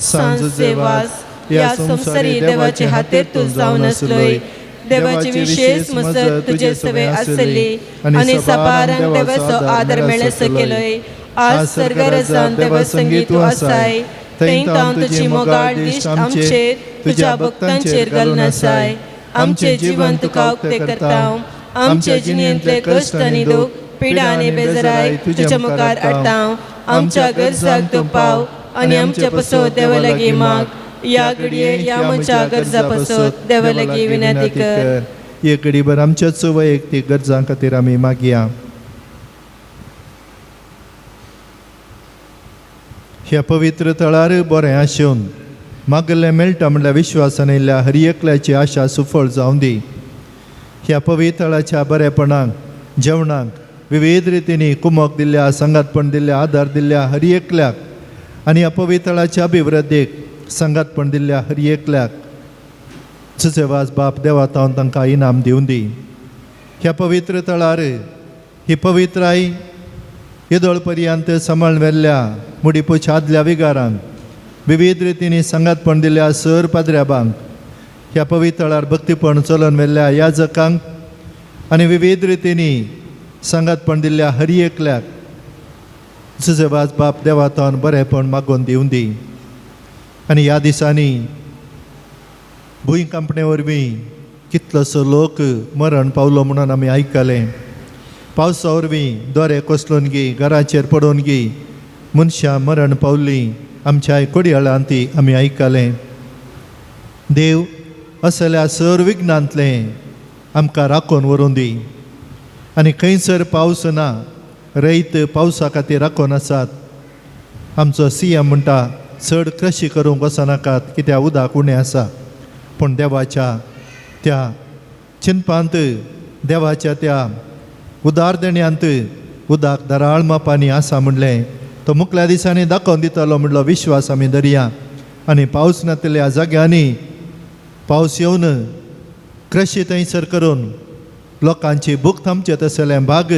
सांजुचे वाज ह्या संवसारी देवाचे हातीर तूं जावन आसलोय देवाची विशेष मजत तुजे सेवे आसली आनी सपारांक देवाचो आदर मेळसो केलोय आज सर्गरजान देवा संगीत तूं आसाय थंय हांव तुजी मोगाळ दिश्ट आमचेर तुज्या भक्तांचेर घालून आसाय आमचे जीवन तुका उक्ते करता आमचे जिणेंतले कश्ट आनी दूख पिडा आनी बेजाराय तुज्या मुखार हाडटा आमच्या गरजाक तूं पाव आनी आमच्या पसत देवा लागीं माग या घडये या म्हज्या गरजा पसत देवा लागीं विनंती कर हे घडीभर आमच्याच वैयक्तीक गरजां खातीर आमी मागया ह्या पवित्र तळार बरें आशेवन मागल्लें मेळटा म्हणल्यार विश्वासान येयल्ल्या हरी एकल्याची आशा सुफळ जावं दी. ह्या पवित्राच्या बरेपणाक जेवणाक विविध रितींनी कुमक दिल्ल्या, संगातपण दिल्ल्या, आदार दिल्ल्या हरी एकल्याक आनी ह्या पवित्राच्या अभिवृद्धीक संगातपण दिल्ल्या हरी एकल्याक तुजे वाज बाप देवा तावन तांकां इनाम दिवं दी. ह्या पवित्र तळार ही पवित्राय येदोळ पर्यंत सांबाळून व्हेल्ल्या मुडीपोच्या आदल्या विगारांक विविध रितींनी संगातपण दिल्ल्या सर पाद्र्याबांक ह्या पवित्रार भक्तीपण चलोवन व्हेल्ल्या याजकांक आनी विविध रितींनी संगातपण दिल्ल्या हरी एकल्याक तुजे वाज बाप देवा तावन बरेपण मागोवन दिवं दी. आनी ह्या दिसांनी भुंयकांपणे वरवीं कितलोसो लोक मरण पावलो म्हणून आमी आयकलें. पावसा वरवीं दोरे कोसलून गी, घराचेर पडोवन गी मनशां मरण पावलीं आमच्या कोडयाळांत ती आमी आयकलें. देव असल्या सर विघ्नांतलें आमकां राखून व्हरून दी. आनी खंयसर पावस ना, रैत पावसा खातीर राखून आसात. आमचो सीएम म्हणटा चड कृशी करूंक वचनाकात कित्याक उदक उणें आसा. पूण देवाच्या त्या चिंतपांत, देवाच्या त्या उदारदेण्यांत उदक दराळ मापांनी आसा म्हणलें तो मुखल्या दिसांनी दाखोवन दितलो म्हणलो विश्वास आमी धरया. आनी पावस नातल्या जाग्यांनी पावस येवन कृशी थंयसर करून लोकांची भूक थांबचे तसलें भाग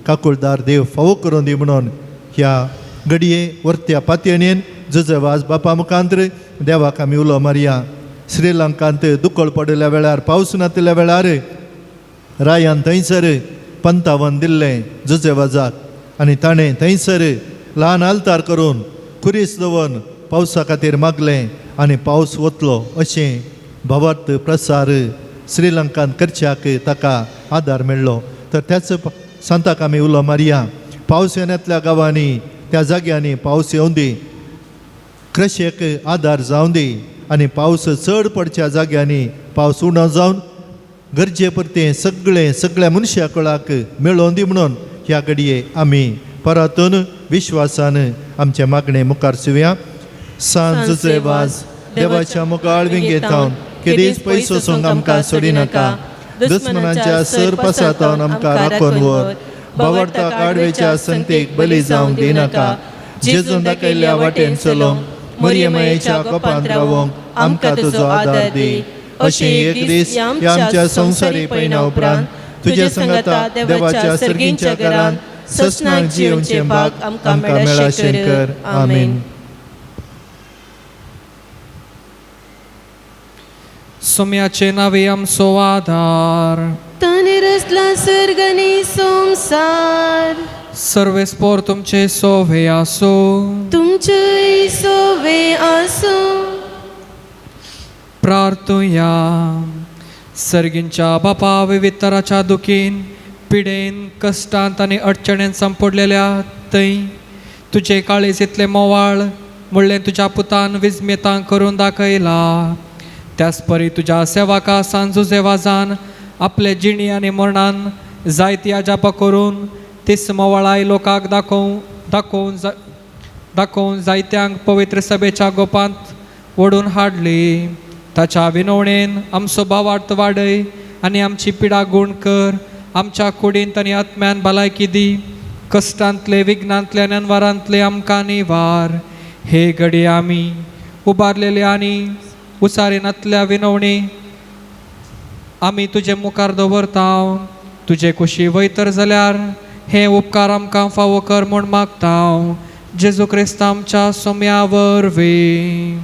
काकुळदार देव फावो करून दी म्हणून ह्या घडये वर्त्या पातयेन जुजे वाज बापा मुखांतर देवाक आमी उलो मारया. श्रीलंकांत दुकोळ पडल्या वेळार पावस नातल्या वेळार रायान थंयसर 55 दिल्लें जुजे वाजाक आनी ताणें थंयसर ल्हान आल्तार करून खुरीस दवरून पावसा खातीर मागलें आनी पावस वतलो अशें भवत प्रसार श्रीलंकांत करच्याक ताका आदार मेळ्ळो. तर त्याच सांताक आमी उलो मारया. पावस येण्यातल्या गांवांनी त्या जाग्यांनी पावस येवं दी, कृशेक आदार जावं दी आनी पावस चड पडच्या जाग्यांनी पावस उणो जावन गरजे परतें सगळ्या मनशा कुळाक मेळोवन दी म्हणून ह्या घडये आमी परतून विश्वासान आमचे मागणे मुखार सुवया. सांजुचे वाज देवाच्या मुखार विंगेतावन केदीस पयसो सोंग आमकां सोडी नाका. दुस्मनाच्या सर पसातावन आमकां राखून व्हर. बावडता काडवेच्या संतेक बली जावंक दिनाका. जेजून दाखयल्ल्या वाटेन चलोवंक मरियमायेच्या कोपांत रावोंक आमकां तुजो आदार दी. अशें एक दीस ह्या आमच्या संवसारी पैना उपरांत तुजे संगता देवाच्या सर्गींच्या घरांत ससनाक जिवचे भाग आमकां मेळा शंकर. आमीन. सोम्याचे नावे आमचो आधार. ताने रचला सर्गनी संसार. सर्वेस्पोर तुमचे सोवे आसो. तुमचे सोवे आसो. प्रार्थुया. सर्गींच्या बापा विवितराच्या दुखीन पिडेन कश्टांत आनी अडचणेंत संपडलेल्या थंय तुजे काळेजींतले मोवाळ म्हणलें तुज्या पुतान विस्मितां करून दाखयला. त्याच परी तुज्या सेवाका सांजुजे वाजान आपले जिणी आनी मरणान जायती अजापां करून तीस मोवाळाय लोकांक दाखोवन जायत्यांक पवित्र सभेच्या गोपांत ओडून हाडली. ताच्या विनवणेन आमचो भावार्थ वाडय आनी आमची पिडा गूण कर. आमच्या कुडींत आनी आत्म्यान भलायकी दी. कश्टांतले विघ्नांतले आनी अनवरांतले आमकां निवार. हे घडये आमी उबारलेले आनी उसारेनांतल्या विनवणी आमी तुजे मुखार दवरता. तुजे कुशी वयतर जाल्यार हे उपकार आमकां फावो कर म्हूण मागता. जेजू क्रिस्त आमच्या सोम्या वरवीं.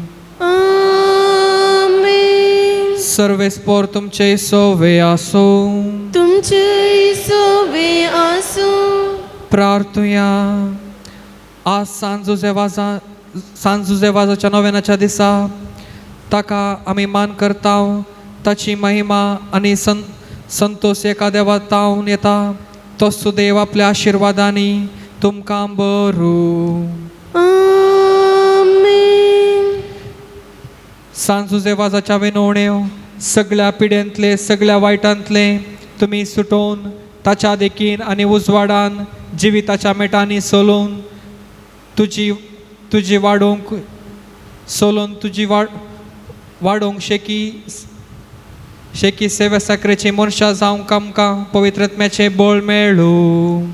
सर्वेस्पोर तुमचे सोवे आसो. तुमचे सोवे आसो. प्रार्थुया. आज सांजुजे वाजाच्या नोवेनाच्या दिसा ताका आमी मान करता. ताची महिमा आनी संतोष एका देवाक तावन येता. तोच देव आपल्या आशिर्वादांनी तुमकां बरो. सांजुजे वाजाच्या विनवण्यो सगळ्या पिड्यांतले सगळ्या वायटांतले तुमी सुटोवन ताच्या देखीन आनी उजवाडान जिविताच्या मेटांनी चलोवन तुजी वाडोवंक सोलून तुजी वाडोवंक शेकी सेवा साकरेची मनशां जावंक आमकां पवित्रात्म्याचे बळ मेळूं.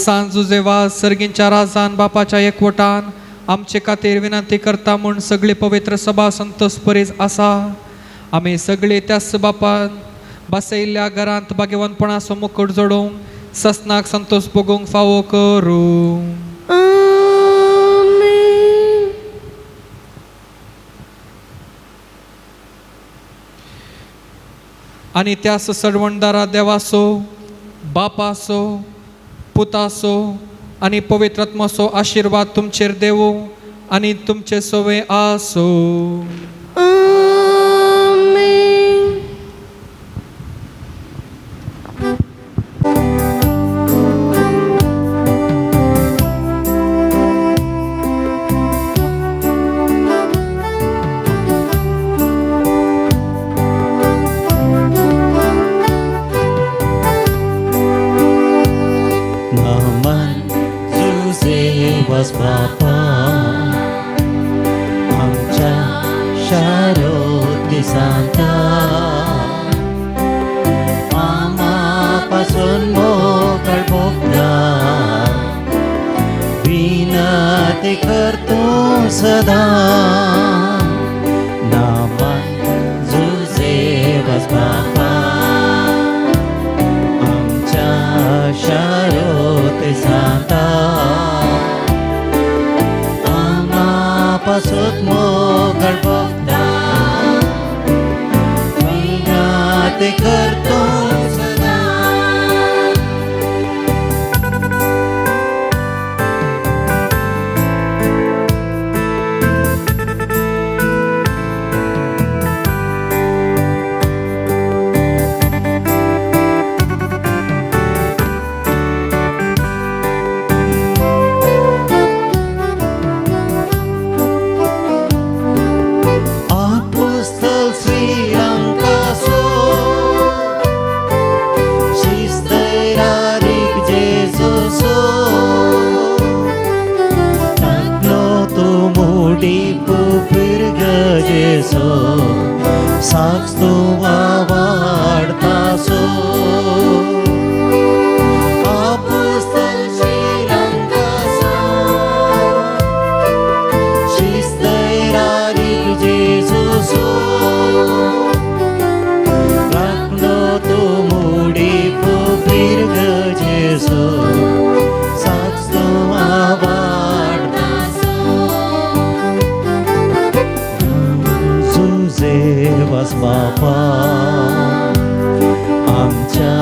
सांजुजे वाज सर्गींच्या राजान बापाच्या एकवटान आमचे खातीर विनंती करता म्हूण सगळी पवित्र सभा संतोष परीस आसा. आमी सगळी त्याच बापान बसयल्ल्या घरांत भाग्यवानपणाचो मुकुट जोडूंक ससनाक संतोष भोगूंक फावो करूं. आनी त्याच सडवणदारा देवाचो बापाचो पुताचो आनी पवित्रात्माचो आशिर्वाद तुमचेर देवो आनी तुमचे सोवे आसो. बापा आमच्या शारोत दिसांता आमापासून मोकळ भोगता विनंती करतो सदा नामान जुजे बस बापा आमच्या शारोत दिसांता पासून मोकळ भोगता विनंती करतो सदा. Sax tu avartaso apostol Srilankaso Shistairari Jesuso Rakno tu mudi pupirga Jesu Sax tu avartaso Zevas Bapa आमच्या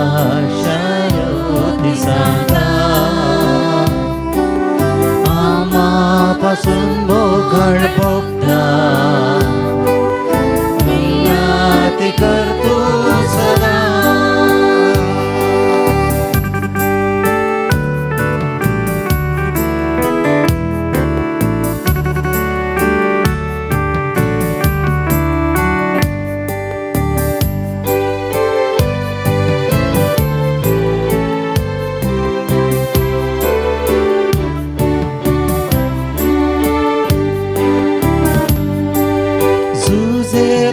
शारोती सांता आमापासून मोकळ भोगता विनंती करतो सदा.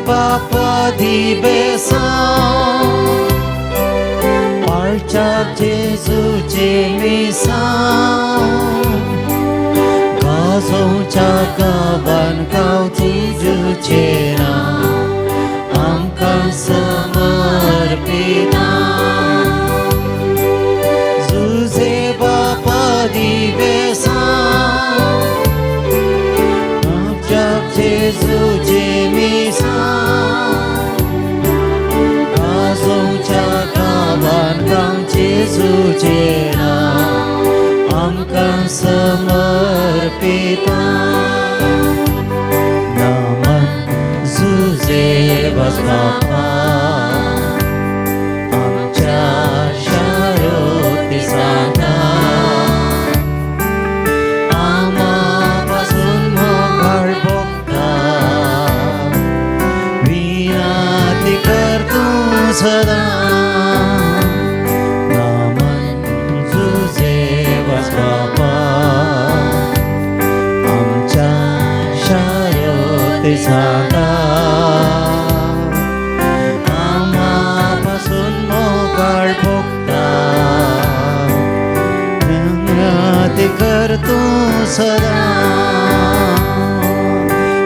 Papa di besam Parchak Jesu jemisam Gazong chakaban kau tuju chena Amkan samarpita Zuze Papa di besam Parchak Jesu jemisam Jesucena amkan samarpita naman Zuzebas Bapa amcha sharoti santa amapasun mogal bokta vinati kartu sada सदा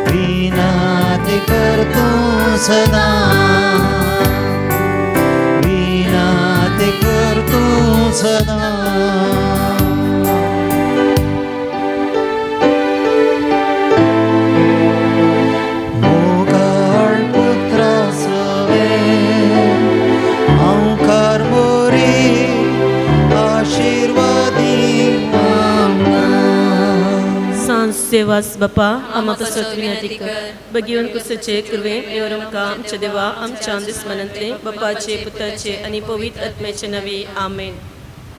विनती करतो सदा विनती करतो सदा सेवास बापा आम्हा पासत विनंती कर बघिवन कुसचे कुरवे एवरम का आमच्या देवा आमच्या दिसमनंतले बापाचे पुत्राचे आणि पवित्र आत्म्याचे नवे आमेन.